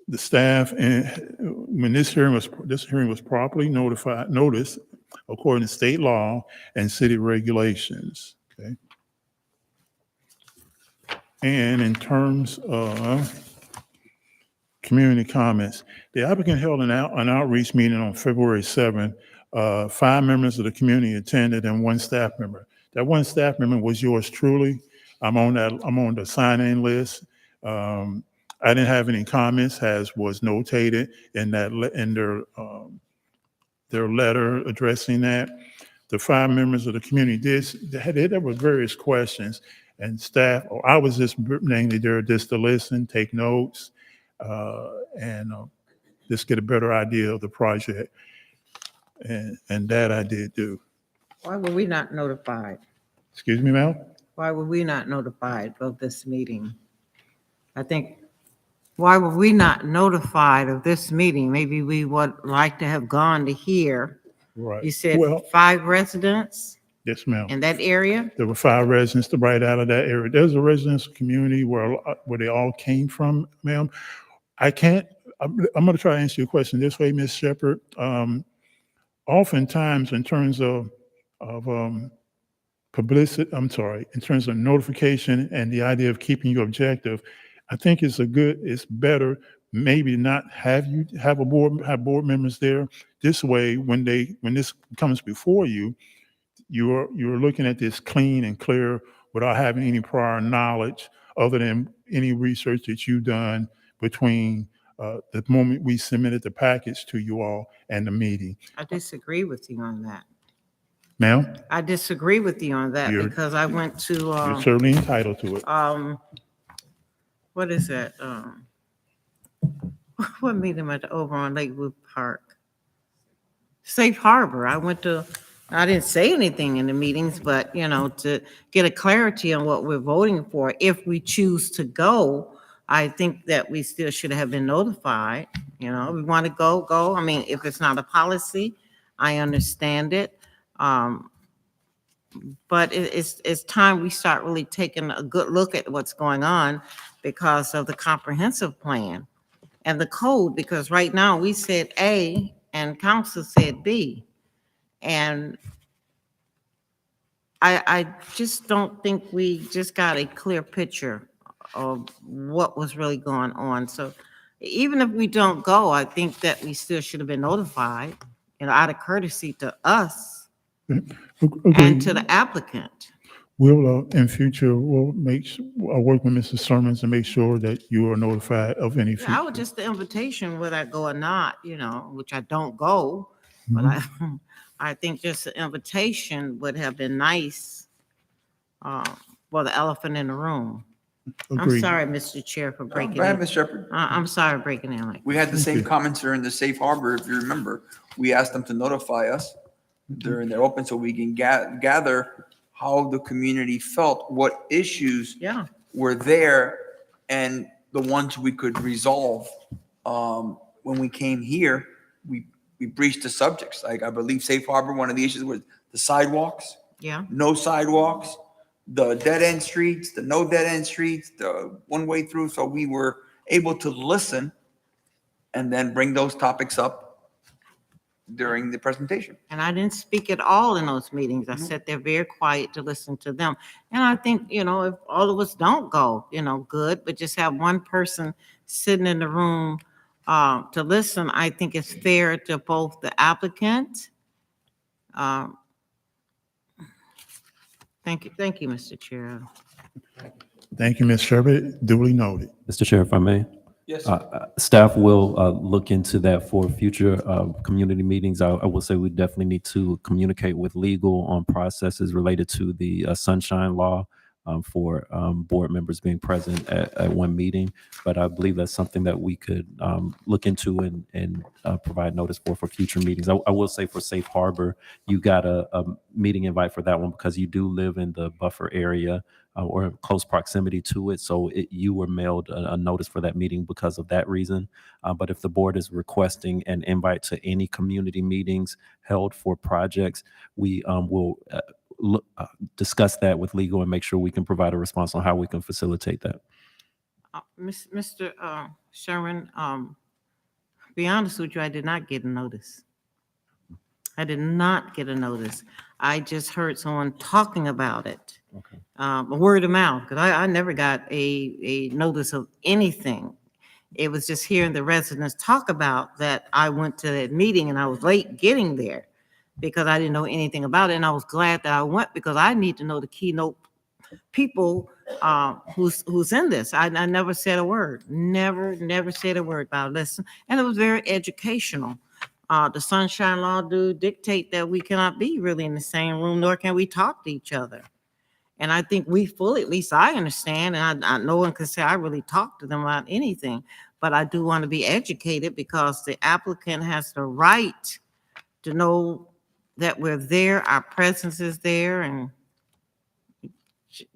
The staff, and when this hearing was properly noticed according to state law and city regulations. Okay. And in terms of community comments, the applicant held an outreach meeting on February 7th. 5 members of the community attended and 1 staff member. That 1 staff member was yours truly. I'm on the sign-in list. I didn't have any comments, as was notated in their letter addressing that. The 5 members of the community there were various questions, and staff, or I was just mainly there just to listen, take notes, and just get a better idea of the project. And that I did do. Why were we not notified? Excuse me, ma'am? Why were we not notified of this meeting? Why were we not notified of this meeting? Maybe we would like to have gone to hear. Right. You said Well, 5 residents yes, ma'am. in that area? There were 5 residents right out of that area. There's a residential community where they all came from, ma'am. I'm going to try to answer your question this way, Ms. Shepherd. Oftentimes, in terms of publicity, in terms of notification and the idea of keeping you objective, I think it's better maybe not have board members there. This way, when this comes before you, you're looking at this clean and clear without having any prior knowledge other than any research that you've done between the moment we submitted the package to you all and the meeting. I disagree with you on that. Ma'am, I disagree with you on that You're- because I went to, you're certainly entitled to it. what is that? What meeting at over on Lakewood Park? Safe Harbor. I didn't say anything in the meetings, but to get a clarity on what we're voting for, if we choose to go, I think that we still should have been notified. We want to go. I mean, if it's not a policy, I understand it. But it's time we start really taking a good look at what's going on because of the comprehensive plan and the code, because right now we said A and council said B. And I just don't think we just got a clear picture of what was really going on. So even if we don't go, I think that we still should have been notified, out of courtesy to us and to the applicant. We'll, in future, I'll work with Mr. Sermons and make sure that you are notified of any I would future. just the invitation, whether I go or not, which I don't go, but I think just the invitation would have been nice for the elephant in the room. I'm Agreed. sorry, Mr. Chair, for breaking Go ahead, in. Ms. Shepherd. I'm sorry breaking in like. We had the Thank same you. comments during the safe harbor, if you remember. We asked them to notify us during their open so we can gather how the community felt, what issues Yeah, were there, and the ones we could resolve. When we came here, we breached the subjects. Like, I believe safe harbor, one of the issues was the sidewalks, yeah. no sidewalks, the dead-end streets, the no dead-end streets, the one-way through. So we were able to listen and then bring those topics up during the presentation. And I didn't speak at all in those meetings. I sat there very quiet to listen to them. And I think, if all of us don't go, good, but just have one person sitting in the room to listen. I think it's fair to both the applicant. Thank you, Mr. Chair. Thank you, Ms. Sherbert. Duly noted. Mr. Chair, if I may. Yes, Staff will look into that for future community meetings. I will say we definitely need to communicate with legal on processes related to the sunshine law for board members being present at one meeting. But I believe that's something that we could look into and provide notice for future meetings. I will say for Safe Harbor, you got a meeting invite for that one because you do live in the buffer area or in close proximity to it. So you were mailed a notice for that meeting because of that reason. But if the board is requesting an invite to any community meetings held for projects, we will discuss that with legal and make sure we can provide a response on how we can facilitate that. Mr. Sherman, be honest with you, I did not get a notice. I did not get a notice. I just heard someone talking about it. Okay. Word of mouth, because I never got a notice of anything. It was just hearing the residents talk about that. I went to that meeting and I was late getting there because I didn't know anything about it. And I was glad that I went because I need to know the keynote people who's in this. I never said a word, never said a word about it. Listen, and it was very educational. The Sunshine Law do dictate that we cannot be really in the same room, nor can we talk to each other. And I think we fully, at least I understand, and I no one can say I really talk to them about anything, but I do want to be educated because the applicant has the right to know that we're there, our presence is there, and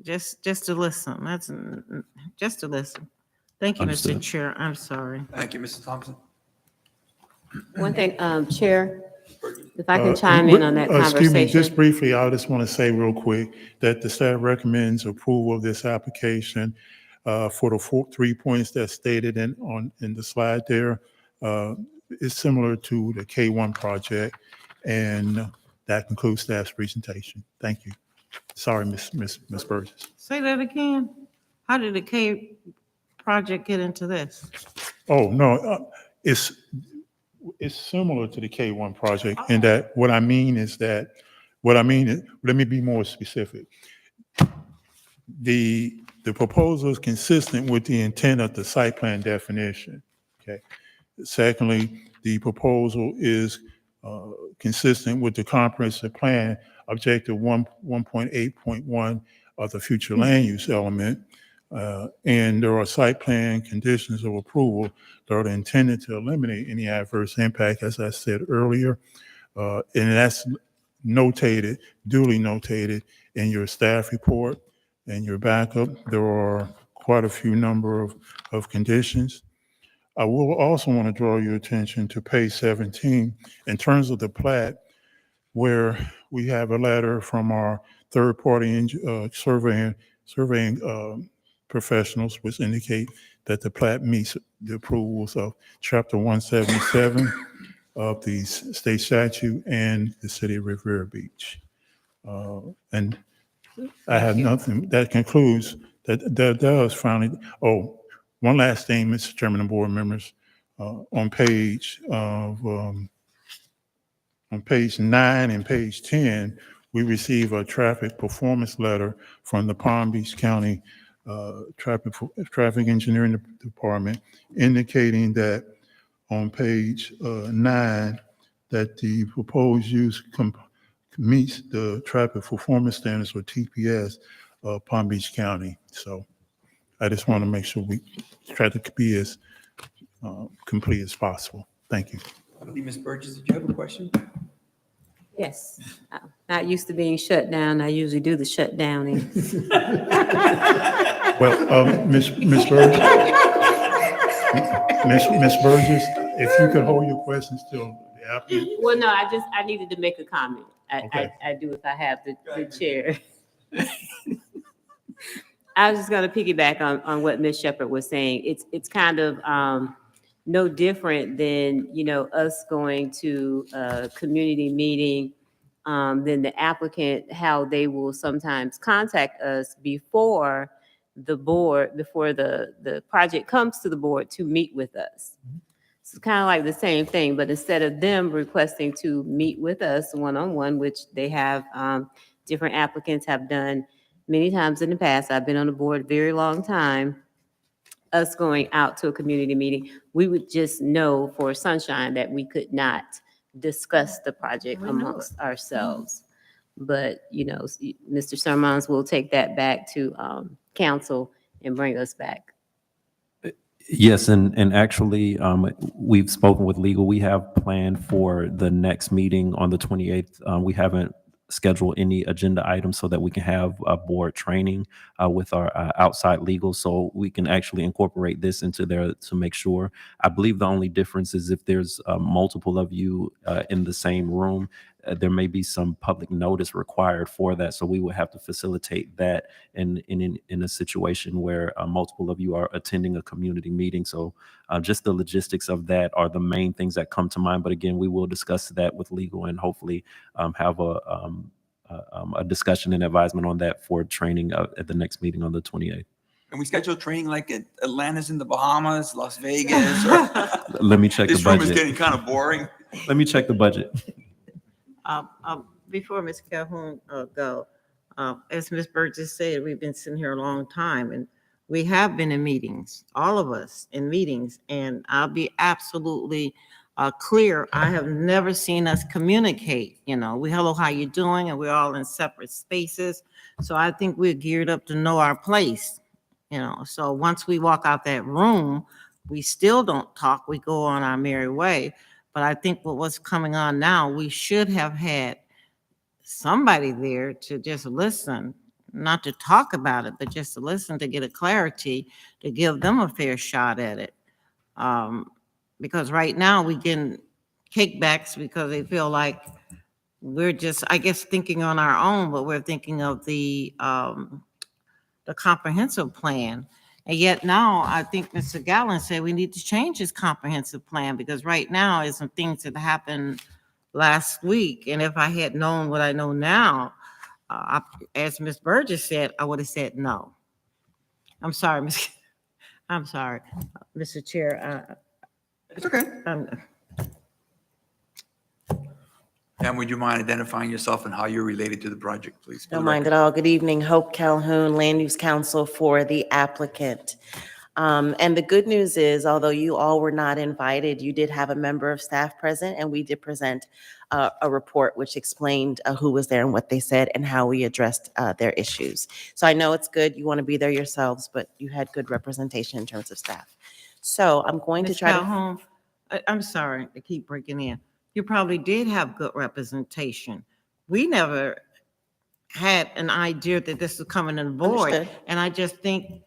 just to listen. That's just to listen. Thank you, Understood. Mr. Chair. I'm sorry. thank you, Mrs. Thompson. One thing, Chair, if I can chime in on that Excuse me, just conversation. briefly, I just want to say real quick that the staff recommends approval of this application for the 3 points that's stated in the slide there. It's similar to the K1 project, and that concludes staff's presentation. Thank you. Sorry, Miss Burgess. Say that again. How did the K project get into this? Oh, no, it's similar to the K1 project in that let me be more specific. The proposal is consistent with the intent of the site plan definition, okay? Secondly, the proposal is consistent with the comprehensive plan objective 1.8.1 of the future land use element. And there are site plan conditions of approval that are intended to eliminate any adverse impact, as I said earlier. And that's notated, duly notated in your staff report and your backup. There are quite a few number of conditions. I will also want to draw your attention to page 17 in terms of the plat, where we have a letter from our third-party surveying professionals, which indicate that the plat meets the approvals of Chapter 177 of the state statute and the city of Riviera Beach. And I have nothing. That concludes, that does finally, one last thing, Mr. Chairman and board members. On page 9 and page 10, we receive a traffic performance letter from the Palm Beach County Traffic Engineering Department indicating that on page 9 that the proposed use meets the traffic performance standards or TPS of Palm Beach County. So I just want to make sure we try to be as complete as possible. Thank you. I believe Ms. Burgess, did you have a question? Yes, not used to being shut down. I usually do the shutdowning. Well, Ms. Burgess, Ms. Burgess, if you could hold your questions till the applicant. Well, no, I needed to make a comment. Okay. I do if I have the chair. I was just gonna piggyback on what Ms. Shepherd was saying. It's kind of no different than, us going to a community meeting, than the applicant, how they will sometimes contact us before the board, before the project comes to the board to meet with us. It's kind of like the same thing, but instead of them requesting to meet with us one-on-one, which they have, different applicants have done many times in the past. I've been on the board a very long time. Us going out to a community meeting, we would just know for Sunshine that we could not discuss the project amongst ourselves. But, Mr. Sermons will take that back to council and bring us back. Yes, and actually, we've spoken with legal. We have planned for the next meeting on the 28th. We haven't scheduled any agenda items so that we can have a board training with our outside legal, so we can actually incorporate this into there to make sure. I believe the only difference is if there's multiple of you in the same room, there may be some public notice required for that. So we would have to facilitate that in a situation where multiple of you are attending a community meeting. So just the logistics of that are the main things that come to mind. But again, we will discuss that with legal and hopefully have a discussion and advisement on that for training at the next meeting on the 28th. Can we schedule training like at Atlanta's in the Bahamas, Las Vegas? Or Let me check the this room is budget. getting kind of boring. Let me check the budget. Before Ms. Calhoun go, as Ms. Burgess said, we've been sitting here a long time, and we have been in meetings, all of us in meetings, and I'll be absolutely clear. I have never seen us communicate. We hello, how you doing, and we're all in separate spaces. So I think we're geared up to know our place. So once we walk out that room, we still don't talk. We go on our merry way. But I think what's coming on now, we should have had somebody there to just listen, not to talk about it, but just to listen, to get a clarity, to give them a fair shot at it. Because right now we getting kickbacks because they feel like we're just, I guess, thinking on our own, but we're thinking of the comprehensive plan. And yet now, I think Mr. Gallen said we need to change his comprehensive plan, because right now is some things that happened last week. And if I had known what I know now, as Ms. Burgess said, I would have said no. I'm sorry, I'm sorry, Mr. Chair. It's okay. Pam, would you mind identifying yourself and how you're related to the project, please? for the Don't mind record? at all. Good evening. Hope Calhoun, Land Use Counsel for the applicant. And the good news is, although you all were not invited, you did have a member of staff present, and we did present a report which explained who was there and what they said and how we addressed their issues. So I know it's good. You want to be there yourselves, but you had good representation in terms of staff. So I'm going to Ms. try to. Calhoun, I'm sorry to keep breaking in. You probably did have good representation. We never had an idea that this was coming on board. Understood. And I just think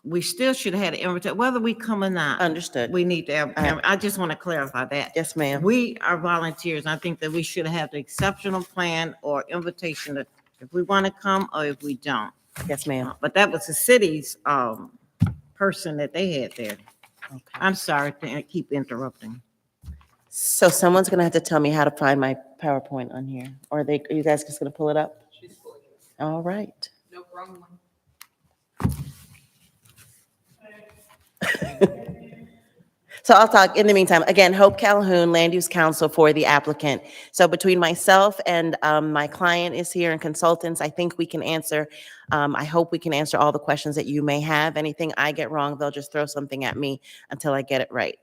we still should have had an invitation, whether we come or not. Understood. We need to have, I just want to clarify that. Yes, ma'am. We are volunteers. I think that we should have the exceptional plan or invitation that if we want to come or if we don't. Yes, ma'am. But that was the city's person that they had there. Okay. I'm sorry to keep interrupting. So someone's going to have to tell me how to find my PowerPoint on here. Or are you guys just going to pull it up? All right. No, wrong one. So I'll talk in the meantime. Again, Hope Calhoun, Land Use Counsel for the applicant. So between myself and my client is here and consultants, I think we can answer, I hope we can answer all the questions that you may have. Anything I get wrong, they'll just throw something at me until I get it right.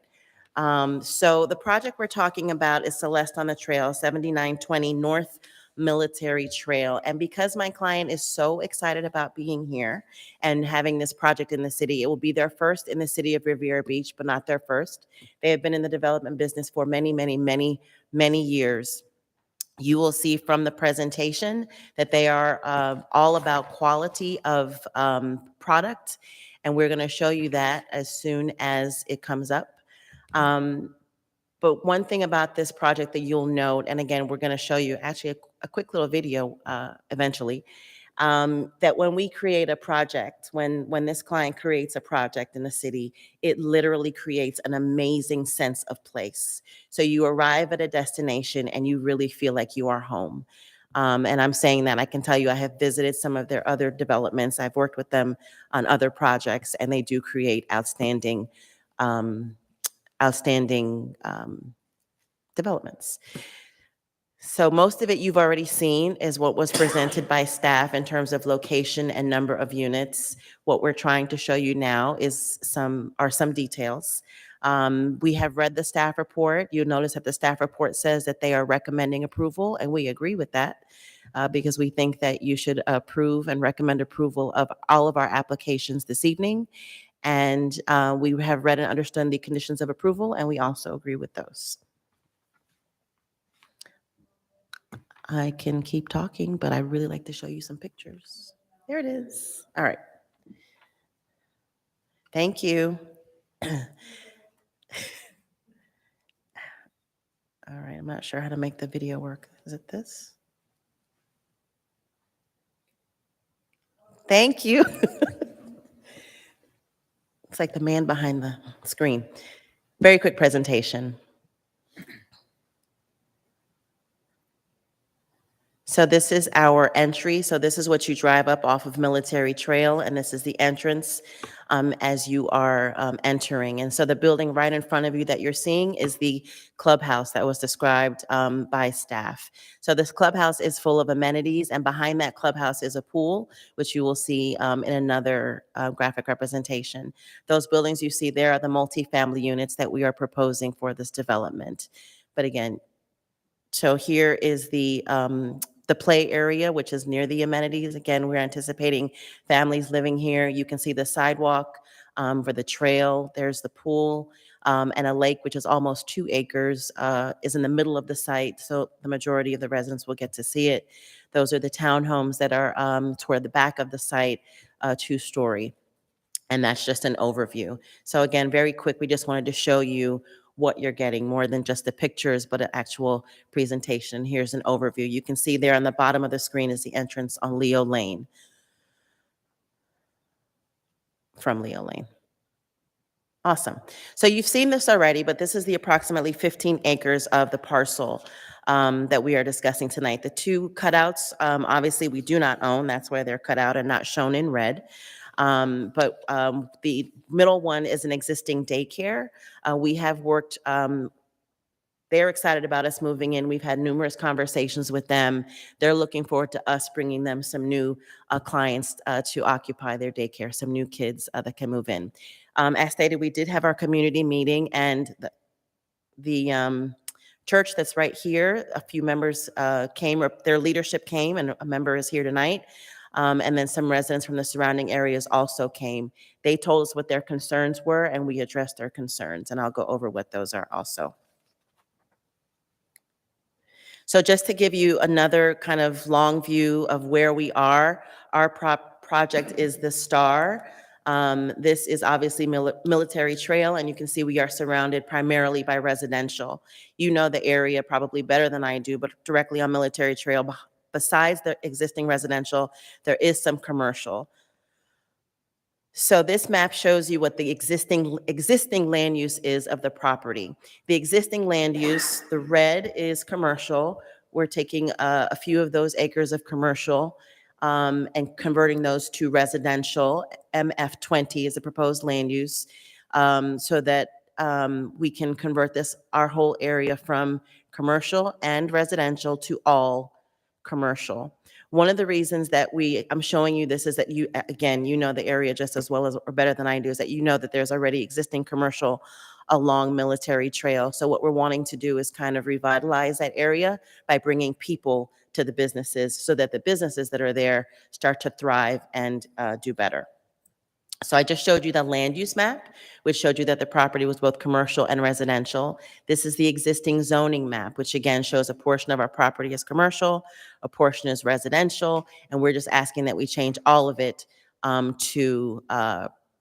So the project we're talking about is Celeste on the Trail, 7920 North Military Trail. And because my client is so excited about being here and having this project in the city, it will be their first in the city of Riviera Beach, but not their first. They have been in the development business for many, many, many, many years. You will see from the presentation that they are all about quality of product. And we're going to show you that as soon as it comes up. But one thing about this project that you'll note, and again, we're going to show you actually a quick little video eventually, that when we create a project, when this client creates a project in the city, it literally creates an amazing sense of place. So you arrive at a destination and you really feel like you are home. And I'm saying that I can tell you I have visited some of their other developments. I've worked with them on other projects, and they do create outstanding outstanding developments. So most of it you've already seen is what was presented by staff in terms of location and number of units. What we're trying to show you now is some details. We have read the staff report. You'll notice that the staff report says that they are recommending approval, and we agree with that because we think that you should approve and recommend approval of all of our applications this evening. And we have read and understood the conditions of approval, and we also agree with those. I can keep talking, but I really like to show you some pictures. There it is. All right. Thank you. All right, I'm not sure how to make the video work. Is it this? Thank you. It's like the man behind the screen. Very quick presentation. So this is our entry. So this is what you drive up off of Military Trail, and this is the entrance as you are entering. And so the building right in front of you that you're seeing is the clubhouse that was described by staff. So this clubhouse is full of amenities, and behind that clubhouse is a pool, which you will see in another graphic representation. Those buildings you see there are the multifamily units that we are proposing for this development. But again, so here is the play area, which is near the amenities. Again, we're anticipating families living here. You can see the sidewalk for the trail. There's the pool and a lake, which is almost 2 acres, is in the middle of the site. So the majority of the residents will get to see it. Those are the townhomes that are toward the back of the site, 2-story. And that's just an overview. So again, very quick, we just wanted to show you what you're getting, more than just the pictures, but an actual presentation. Here's an overview. You can see there on the bottom of the screen is the entrance on Leo Lane, from Leo Lane. Awesome. So you've seen this already, but this is the approximately 15 acres of the parcel that we are discussing tonight. The 2 cutouts, obviously we do not own. That's why they're cut out and not shown in red. But the middle one is an existing daycare. We have worked, they're excited about us moving in. We've had numerous conversations with them. They're looking forward to us bringing them some new clients to occupy their daycare, some new kids that can move in. As stated, we did have our community meeting, and the church that's right here, a few members came, or their leadership came, and a member is here tonight. And then some residents from the surrounding areas also came. They told us what their concerns were, and we addressed their concerns, and I'll go over what those are also. So just to give you another kind of long view of where we are, our project is the Star. This is obviously Military Trail, and you can see we are surrounded primarily by residential. You know the area probably better than I do, but directly on Military Trail, besides the existing residential, there is some commercial. So this map shows you what the existing land use is of the property. The existing land use, the red is commercial. We're taking a few of those acres of commercial and converting those to residential. MF20 is the proposed land use, so that we can convert our whole area from commercial and residential to all commercial. One of the reasons that I'm showing you this is that you, again, you know the area just as well as, or better than I do, is that you know that there's already existing commercial along Military Trail. So what we're wanting to do is kind of revitalize that area by bringing people to the businesses so that the businesses that are there start to thrive and do better. So I just showed you the land use map, which showed you that the property was both commercial and residential. This is the existing zoning map, which again shows a portion of our property is commercial, a portion is residential, and we're just asking that we change all of it to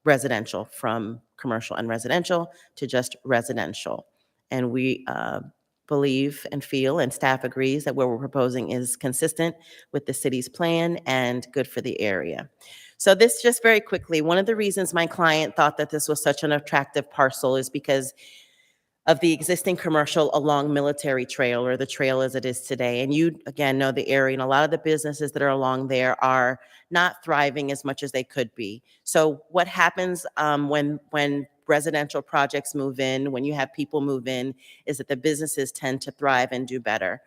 residential, from commercial and residential to just residential. And we believe and feel, and staff agrees, that what we're proposing is consistent with the city's plan and good for the area. So this, just very quickly, one of the reasons my client thought that this was such an attractive parcel is because of the existing commercial along Military Trail, or the trail as it is today. And you, again, know the area, and a lot of the businesses that are along there are not thriving as much as they could be. So what happens when residential projects move in, when you have people move in, is that the businesses tend to thrive and do better.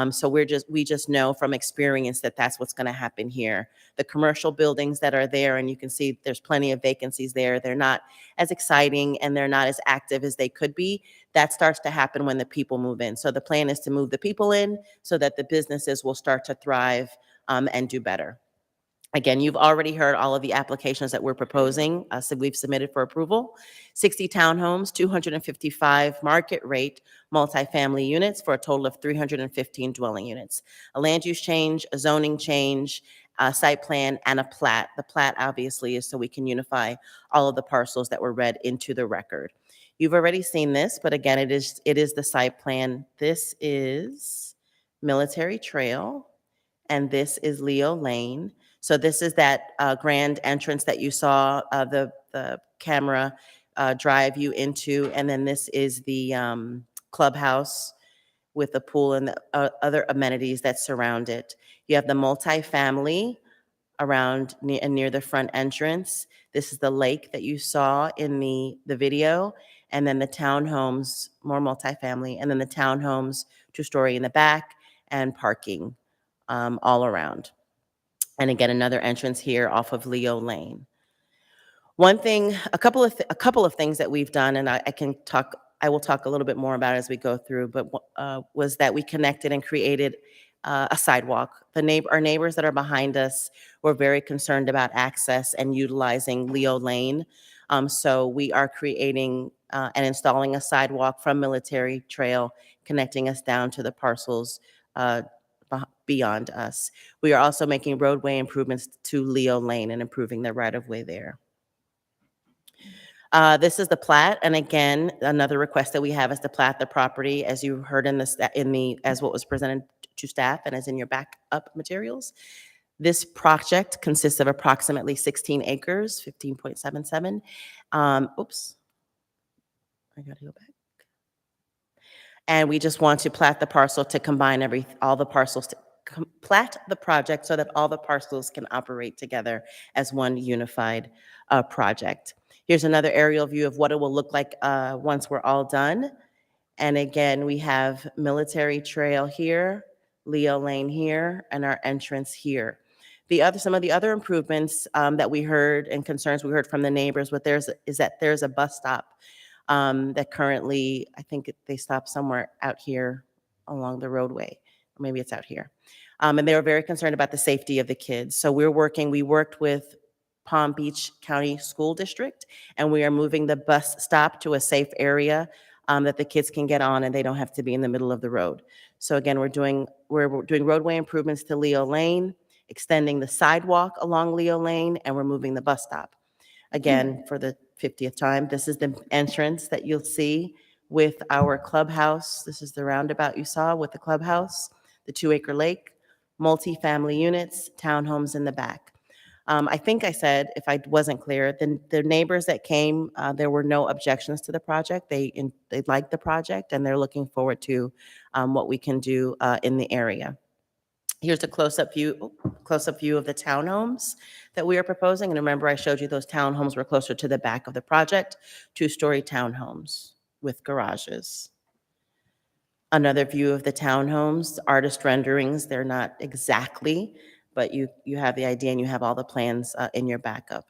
So we just know from experience that that's what's going to happen here. The commercial buildings that are there, and you can see there's plenty of vacancies there, they're not as exciting and they're not as active as they could be. That starts to happen when the people move in. So the plan is to move the people in so that the businesses will start to thrive and do better. Again, you've already heard all of the applications that we're proposing, so we've submitted for approval. 60 townhomes, 255 market rate multifamily units for a total of 315 dwelling units. A land use change, a zoning change, a site plan, and a plat. The plat obviously is so we can unify all of the parcels that were read into the record. You've already seen this, but again, it is the site plan. This is Military Trail, and this is Leo Lane. So this is that grand entrance that you saw the camera drive you into, and then this is the clubhouse with the pool and the other amenities that surround it. You have the multifamily around near the front entrance. This is the lake that you saw in the video, and then the townhomes, more multifamily, and then the townhomes, 2-story in the back, and parking all around. And again, another entrance here off of Leo Lane. One thing, a couple of things that we've done, and I will talk a little bit more about it as we go through, but was that we connected and created a sidewalk. Our neighbors that are behind us were very concerned about access and utilizing Leo Lane. So we are creating and installing a sidewalk from Military Trail, connecting us down to the parcels beyond us. We are also making roadway improvements to Leo Lane and improving the right-of-way there. This is the plat, and again, another request that we have is to plat the property, as you heard as what was presented to staff and as in your backup materials. This project consists of approximately 16 acres, 15.77. Oops, I gotta go back. And we just want to plat the parcel to combine all the parcels, to plat the project so that all the parcels can operate together as one unified project. Here's another aerial view of what it will look like once we're all done. And again, we have Military Trail here, Leo Lane here, and our entrance here. Some of the other improvements that we heard and concerns we heard from the neighbors is that there's a bus stop that currently, I think they stop somewhere out here along the roadway, or maybe it's out here. And they were very concerned about the safety of the kids. So we worked with Palm Beach County School District, and we are moving the bus stop to a safe area that the kids can get on and they don't have to be in the middle of the road. So again, we're doing roadway improvements to Leo Lane, extending the sidewalk along Leo Lane, and we're moving the bus stop. Again, for the 50th time, this is the entrance that you'll see with our clubhouse. This is the roundabout you saw with the clubhouse, the 2-acre lake, multi-family units, townhomes in the back. I think I said, if I wasn't clear, the neighbors that came, there were no objections to the project. They liked the project, and they're looking forward to what we can do in the area. Here's a close-up view of the townhomes that we are proposing. And remember, I showed you those townhomes were closer to the back of the project, 2-story townhomes with garages. Another view of the townhomes, artist renderings. They're not exactly, but you have the idea and you have all the plans in your backup.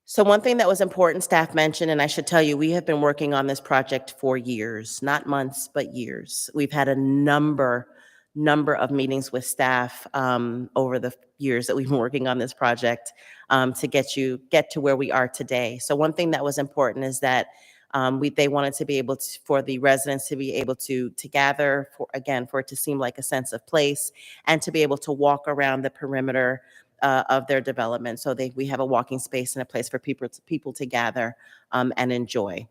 So one thing that was important, staff mentioned, and I should tell you, we have been working on this project for years, not months, but years. We've had a number of meetings with staff over the years that we've been working on this project to get to where we are today. So one thing that was important is that they wanted to be able to, for the residents to be able to gather, for it to seem like a sense of place, and to be able to walk around the perimeter of their development. So we have a walking space and a place for people to gather and enjoy.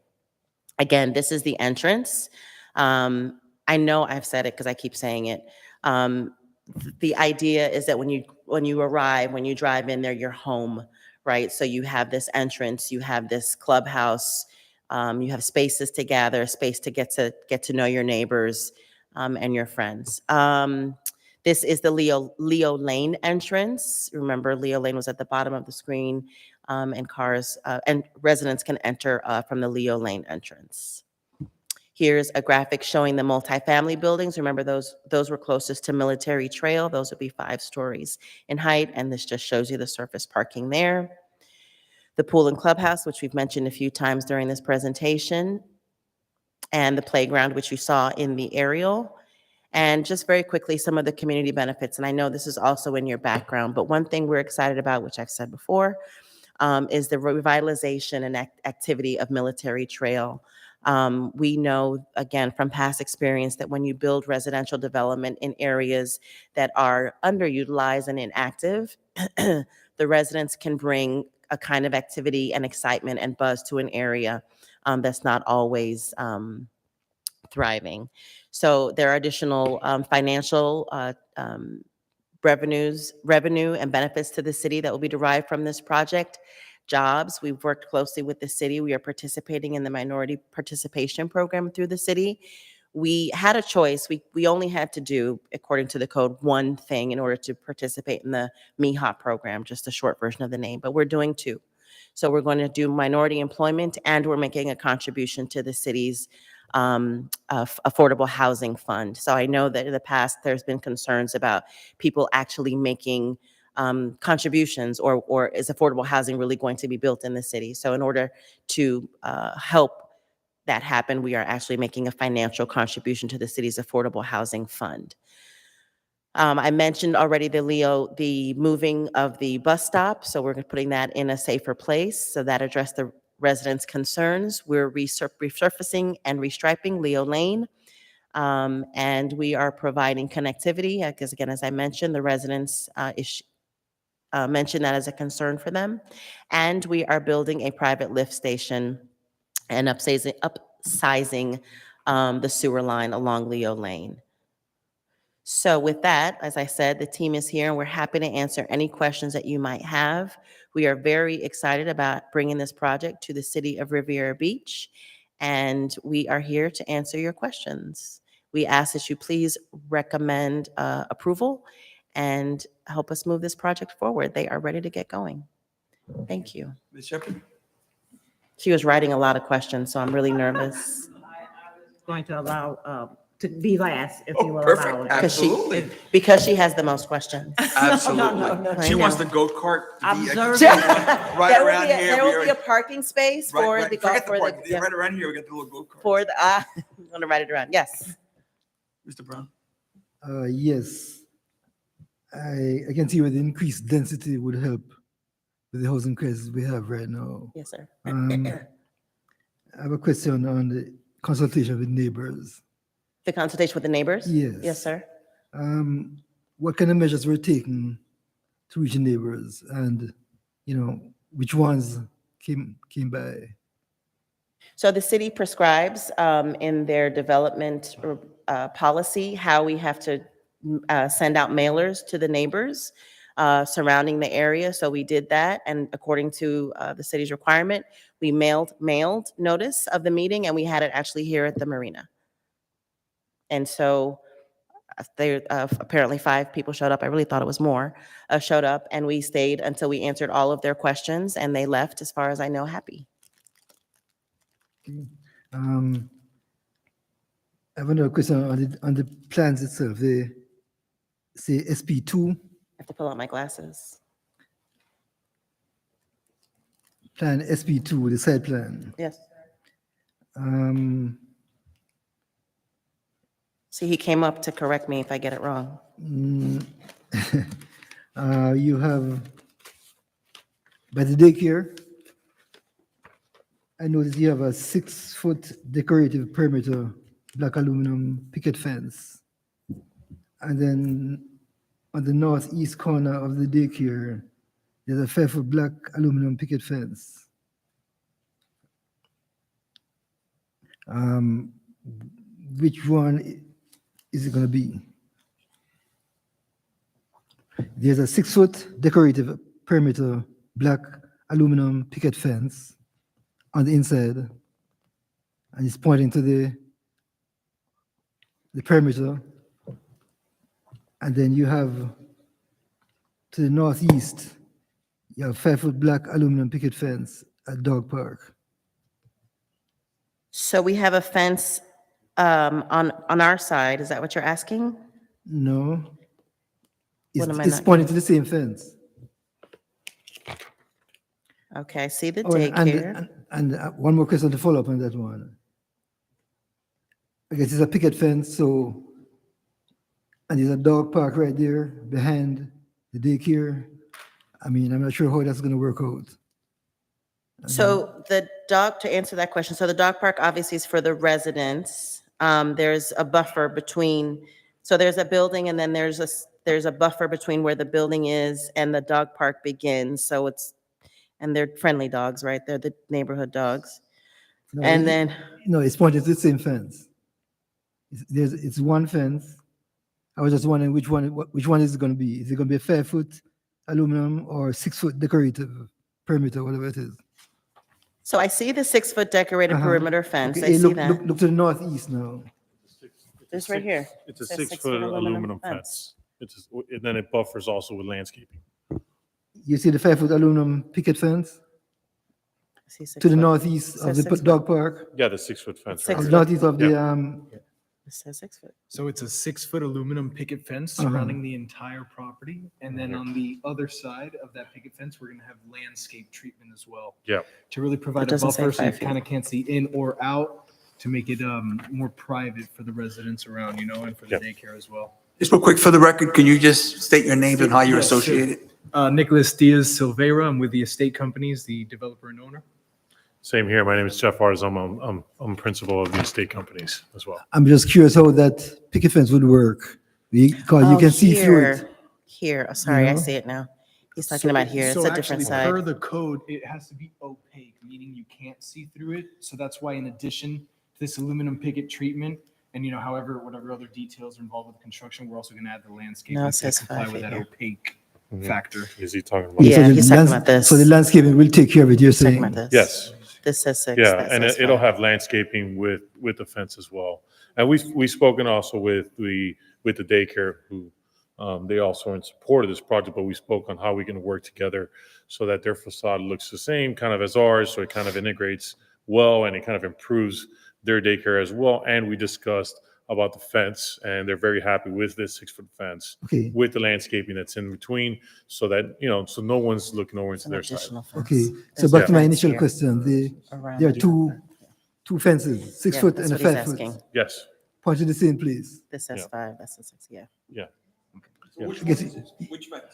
Again, this is the entrance. I know I've said it because I keep saying it. The idea is that when you arrive, when you drive in there, you're home, right? So you have this entrance, you have this clubhouse, you have spaces to gather, space to get to know your neighbors and your friends. This is the Leo Lane entrance. Remember, Leo Lane was at the bottom of the screen. and cars and residents can enter from the Leo Lane entrance. Here's a graphic showing the multifamily buildings. Remember, those were closest to Military Trail. Those would be 5 stories in height, and this just shows you the surface parking there. The pool and clubhouse, which we've mentioned a few times during this presentation, and the playground, which you saw in the aerial. And just very quickly, some of the community benefits, and I know this is also in your background, but one thing we're excited about, which I've said before, is the revitalization and activity of Military Trail. We know, again, from past experience that when you build residential development in areas that are underutilized and inactive, the residents can bring a kind of activity and excitement and buzz to an area that's not always thriving. So there are additional financial revenue and benefits to the city that will be derived from this project. Jobs, we've worked closely with the city. We are participating in the minority participation program through the city. We had a choice. We only had to do, according to the code, one thing in order to participate in the MIHA program, just a short version of the name, but we're doing 2. So we're going to do minority employment, and we're making a contribution to the city's affordable housing fund. So I know that in the past, there's been concerns about people actually making contributions, or is affordable housing really going to be built in the city? So in order to help that happen, we are actually making a financial contribution to the city's affordable housing fund. I mentioned already the moving of the bus stop, so we're putting that in a safer place, so that addressed the residents' concerns. We're resurfacing and restriping Leo Lane, and we are providing connectivity, because again, as I mentioned, the residents mentioned that as a concern for them. And we are building a private lift station and upsizing the sewer line along Leo Lane. So with that, as I said, the team is here and we're happy to answer any questions that you might have. We are very excited about bringing this project to the city of Riviera Beach, and we are here to answer your questions. We ask that you please recommend approval and help us move this project forward. They are ready to get going. Thank you. Ms. Shepherd? She was writing a lot of questions, so I'm really nervous. Going to allow, to be last, if you will Perfect. allow it. Absolutely. Because she has the most questions. Absolutely. She wants the go-kart. Observe. Right around here. There will be a parking space for the golf, Forget the park. Right around here, we got the little go-kart. for the, I'm gonna write it around, yes. Mr. Brown? Yes. I can see where the increased density would help with the housing crisis we have right now. Yes, sir. I have a question on the consultation with neighbors. The consultation with the neighbors? Yes. Yes, sir. What kind of measures were taken to reach the neighbors, and, which ones came by? So the city prescribes in their development policy how we have to send out mailers to the neighbors surrounding the area. So we did that, and according to the city's requirement, we mailed notice of the meeting, and we had it actually here at the marina. And so there apparently 5 people showed up. I really thought it was more, showed up, and we stayed until we answered all of their questions, and they left, as far as I know, happy. I have another question on the plans itself. They say SP2, I have to pull out my glasses. plan SP2, the site plan. Yes. See, he came up to correct me if I get it wrong. You have, by the daycare, I noticed you have a 6-foot decorative perimeter black aluminum picket fence. And then on the northeast corner of the daycare, there's a 5-foot black aluminum picket fence. Which one is it going to be? There's a 6-foot decorative perimeter black aluminum picket fence on the inside, and it's pointing to the perimeter. And then you have to the northeast You have 5-foot black aluminum picket fence at Dog Park. So we have a fence on our side. Is that what you're asking? No. It's, What am I it's not pointing to the same fence. Okay, I see the Oh, and- daycare. And one more question to follow up on that one. I guess it's a picket fence, so, and there's a dog park right there behind the daycare. I mean, I'm not sure how that's gonna work out. So the dog, to answer that question, so the dog park obviously is for the residents. There's a buffer between, so there's a building and then there's a buffer between where the building is and the dog park begins. So it's, and they're friendly dogs, right? They're the neighborhood dogs. No, And it- then, No, it's pointing to the same fence. It's one fence. I was just wondering which one is it gonna be? Is it gonna be a 5-foot aluminum or 6-foot decorative perimeter, whatever it is? so I see the 6-foot decorated Uh-huh. perimeter fence. Okay, I hey, see look, that. look to the northeast now. This right here. It's a Says 6-foot aluminum fence. And then it buffers also with landscaping. You see the 5-foot aluminum picket fence I see 6 to the foot. northeast It of says the 6 foot. dog park, Yeah, the 6-foot fence. right Six of there. northeast of the, It says 6 foot. So it's a 6-foot aluminum picket fence Uh-huh. surrounding the entire property. And then on the other side of that picket fence, we're gonna have landscape treatment as well. Yeah. To really provide a doesn't say buffer so you 5 feet. kind of can't see in or out, to make it more private for the residents around, and for the Yeah. daycare as well. Just real quick for the record, can you just state your name and how you're Yes, sure. associated? Nicholas Diaz Silveira, I'm with the estate companies, the developer and owner. Same here. My name is Jeff Arz. I'm principal of the estate companies as well. I'm just curious how that picket fence would work. Because you Oh, can see through it. Here, oh, sorry, I know? see it now. He's talking about here. It's So a different actually, Per side. the code, it has to be opaque, meaning you can't see through it. So that's why in addition to this aluminum picket treatment, and however, whatever other details are involved with construction, we're also gonna add the landscape No, it to says comply 5 with feet that here. opaque Mhm. factor. Is he talking about? Yeah, So the he's talking lands- about this. So the landscaping will take care of it, you're Talking saying? about this. Yes. This says 6. Yeah, that and says it'll 5. have landscaping with the fence as well. And we've spoken also with the daycare who, they also are in support of this project, but we spoke on how we can work together so that their facade looks the same kind of as ours, so it kind of integrates well and it kind of improves their daycare as well. And we discussed about the fence, and they're very happy with this 6-foot fence Okay, with the landscaping that's in between, so that, so no one's looking over into An their side. additional fence. okay. So There's back a to my fence initial here question, around there are the two fences, 6 Yeah, foot that's and a what he's 5 foot. asking. Yes, Point to the same place. This says Yeah. 5, that says 6, yeah. yeah. Which I guess fence is it? Which fence?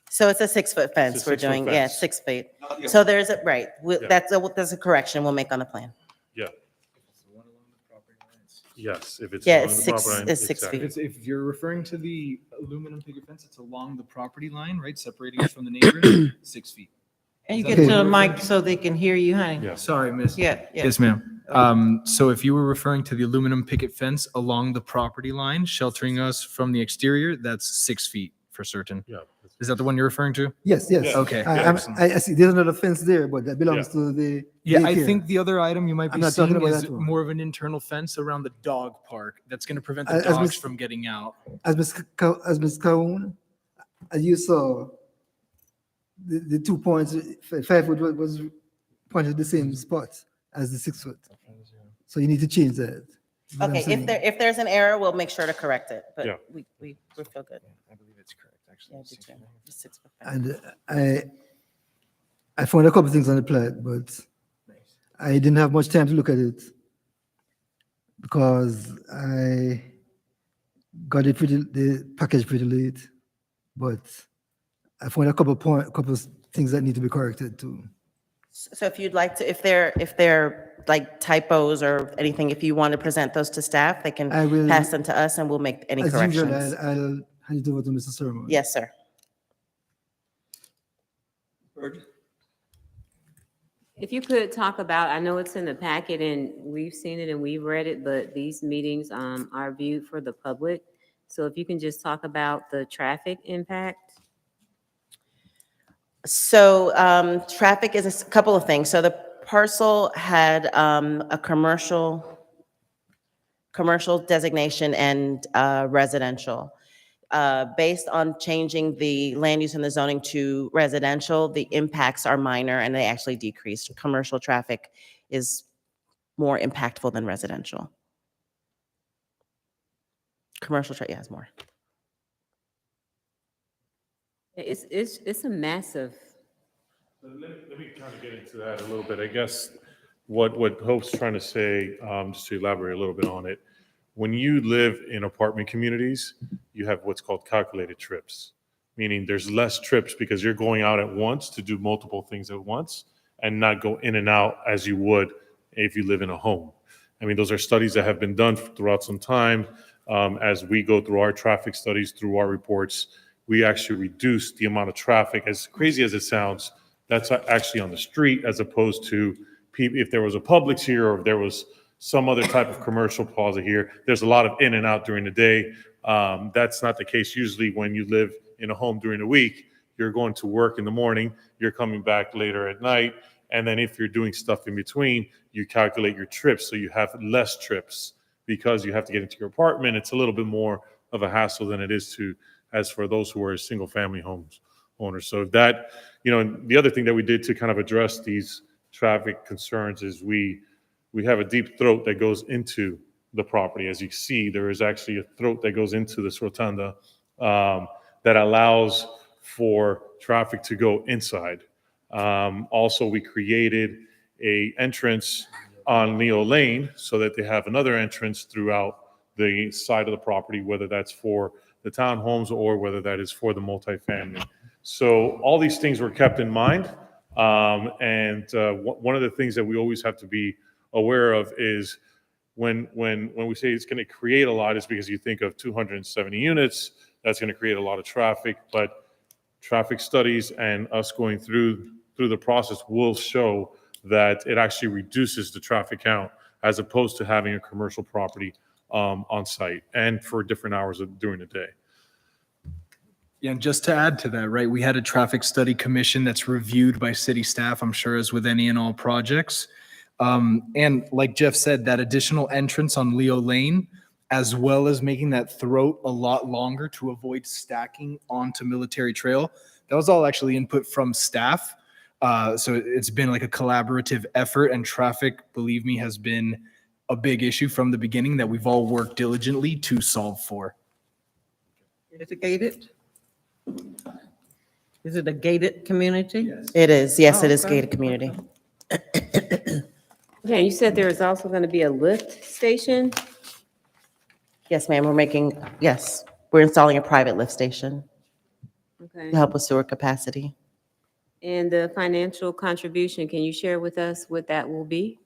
So it's a 6-foot fence It's a we're 6-foot doing, yeah, fence. 6 feet. Not the So other. there's a, right, Yeah. that's a correction we'll make on the plan. Yeah. Yes, if it's. Yeah, along it's the 6 property line, it's 6 exactly. feet. If you're referring to the aluminum picket fence, it's along the property line, right, separating us from the neighbors, 6 feet. And you Is that get to what the you're mic so they can hear you, honey. Yeah. Sorry, miss. Yeah, yeah. Yes, ma'am. So if you were referring to the aluminum picket fence along the property line, sheltering us from the exterior, that's 6 feet for certain. Yeah. Is that the one you're referring to? Yes, yes. Yeah. Okay. I see, there's another fence there, but that belongs Yeah. to the Yeah, I daycare. think the other item you might I'm be not talking seeing about is that one. more of an internal fence around the dog park that's going to prevent the As dogs Ms. from getting out. As Ms. Kaun, as you saw, the 2 points, 5 foot was pointed at the same spot as the 6 foot. So you need to change that. is what I'm Okay, saying. if there's an error, we'll make sure to correct it, Yeah. but we feel good. I believe it's correct, actually. Yeah, I do too. The 6-foot fence. And I found a couple things on the plat, but I didn't have much time to look at it because I got the package pretty late. But I found a couple of things that need to be corrected too. So if you'd like to, if they're like typos or anything, if you want to present those to staff, they can I will, pass them to us and we'll make any as usual, corrections. I'll hand it over to Mr. Sermon. Yes, sir. Bird? If you could talk about, I know it's in the packet and we've seen it and we've read it, but these meetings are viewed for the public. So if you can just talk about the traffic impact. So traffic is a couple of things. So the parcel had a commercial designation and residential. Based on changing the land use and the zoning to residential, the impacts are minor and they actually decrease. Commercial traffic is more impactful than residential. Yeah, it's more. It's a massive, Let me kind of get into that a little bit. I guess what Hope's trying to say, just to elaborate a little bit on it, when you live in apartment communities, you have what's called calculated trips, meaning there's less trips because you're going out at once to do multiple things at once and not go in and out as you would if you live in a home. I mean, those are studies that have been done throughout some time. As we go through our traffic studies, through our reports, we actually reduce the amount of traffic. As crazy as it sounds, that's actually on the street as opposed to if there was a Publix here or if there was some other type of commercial plaza here, there's a lot of in and out during the day. That's not the case usually when you live in a home during the week. You're going to work in the morning, you're coming back later at night, and then if you're doing stuff in between, you calculate your trips so you have less trips because you have to get into your apartment. It's a little bit more of a hassle than it is as for those who are single family homes owners. So that, and the other thing that we did to kind of address these traffic concerns is we have a deep throat that goes into the property. As you see, there is actually a throat that goes into this rotunda that allows for traffic to go inside. Also, we created a entrance on Leo Lane so that they have another entrance throughout the side of the property, whether that's for the townhomes or whether that is for the multifamily. So all these things were kept in mind. One of the things that we always have to be aware of is when we say it's going to create a lot, is because you think of 270 units, that's going to create a lot of traffic, but traffic studies and us going through the process will show that it actually reduces the traffic count as opposed to having a commercial property on site and for different hours during the day. Yeah, and just to add to that, right, we had a traffic study commission that's reviewed by city staff, I'm sure as with any and all projects. And like Jeff said, that additional entrance on Leo Lane, as well as making that throat a lot longer to avoid stacking onto Military Trail, that was all actually input from staff. So it's been like a collaborative effort, and traffic, believe me, has been a big issue from the beginning that we've all worked diligently to solve for. Is it gated? Is it a gated community? It is, yes, it Oh, is okay. gated community. okay, you said there is also going to be a lift station? Yes, ma'am, we're installing a private lift station Okay. to help with sewer capacity. And the financial contribution, can you share with us what that will be?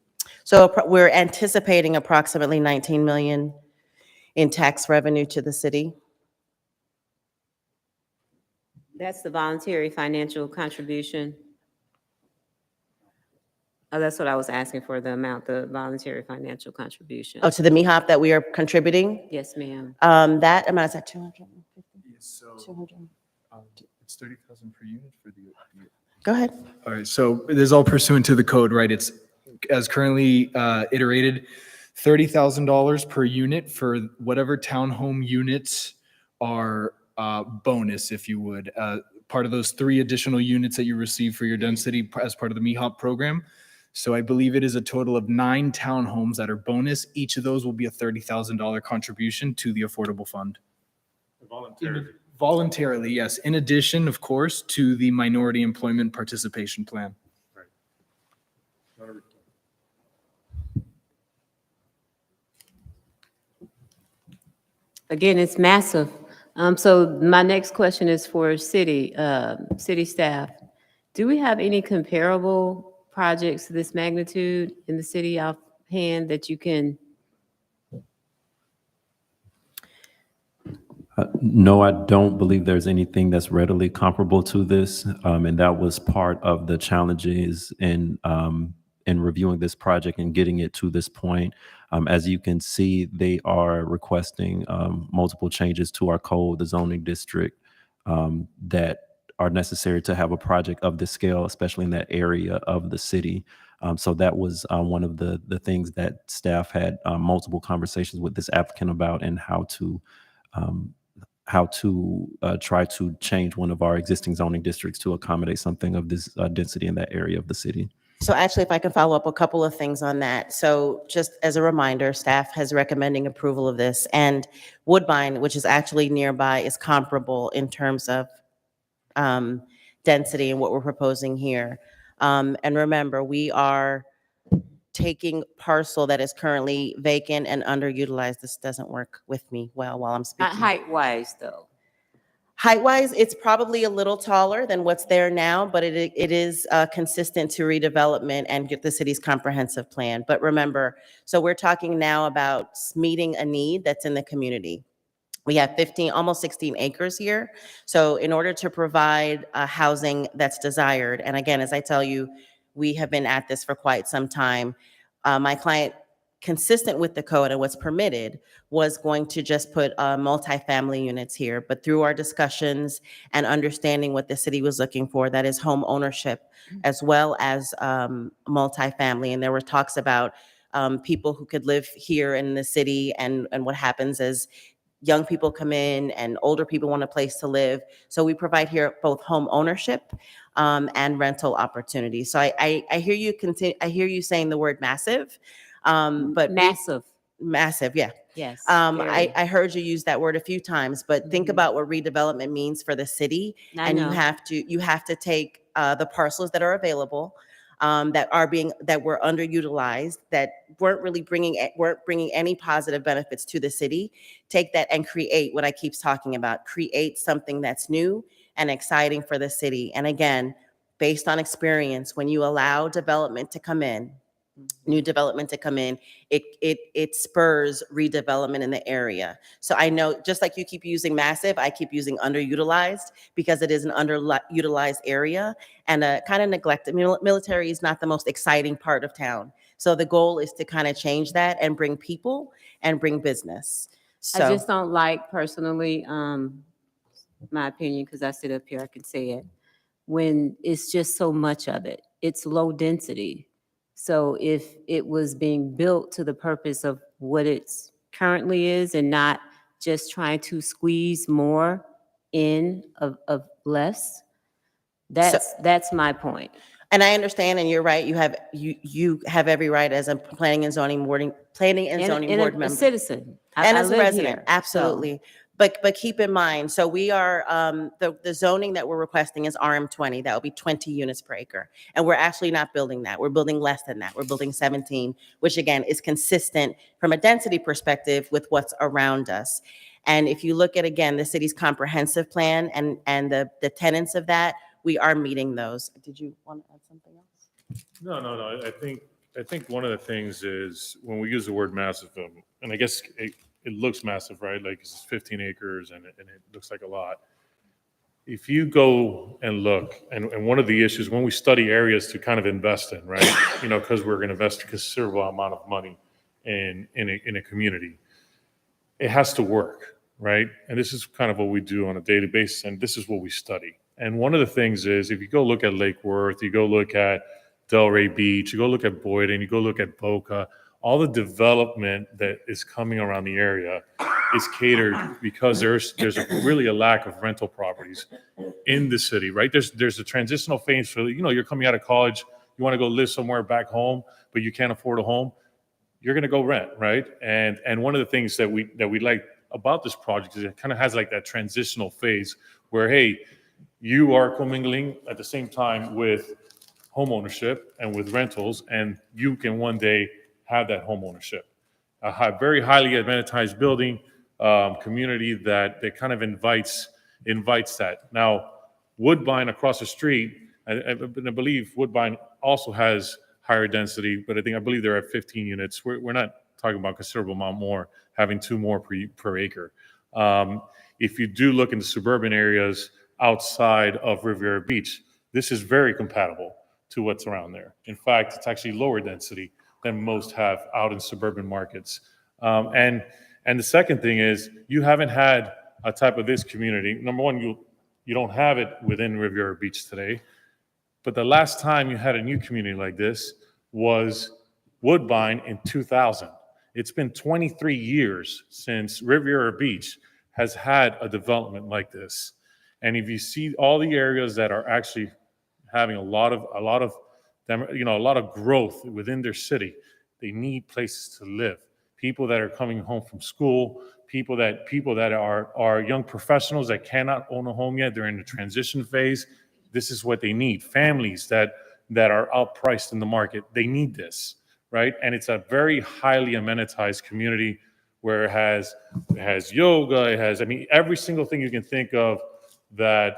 So we're anticipating approximately 19 million in tax revenue to the city. That's the voluntary financial contribution. Oh, that's what I was asking for, the amount, the voluntary financial contribution. Oh, to the MIHOP that we are contributing? Yes, ma'am. That amount is at 200. So 200. it's 30,000 per unit for the. Go ahead. All right, so it is all pursuant to the code, right? It's as currently iterated, $30,000 per unit for whatever townhome units are bonus, if you would. Part of those 3 additional units that you receive for your density as part of the MIHOP program. So I believe it is a total of 9 townhomes that are bonus. Each of those will be a $30,000 contribution to the affordable fund. Voluntarily, yes. In addition, of course, to the minority employment participation plan. Again, it's massive. So my next question is for city staff. Do we have any comparable projects to this magnitude in the city offhand that you can? No, I don't believe there's anything that's readily comparable to this. And that was part of the challenges in reviewing this project and getting it to this point. As you can see, they are requesting multiple changes to our code, the zoning district, that are necessary to have a project of this scale, especially in that area of the city. So that was one of the things that staff had multiple conversations with this applicant about, and how how to try to change one of our existing zoning districts to accommodate something of this density in that area of the city. So actually, if I can follow up a couple of things on that. So just as a reminder, staff has recommending approval of this, and Woodbine, which is actually nearby, is comparable in terms of density and what we're proposing here. And remember, we are taking parcel that is currently vacant and underutilized. This doesn't work with me well while I'm Not speaking. height-wise, though. Height-wise, it's probably a little taller than what's there now, but it is consistent to redevelopment and get the city's comprehensive plan. But remember, so we're talking now about meeting a need that's in the community. We have 15, almost 16 acres here. So in order to provide housing that's desired, and again, as I tell you, we have been at this for quite some time. My client, consistent with the code and what's permitted, was going to just put multifamily units here. But through our discussions and understanding what the city was looking for, that is home ownership as well as multifamily. And there were talks about people who could live here in the city, and what happens is young people come in and older people want a place to live. So we provide here both home ownership and rental opportunities. So I hear you I hear you saying the word massive, but massive, yeah. Yes. I heard you use that word a few times, but think about what redevelopment means for the city. I know. You have to take the parcels that are available, that were underutilized, that weren't bringing any positive benefits to the city. Take that and create what I keep talking about. Create something that's new and exciting for the city. And again, based on experience, when you allow development to come in, new development to come in, it spurs redevelopment in the area. So I know, just like you keep using massive, I keep using underutilized, because it is an underutilized area and a kind of neglected. Military is not the most exciting part of town. So the goal is to kind of change that and bring people and bring business. So I just don't like personally, my opinion, because I sit up here, I can say it, when it's just so much of it. It's low density. So if it was being built to the purpose of what it's currently is and not just trying to squeeze more in of less, that's my point. And I understand, and you're right, you have every right as a planning and zoning board member. A citizen. And I as a live resident, here, absolutely. But keep in mind, so we are, the zoning that we're requesting is RM20. That will be 20 units per acre. And we're actually not building that. We're building less than that. We're building 17, which again is consistent from a density perspective with what's around us. And if you look at, again, the city's comprehensive plan and the tenets of that, we are meeting those. Did you want to add something else? No. I think one of the things is when we use the word massive, and I guess it looks massive, right? Like it's 15 acres and it looks like a lot. If you go and look, and one of the issues when we study areas to kind of invest in, right? Because we're going to invest a considerable amount of money in a community, it has to work, right? And this is kind of what we do on a daily basis, and this is what we study. And one of the things is, if you go look at Lake Worth, you go look at Delray Beach, you go look at Boyden, you go look at Boca, all the development that is coming around the area is catered because there's really a lack of rental properties in the city, right? There's a transitional phase for, you're coming out of college, you want to go live somewhere back home, but you can't afford a home, you're going to go rent, right? And one of the things that we like about this project is it kind of has like that transitional phase where, hey, you are commingling at the same time with home ownership and with rentals, and you can one day have that home ownership. A very highly amenitized building, community that kind of invites that. Now, Woodbine across the street, I believe Woodbine also has higher density, but I believe they're at 15 units. We're not talking about a considerable amount more, having 2 more per acre. If you do look in the suburban areas outside of Riviera Beach, this is very compatible to what's around there. In fact, it's actually lower density than most have out in suburban markets. And the second thing is, you haven't had a type of this community. Number one, you don't have it within Riviera Beach today. But the last time you had a new community like this was Woodbine in 2000. It's been 23 years since Riviera Beach has had a development like this. And if you see all the areas that are actually having a lot of growth within their city, they need places to live. People that are coming home from school, people that are young professionals that cannot own a home yet, they're in the transition phase. This is what they need. Families that are outpriced in the market, they need this, right? And it's a very highly amenitized community where it has yoga, it has, every single thing you can think of that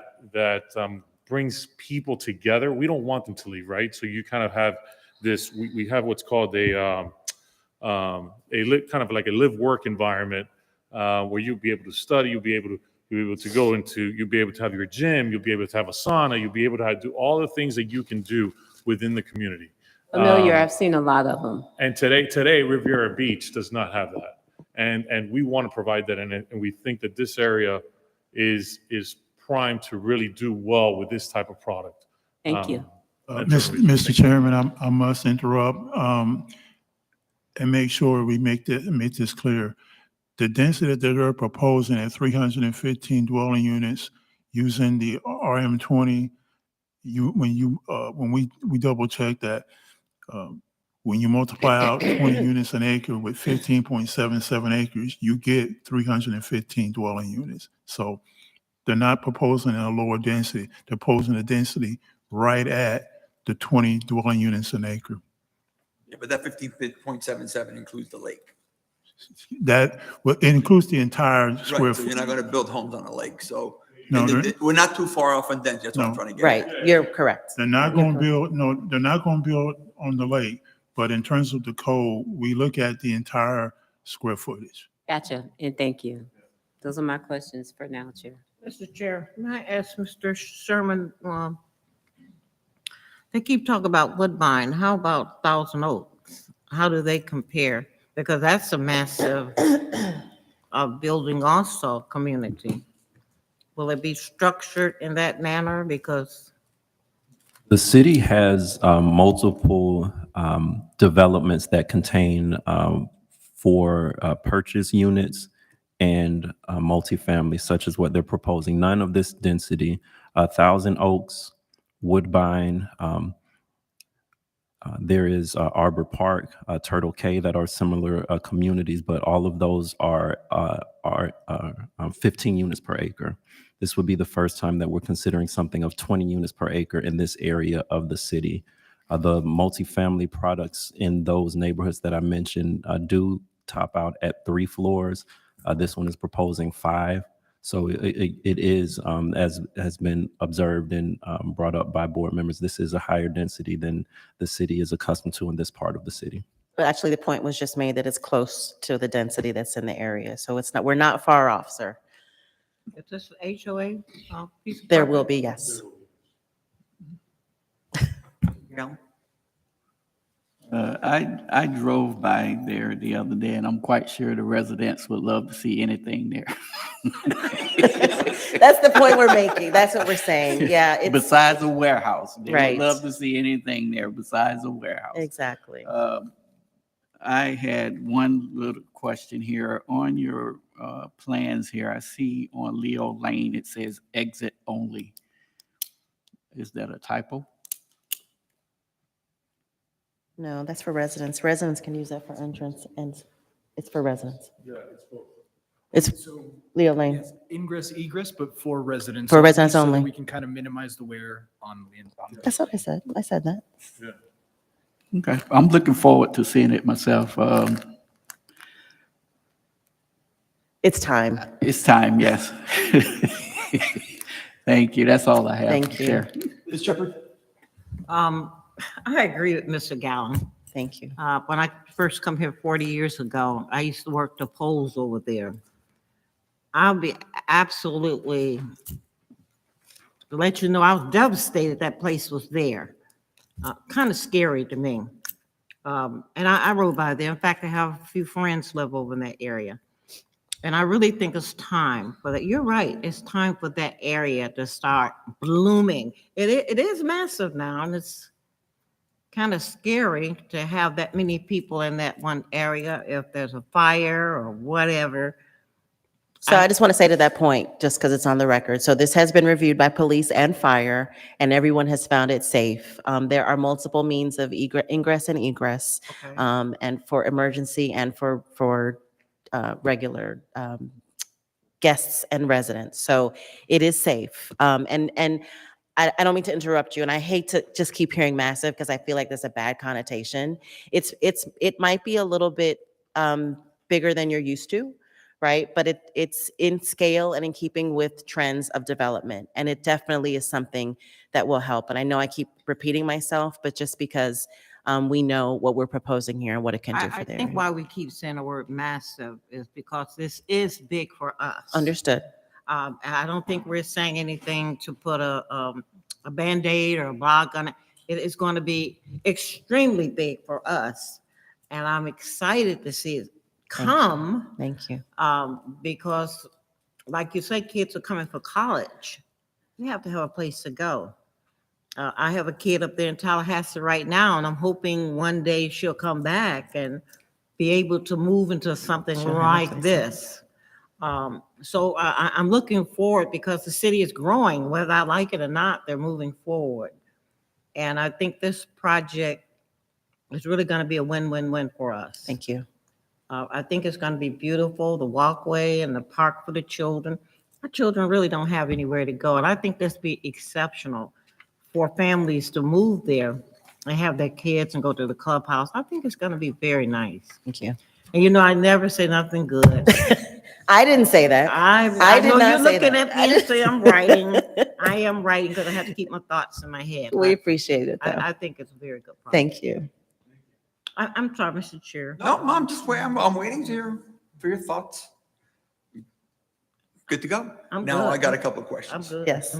brings people together. We don't want them to leave, right? So you kind of have this, we have what's called kind of like a live-work environment where you'll be able to study, you'll be able to have your gym, you'll be able to have a sauna, you'll be able to do all the things that you can do within the community. Familiar, I've seen a lot of them. And today Riviera Beach does not have that. And we want to provide that, and we think that this area is primed to really do well with this type of product. Thank you. Mr. Chairman, I must interrupt and make sure we make this clear. The density that they're proposing at 315 dwelling units using the RM20, when we double check that, when you multiply out 20 units an acre with 15.77 acres, you get 315 dwelling units. So they're not proposing a lower density. They're proposing a density right at the 20 dwelling units an acre. Yeah, but that 15.77 includes the lake. That it includes the entire square Right, so foot. you're not going to build homes on a lake. So No, we're not too far off on density. That's what I'm trying to get Right, at. you're correct. They're not going to build, no, they're not going to build on the lake, but in terms of the code, we look at the entire square footage. Gotcha, and thank you. Those are my questions for now, Chair. Mr. Chair, may I ask Mr. Sherman, they keep talking about Woodbine. How about Thousand Oaks? How do they compare? Because that's a massive building also, community. Will it be structured in that manner? Because The city has multiple developments that contain for purchase units and multifamily, such as what they're proposing. None of this density, Thousand Oaks, Woodbine, there is Arbor Park, Turtle Cay that are similar communities, but all of those are 15 units per acre. This would be the first time that we're considering something of 20 units per acre in this area of the city. The multifamily products in those neighborhoods that I mentioned do top out at 3 floors. This one is proposing 5. So it is, as has been observed and brought up by board members, this is a higher density than the city is accustomed to in this part of the city. But actually, the point was just made that it's close to the density that's in the area. So it's not, we're not far off, sir. is this HOA? Piece of There property? will be, yes. Yeah. I drove by there the other day, and I'm quite sure the residents would love to see anything there. That's the point we're making. That's what we're saying. Yeah, it's Besides a warehouse. They Right. would love to see anything there besides a warehouse. exactly. I had one little question here. On your plans here, I see on Leo Lane, it says exit only. Is that a typo? No, that's for residents. Residents can use that for entrance, and it's for residents. Yeah, it's both. It's Leo Lane. Yes, ingress, egress, but for residents. For residents so that only. We can kind of minimize the wear on the inside. That's what I said. I said that. Okay, I'm looking forward to seeing it myself. It's time. It's time, yes. Thank you. That's all I have. Thank you. Chair. Ms. Shepherd? I agree with Mr. Gallen. Thank you. When I first come here 40 years ago, I used to work the polls over there. I'll be absolutely, to let you know, I was devastated that place was there. Kind of scary to me. And I rode by there. In fact, I have a few friends live over in that area. And I really think it's time for that. You're right. It's time for that area to start blooming. It is massive now, and it's kind of scary to have that many people in that one area if there's a fire or whatever. So I just want to say to that point, just because it's on the record, so this has been reviewed by police and fire, and everyone has found it safe. There are multiple means of ingress and egress, Okay. and for emergency and for regular guests and residents. So it is safe. And I don't mean to interrupt you, and I hate to just keep hearing massive because I feel like there's a bad connotation. It might be a little bit bigger than you're used to, right? But it's in scale and in keeping with trends of development. And it definitely is something that will help. And I know I keep repeating myself, but just because we know what we're proposing here and what it can do I for the think area. why we keep saying the word massive is because this is big for us. Understood. And I don't think we're saying anything to put a Band-Aid or a block on it. It is going to be extremely big for us. And I'm excited to see it come. Thank you. Because like you say, kids are coming for college. We have to have a place to go. I have a kid up there in Tallahassee right now, and I'm hoping one day she'll come back and be able to move into something She'll have a like place to this. So I'm looking forward because the city is growing, whether I like it or not, they're moving forward. And I think this project is really going to be a win-win-win for us. Thank you. I think it's going to be beautiful, the walkway and the park for the children. Our children really don't have anywhere to go, and I think this be exceptional for families to move there and have their kids and go to the clubhouse. I think it's going to be very nice. Thank you. And you know, I never say nothing good. I didn't say that. I did know not you're say looking that. at me and say I'm writing. I am writing because I have to keep my thoughts in my head. We but appreciate it, though. I think it's a very good project. Thank you. I'm sorry, Mr. Chair. No, I'm just waiting. I'm waiting for your thoughts. Good to go. I'm Now I good. got a couple of I'm questions. good. Yes.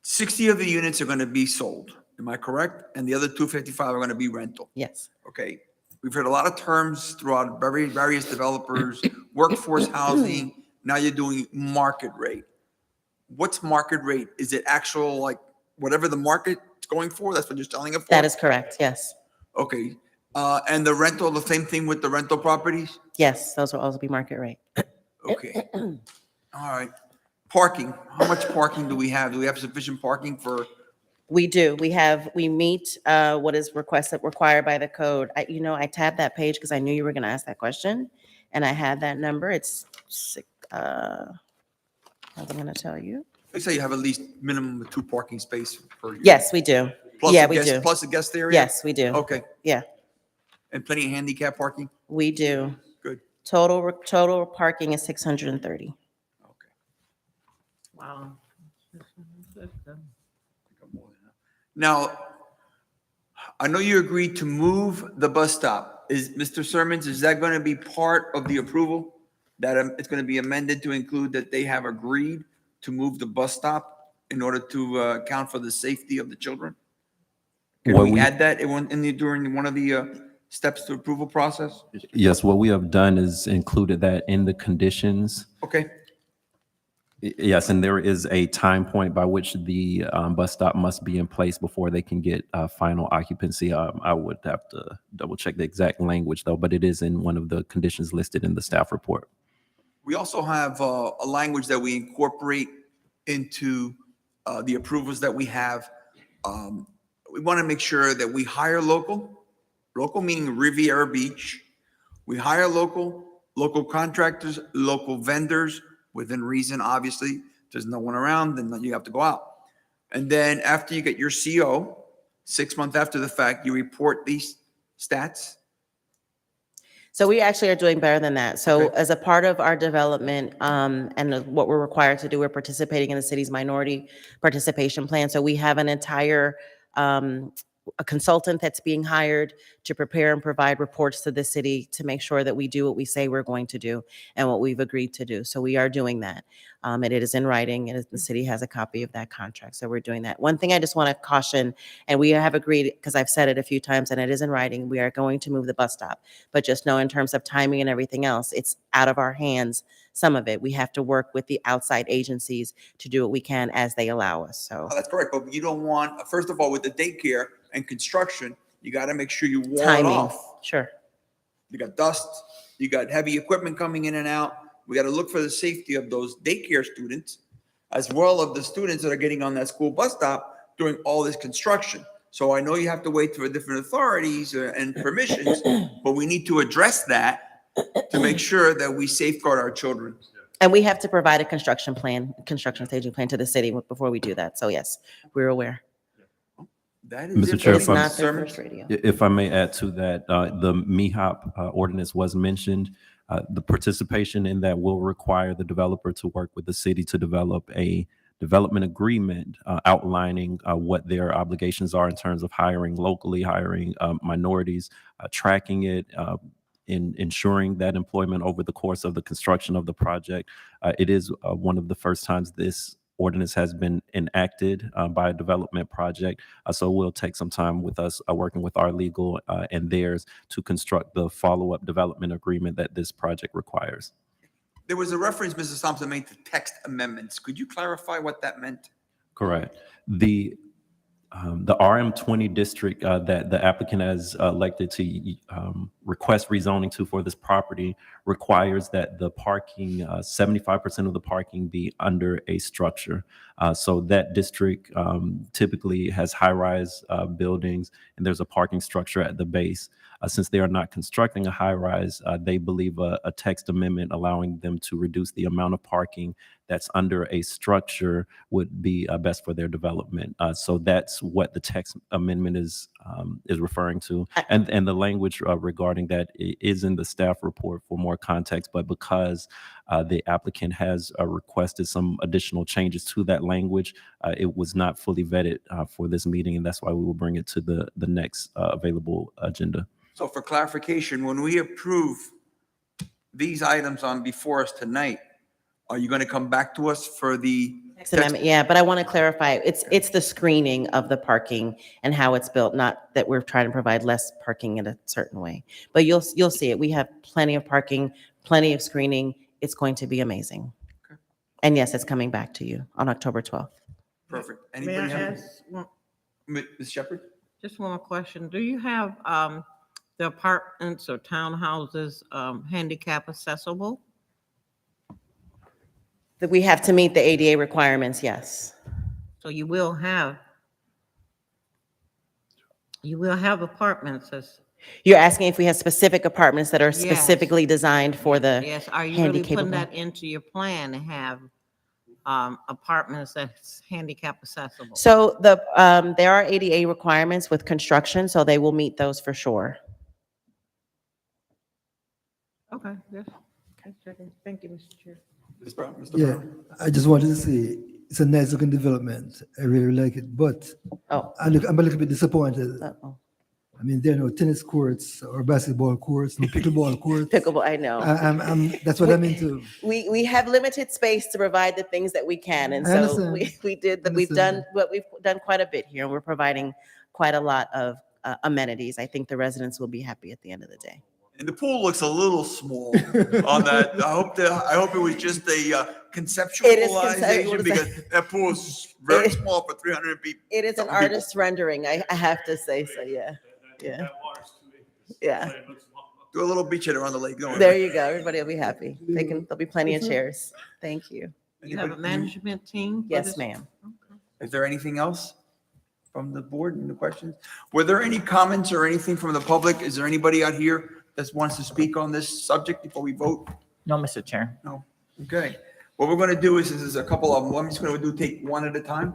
60 of the units are going to be sold. Am I correct? And the other 255 are going to be rental. Yes. Okay. We've heard a lot of terms throughout various developers, workforce housing. Now you're doing market rate. What's market rate? Is it actual, like, whatever the market's going for? That's what you're selling it for? That is correct. Yes. Okay. And the rental, the same thing with the rental properties? Yes, those will also be market rate. Okay. All right. Parking. How much parking do we have? Do we have sufficient parking for? We do. We meet what is required by the code. I tabbed that page because I knew you were going to ask that question. And I had that number. It's, I'm going to tell you. They say you have at least minimum of 2 parking spaces per unit. Yes, we do. Plus Yeah, a we guest- do. Plus a guest area? Yes, we do. Okay. Yeah, And plenty of handicap parking? we do. Good. Total parking is 630. Okay. Wow. Now, I know you agreed to move the bus stop. Mr. Sermons, is that going to be part of the approval? That it's going to be amended to include that they have agreed to move the bus stop in order to account for the safety of the children? Can What we we- add that during one of the steps to approval process? Yes, what we have done is included that in the conditions. Okay, Yes, and there is a time point by which the bus stop must be in place before they can get final occupancy. I would have to double check the exact language though, but it is in one of the conditions listed in the staff report. we also have a language that we incorporate into the approvals that we have. We want to make sure that we hire local meaning Riviera Beach. We hire local contractors, local vendors, within reason, obviously. If there's no one around, then you have to go out. And then after you get your CO, 6 months after the fact, you report these stats. So we actually are doing better than that. So Okay. as a part of our development and what we're required to do, we're participating in the city's minority participation plan. So we have an entire a consultant that's being hired to prepare and provide reports to the city to make sure that we do what we say we're going to do and what we've agreed to do. So we are doing that. And it is in writing, and the city has a copy of that contract. So we're doing that. One thing I just want to caution, and we have agreed, because I've said it a few times and it is in writing, we are going to move the bus stop. But just know in terms of timing and everything else, it's out of our hands. Some of it, we have to work with the outside agencies to do what we can as they allow us. So Oh, that's correct, but you don't want, first of all, with the daycare and construction, you got to make sure you wall it timing, off. sure. You got dust, you got heavy equipment coming in and out. We got to look for the safety of those daycare students as well as the students that are getting on that school bus stop during all this construction. So I know you have to wait for different authorities and permissions, but we need to address that to make sure that we safeguard our children. And we have to provide a construction staging plan to the city before we do that. So yes, we're aware. That Mr. it Chair, for It's if I'm- not their sermon. first radio. If I may add to that, the MIHOP ordinance was mentioned. The participation in that will require the developer to work with the city to develop a development agreement outlining what their obligations are in terms of hiring locally, hiring minorities, tracking it, in ensuring that employment over the course of the construction of the project. It is one of the first times this ordinance has been enacted by a development project. So we'll take some time with us working with our legal and theirs to construct the follow-up development agreement that this project requires. There was a reference Mrs. Thompson made to text amendments. Could you clarify what that meant? Correct. The RM20 district that the applicant has elected to request rezoning to for this property requires that the parking, 75% of the parking be under a structure. So that district typically has high-rise buildings, and there's a parking structure at the base. Since they are not constructing a high-rise, they believe a text amendment allowing them to reduce the amount of parking that's under a structure would be best for their development. So that's what the text amendment is referring to. And the language regarding that is in the staff report for more context, but because the applicant has requested some additional changes to that language, it was not fully vetted for this meeting, and that's why we will bring it to the next available agenda. So for clarification, when we approve these items on before us tonight, are you going to come back to us for the Text amendment, yeah, but I want to clarify, it's the screening of the parking and how it's built, not that we're trying to provide less parking in a certain way. But you'll see it. We have plenty of parking, plenty of screening. It's going to be amazing. Okay. And yes, it's coming back to you on October 12th. Perfect? May I Anybody have? ask one- Ms. Shepherd? just one more question? Do you have the apartments or townhouses handicap accessible? That we have to meet the ADA requirements, yes. So you will have apartments as, You're asking if we have specific apartments that are Yes. specifically designed for the, yes, are you really putting handicapable. that into your plan to have apartments that's handicap accessible? so there are ADA requirements with construction, so they will meet those for sure. Okay, yes. Thank you, Mr. Chair. Ms. Brown? Mr. Yeah, Brown? I just wanted to say, it's a nice looking development. I really like it, but Oh, I'm a little bit disappointed. uh-oh. I mean, there are no tennis courts or basketball courts, no pickleball courts. Pickleball, I know. That's what I'm into. We have limited space to provide the things that we can, and I so understand. we've done quite a bit here, and we're providing quite a lot of amenities. I think the residents will be happy at the end of the day. And the pool looks a little small on that. I hope it was just a It is conceptualization conceptual. because that pool is very small for 300 people. It is an Some people- artist rendering, I have to say so, yeah. Yeah. Yeah. Do a little beach around the lake. Don't worry. There you go, everybody will be happy. There'll be plenty of chairs. Thank you. You have a management team? for Yes, this? ma'am. Is there anything else from the board? Any questions? Were there any comments or anything from the public? Is there anybody out here that wants to speak on this subject before we vote? No, Mr. Chair. No. Okay. What we're going to do is there's a couple of them. I'm just going to take one at a time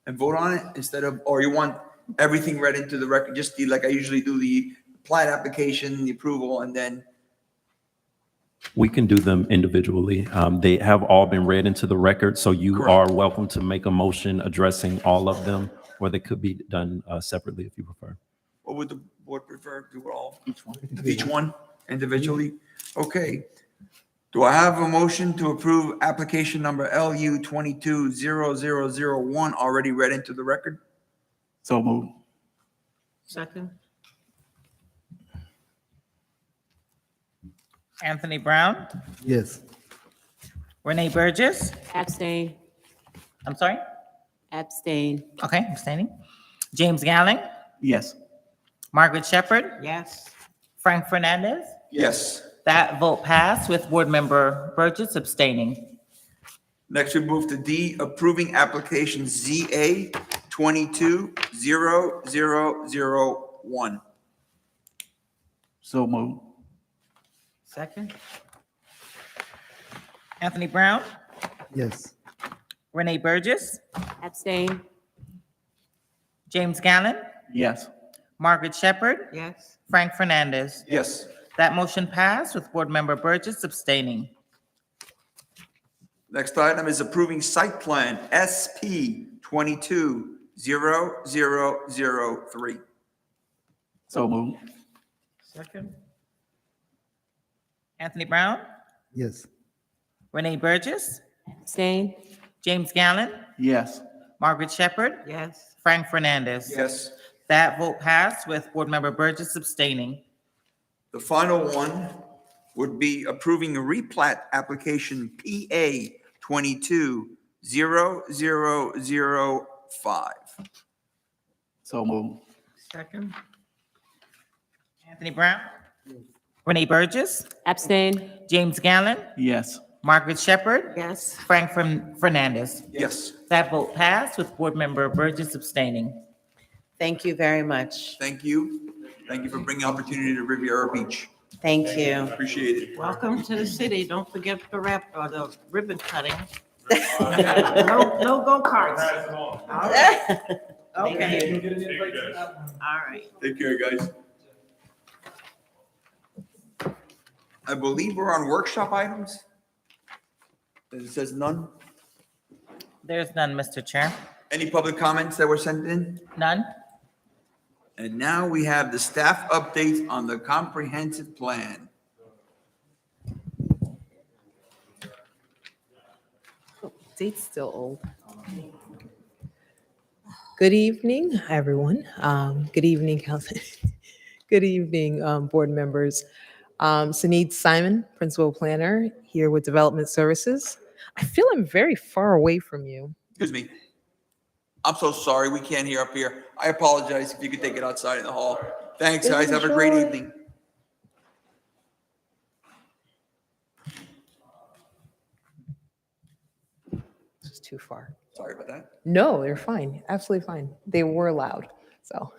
and vote on it instead of, or you want everything read into the record, just like I usually do, the plat application, the approval, and then, We can do them individually. They have all been read into the record, so you Correct. are welcome to make a motion addressing all of them, or they could be done separately if you prefer. what would the board prefer? Do it all? Each one individually? Okay. Do I have a motion to approve application number LU 220001 already read into the record? So moved. Second? Anthony Brown, Yes. Renee Burgess, Abstain. I'm sorry? Abstain. Okay, abstaining. James Galling, Yes. Margaret Shepherd, Yes. Frank Fernandez, Yes. That vote passed with Board Member Burgess abstaining. Next, we move to D, approving application ZA 220001. So move. Second? Anthony Brown, Yes. Renee Burgess, Abstain. James Gallen, Yes. Margaret Shepherd, Yes. Frank Fernandez. Yes. That motion passed with Board Member Burgess abstaining. Next item is approving site plan SP 220003. So move. Second? Anthony Brown, Yes. Renee Burgess, Abstain. James Gallen, Yes. Margaret Shepherd, Yes. Frank Fernandez. Yes. That vote passed with Board Member Burgess abstaining. The final one would be approving a replat application PA 220005. So move. Second? Anthony Brown, Renee Burgess, Abstain. James Gallen, Yes. Margaret Shepherd, Yes. Frank Fernandez. Yes. That vote passed with Board Member Burgess abstaining. Thank you very much. Thank you. Thank you for bringing opportunity to Riviera Beach. Thank you. Appreciate it. Welcome to the city. Don't forget the the ribbon cutting. No go-karts. Okay. All right. Take care, guys. I believe we're on workshop items. It says none. There's none, Mr. Chair. Any public comments that were sent in? None? And now we have the staff updates on the comprehensive plan. Date's still old. Good evening, everyone. Good evening, Council. Good evening, board members. Saneed Simon, Principal Planner, here with Development Services. I feel I'm very far away from you. Excuse me. I'm so sorry, we can't hear up here. I apologize if you could take it outside in the hall. Thanks, guys. Have a great Sure. evening. This is too far. Sorry about that. No, they're fine. Absolutely fine. They were loud. So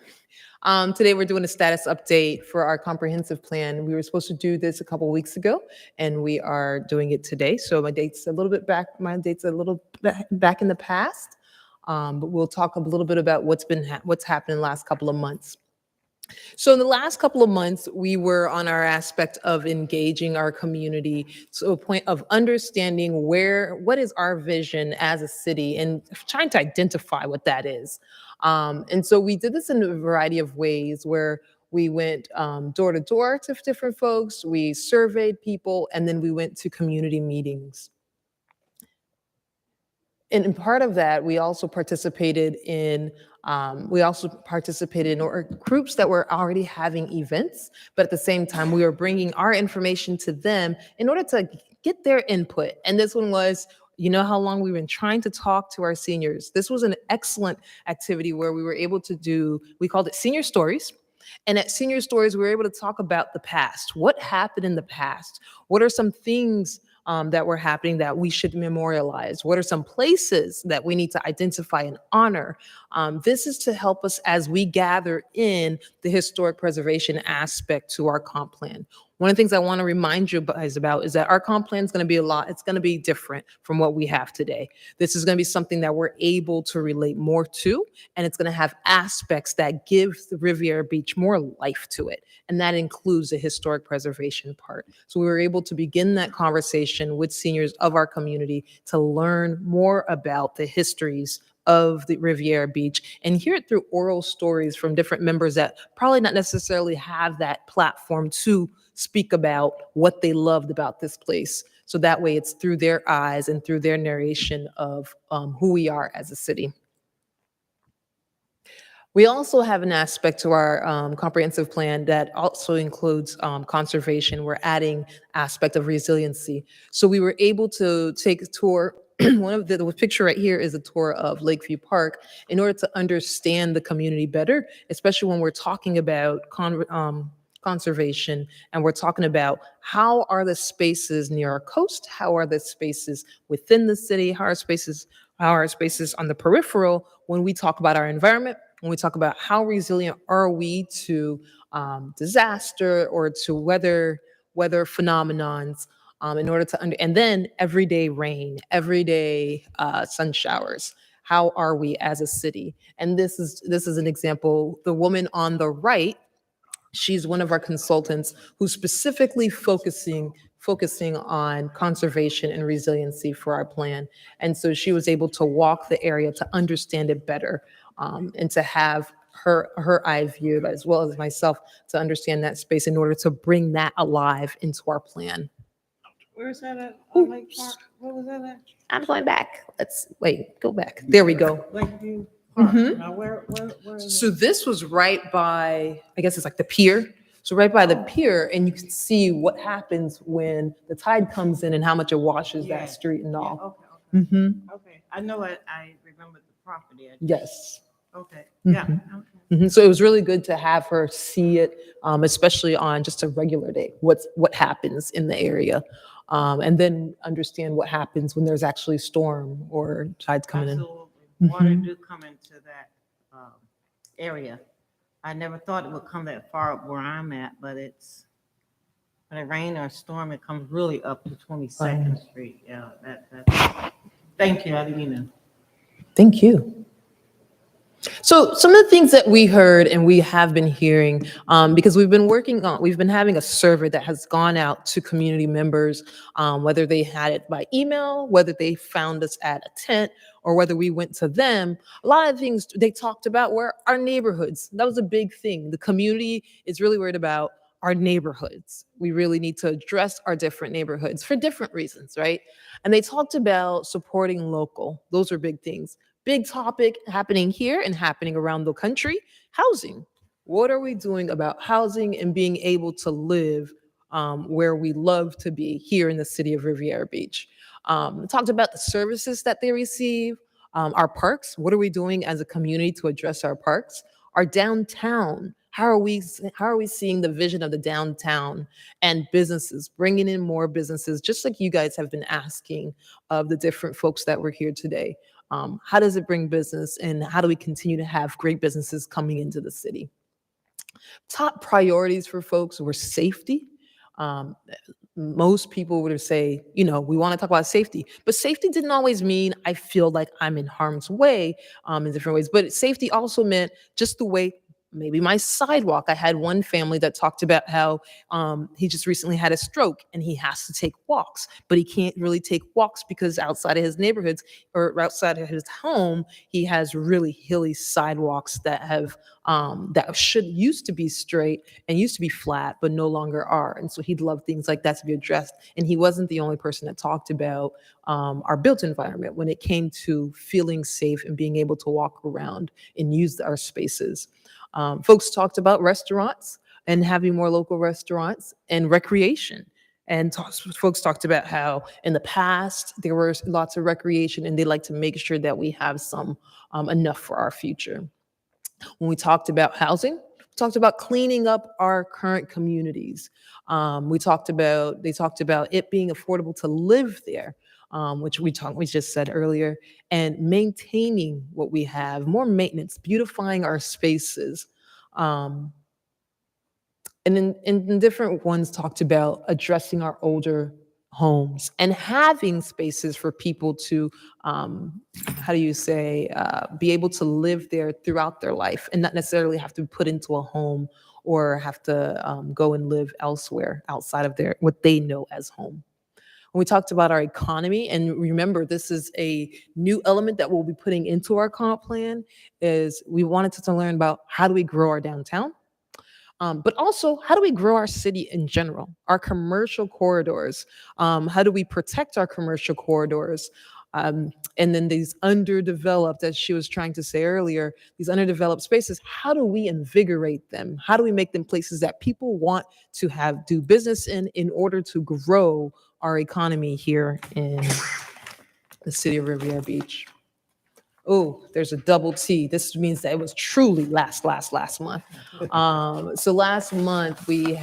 today we're doing a status update for our comprehensive plan. We were supposed to do this a couple weeks ago, and we are doing it today. So my date's a little bit back. My date's a little back in the past, but we'll talk a little bit about what's happened in the last couple of months. So in the last couple of months, we were on our aspect of engaging our community to a point of understanding what is our vision as a city and trying to identify what that is. And so we did this in a variety of ways where we went door to door to different folks, we surveyed people, and then we went to community meetings. And in part of that, we also participated in groups that were already having events, but at the same time, we were bringing our information to them in order to get their input. And this one was, you know how long we've been trying to talk to our seniors. This was an excellent activity where we were able to we called it Senior Stories. And at Senior Stories, we were able to talk about the past. What happened in the past? What are some things that were happening that we should memorialize? What are some places that we need to identify and honor? This is to help us as we gather in the historic preservation aspect to our comp plan. One of the things I want to remind you guys about is that our comp plan is going to be it's going to be different from what we have today. This is going to be something that we're able to relate more to, and it's going to have aspects that give the Riviera Beach more life to it. And that includes the historic preservation part. So we were able to begin that conversation with seniors of our community to learn more about the histories of the Riviera Beach and hear it through oral stories from different members that probably not necessarily have that platform to speak about what they loved about this place. So that way it's through their eyes and through their narration of who we are as a city. We also have an aspect to our comprehensive plan that also includes conservation. We're adding aspect of resiliency. So we were able to take a tour. One of the picture right here is a tour of Lakeview Park in order to understand the community better, especially when we're talking about conservation, and we're talking about how are the spaces near our coast, how are the spaces within the city, how are spaces on the peripheral when we talk about our environment, when we talk about how resilient are we to disaster or to weather phenomenons, in order to and then everyday rain, everyday sun showers. How are we as a city? And this is an example. The woman on the right, she's one of our consultants who's specifically focusing on conservation and resiliency for our plan. And so she was able to walk the area to understand it better, and to have her eye view, as well as myself, to understand that space in order to bring that alive into our plan. Where is that at? Lake Park? What was that at? I'm going back. Go back. There we go. Lakeview Park. Mhm. Now, where is it? So this was right by, I guess it's like the pier. So right by the pier, and you can see what happens when the tide comes in and how much it washes Yeah. that street and Yeah, all. okay. Mhm. Okay, I know it, I remember the property. Yes. Okay, Mhm. yeah. Okay. So it was really good to have her see it, especially on just a regular day, what happens in the area. And then understand what happens when there's actually storm or tides coming in. Absolutely. Water Mhm. do come into that area. I never thought it would come that far up where I'm at, but it's, when it rain or storm, it comes really up to 22nd Street. Yeah, thank you, I didn't mean to. Thank you. So some of the things that we heard and we have been hearing, because we've been having a survey that has gone out to community members, whether they had it by email, whether they found us at a tent, or whether we went to them. A lot of things they talked about were our neighborhoods. That was a big thing. The community is really worried about our neighborhoods. We really need to address our different neighborhoods for different reasons, right? And they talked about supporting local. Those are big things. Big topic happening here and happening around the country, housing. What are we doing about housing and being able to live where we love to be here in the city of Riviera Beach? Talked about the services that they receive, our parks. What are we doing as a community to address our parks? Our downtown. How are we seeing the vision of the downtown and businesses, bringing in more businesses, just like you guys have been asking of the different folks that were here today? How does it bring business, and how do we continue to have great businesses coming into the city? Top priorities for folks were safety. Most people would say, we want to talk about safety, but safety didn't always mean I feel like I'm in harm's way in different ways. But safety also meant just the way, maybe my sidewalk. I had one family that talked about how he just recently had a stroke and he has to take walks, but he can't really take walks because outside of his neighborhoods or outside of his home, he has really hilly sidewalks that have used to be straight and used to be flat, but no longer are. And so he'd love things like that to be addressed. And he wasn't the only person that talked about our built environment when it came to feeling safe and being able to walk around and use our spaces. Folks talked about restaurants and having more local restaurants and recreation. And folks talked about how in the past there was lots of recreation and they like to make sure that we have some enough for our future. When we talked about housing, we talked about cleaning up our current communities. They talked about it being affordable to live there, which we just said earlier, and maintaining what we have, more maintenance, beautifying our spaces. And in different ones talked about addressing our older homes and having spaces for people to, be able to live there throughout their life and not necessarily have to be put into a home or have to go and live elsewhere outside of what they know as home. When we talked about our economy, and remember, this is a new element that we'll be putting into our comp plan, is we wanted to learn about how do we grow our downtown, but also how do we grow our city in general, our commercial corridors, how do we protect our commercial corridors, and then these underdeveloped, as she was trying to say earlier, these underdeveloped spaces, how do we invigorate them? How do we make them places that people want to do business in order to grow our economy here in the city of Riviera Beach? Oh, there's a double T. This means that it was truly last month. So last month we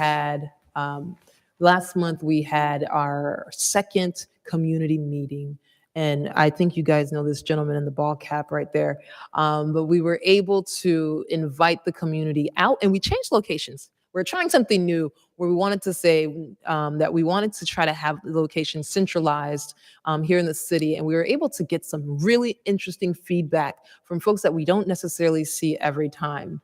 had our second community meeting. And I think you guys know this gentleman in the ball cap right there. But we were able to invite the community out, and we changed locations. We're trying something new where we wanted to say that we wanted to try to have the location centralized here in the city. And we were able to get some really interesting feedback from folks that we don't necessarily see every time.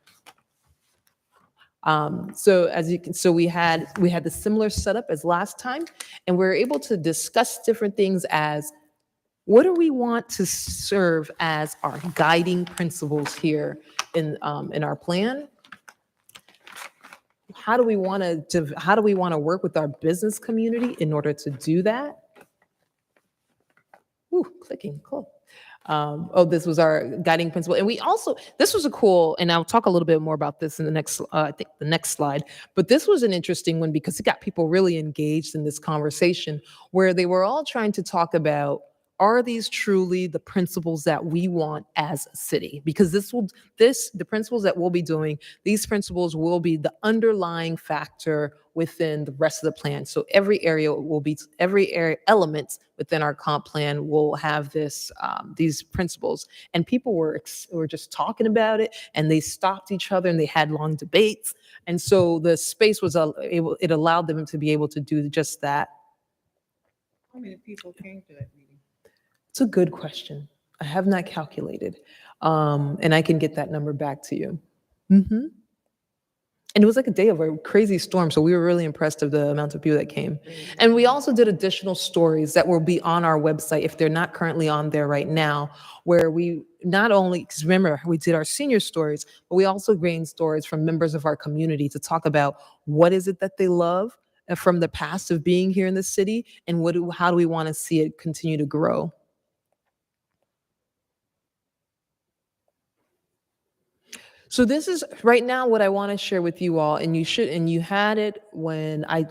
So we had the similar setup as last time, and we were able to discuss different things as what do we want to serve as our guiding principles here in our plan? How do we want to work with our business community in order to do that? Ooh, clicking, cool. This was our guiding principle. And this was a cool, and I'll talk a little bit more about this in the next, I think the next slide, but this was an interesting one because it got people really engaged in this conversation where they were all trying to talk about, are these truly the principles that we want as a city? Because the principles that we'll be doing, these principles will be the underlying factor within the rest of the plan. So every area elements within our comp plan will have these principles. And people were just talking about it, and they stopped each other and they had long debates. And so the space it allowed them to be able to do just that. How many people came to that meeting? It's a good question. I have not calculated, and I can get that number back to you. Mm-hmm. And it was like a day of a crazy storm, so we were really impressed of the amount of people that came. And we also did additional stories that will be on our website if they're not currently on there right now, where we not only, because remember, we did our senior stories, but we also gained stories from members of our community to talk about what is it that they love from the past of being here in the city, and how do we want to see it continue to grow. So this is right now what I want to share with you all, and you had it when I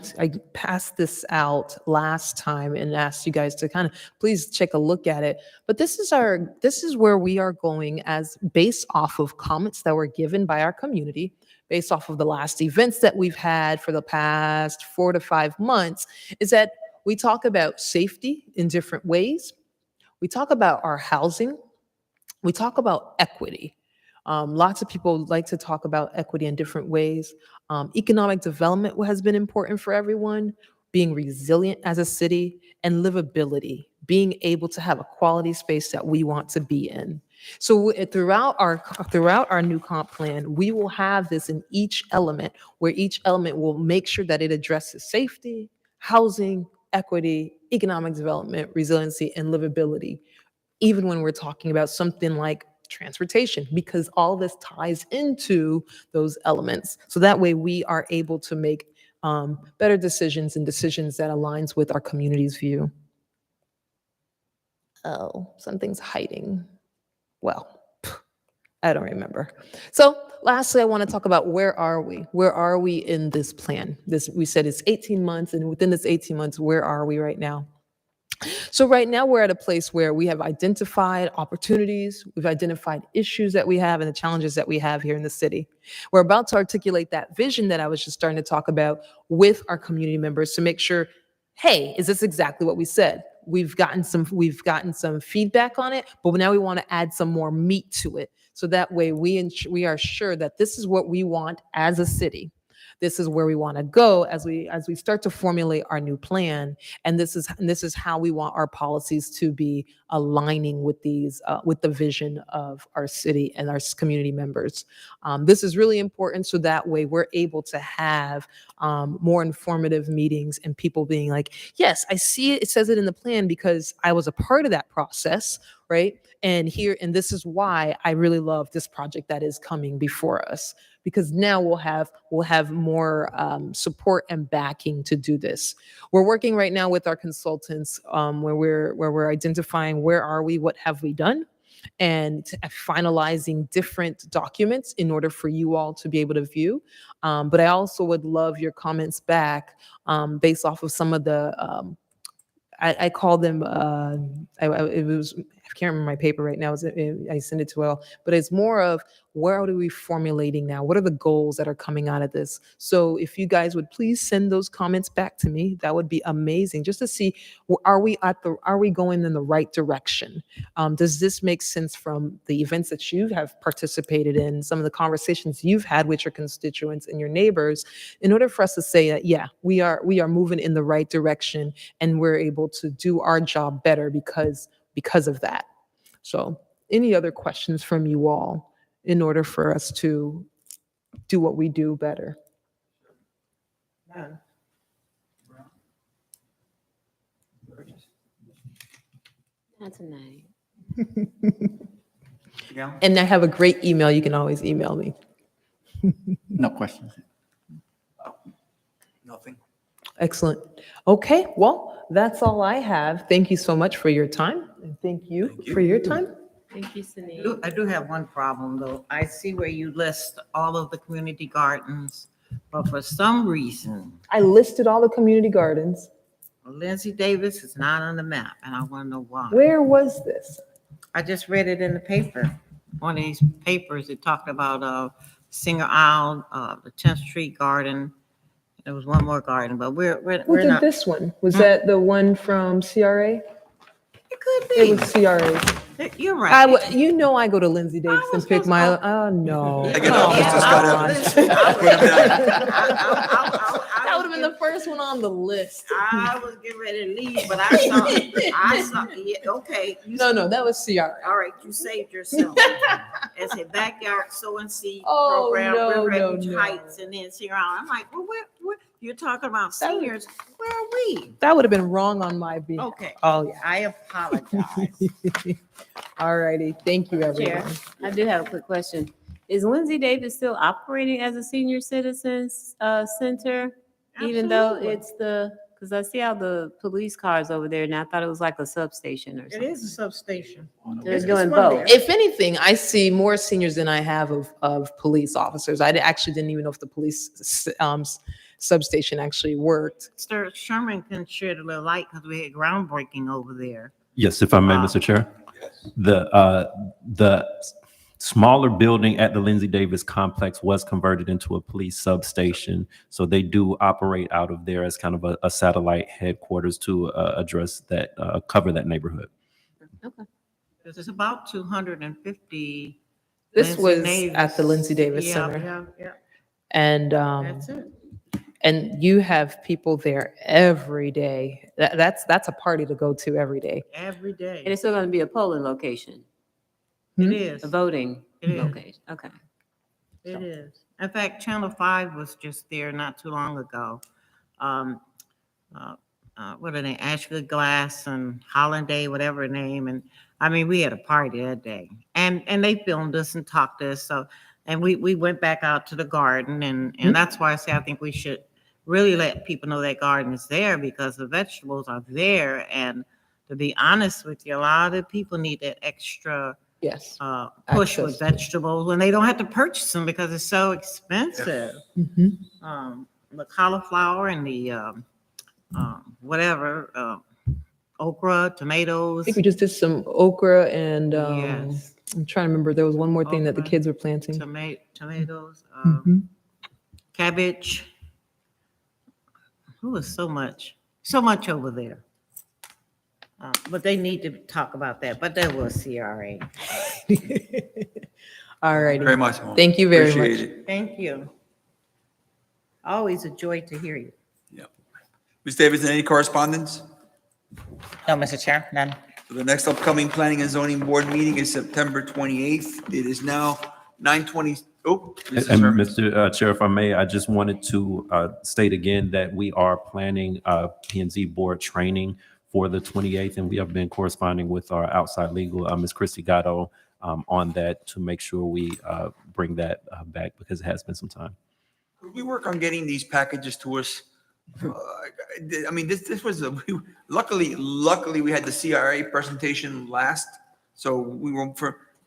passed this out last time and asked you guys to kind of please take a look at it. But this is where we are going as based off of comments that were given by our community, based off of the last events that we've had for the past 4 to 5 months, is that we talk about safety in different ways. We talk about our housing. We talk about equity. Lots of people like to talk about equity in different ways. Economic development has been important for everyone, being resilient as a city, and livability, being able to have a quality space that we want to be in. So throughout our new comp plan, we will have this in each element, where each element will make sure that it addresses safety, housing, equity, economic development, resiliency, and livability, even when we're talking about something like transportation, because all this ties into those elements. So that way we are able to make better decisions and decisions that aligns with our community's view. Oh, something's hiding. Well, I don't remember. So lastly, I want to talk about where are we? Where are we in this plan? We said it's 18 months, and within this 18 months, where are we right now? So right now we're at a place where we have identified opportunities, we've identified issues that we have and the challenges that we have here in the city. We're about to articulate that vision that I was just starting to talk about with our community members to make sure, hey, is this exactly what we said? We've gotten some feedback on it, but now we want to add some more meat to it. So that way we are sure that this is what we want as a city. This is where we want to go as we start to formulate our new plan, and this is how we want our policies to be aligning with with the vision of our city and our community members. This is really important, so that way we're able to have more informative meetings and people being like, yes, I see it. It says it in the plan because I was a part of that process, right? And this is why I really love this project that is coming before us, because now we'll have more support and backing to do this. We're working right now with our consultants where we're identifying where are we, what have we done, and finalizing different documents in order for you all to be able to view. But I also would love your comments back based off of some of the I call them, it was can't remember my paper right now. I send it to all, but it's more of where are we formulating now? What are the goals that are coming out of this? So if you guys would please send those comments back to me, that would be amazing, just to see are we going in the right direction? Does this make sense from the events that you have participated in, some of the conversations you've had with your constituents and your neighbors, in order for us to say that, yeah, we are moving in the right direction and we're able to do our job better because of that. So any other questions from you all in order for us to do what we do better? Not tonight. Yeah. And I have a great email. You can always email me. No questions. Nothing. Excellent. Okay, well, that's all I have. Thank you so much for your time. And thank you for your time. Thank you, Sunil. I do have one problem, though. I see where you list all of the community gardens, but for some reason, I listed all the community gardens. Lindsay Davis is not on the map, and I want to know why. Where was this? I just read it in the paper. One of these papers, it talked about Singer Isle, the 10th Street Garden. There was one more garden, but we're Who did not. this one? Was that the one from CRA? It could It be. was CRA. You're right. You know I go to Lindsay Davis and pick my, oh, no. I get off, Come just on. That That would have been the first one on the list. I was getting ready to leave, but I saw, yeah, okay. No, that was CRA. All right, you saved yourself. It's a backyard sow and seed Oh, program, no, River no, Refuge no. Heights, and then Sierra Island. I'm like, well, where, you're talking about seniors, where are we? That would have been wrong on my behalf. Okay. Oh, yeah. I apologize. All righty. Thank you, Chair, everyone. I do have a quick question. Is Lindsay Davis still operating as a senior citizens center? Even though Absolutely. it's because I see all the police cars over there and I thought it was like a substation or It something. is a substation. They're It's doing one both. there. If anything, I see more seniors than I have of police officers. Actually didn't even know if the police substation actually worked. Mr. Sherman can shed a little light because we had groundbreaking over there. Yes, if I may, Mr. Chair. The smaller building at the Lindsay Davis complex was converted into a police substation. So they do operate out of there as kind of a satellite headquarters to address that, cover that neighborhood. There's about 250. This Lindsay was Davis. at the Lindsay Davis Yeah, Center. Yeah, And that's it. and you have people there every day. That's a party to go to every day. Every day. And it's still going to be a polling location, It is. a voting It is. location. Okay. It is. In fact, Channel 5 was just there not too long ago. What are they, Asheville Glass and Hollanday, whatever her name. And I mean, we had a party that day. And they filmed us and talked to us. So, and we went back out to the garden. And that's why I say I think we should really let people know that garden is there because the vegetables are there. And to be honest with you, a lot of the people need that extra Yes. push with Access to- vegetables when they don't have to purchase them because it's so expensive. Mhm. The cauliflower and the whatever, okra, I tomatoes. think we just did some okra and Yes. I'm trying to remember, there was one more thing that the Okra. kids were planting. Tomatoes, Mhm. cabbage. Who is so much over there. But they need to talk about that, but that was CRA. All righty. Very much. Thank you very Appreciate much. it. Thank you. Always a joy to hear you. Ms. Davis, any correspondence? No, Mr. Chair, none. So the next upcoming Planning and Zoning Board meeting is September 28th. It is now 9:20. Oh, Mr. And Sherman. Mr. Chair, if I may, I just wanted to state again that we are planning P and Z board training for the 28th, and we have been corresponding with our outside legal, Ms. Christy Gatto, on that to make sure we bring that back because it has been some time. Could we work on getting these packages to us? I mean, this was, luckily we had the CRA presentation last, so we were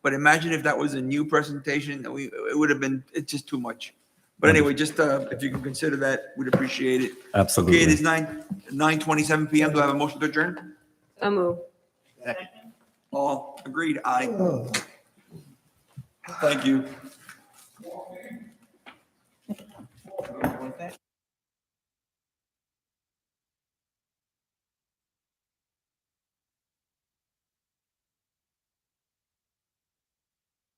but imagine if that was a new presentation, it would have been, it's just too much. But anyway, just if you can consider that, we'd appreciate it. Absolutely. Okay, it is 9:27 PM. Do I have a motion to adjourn? So move. All agreed? Aye. Thank you.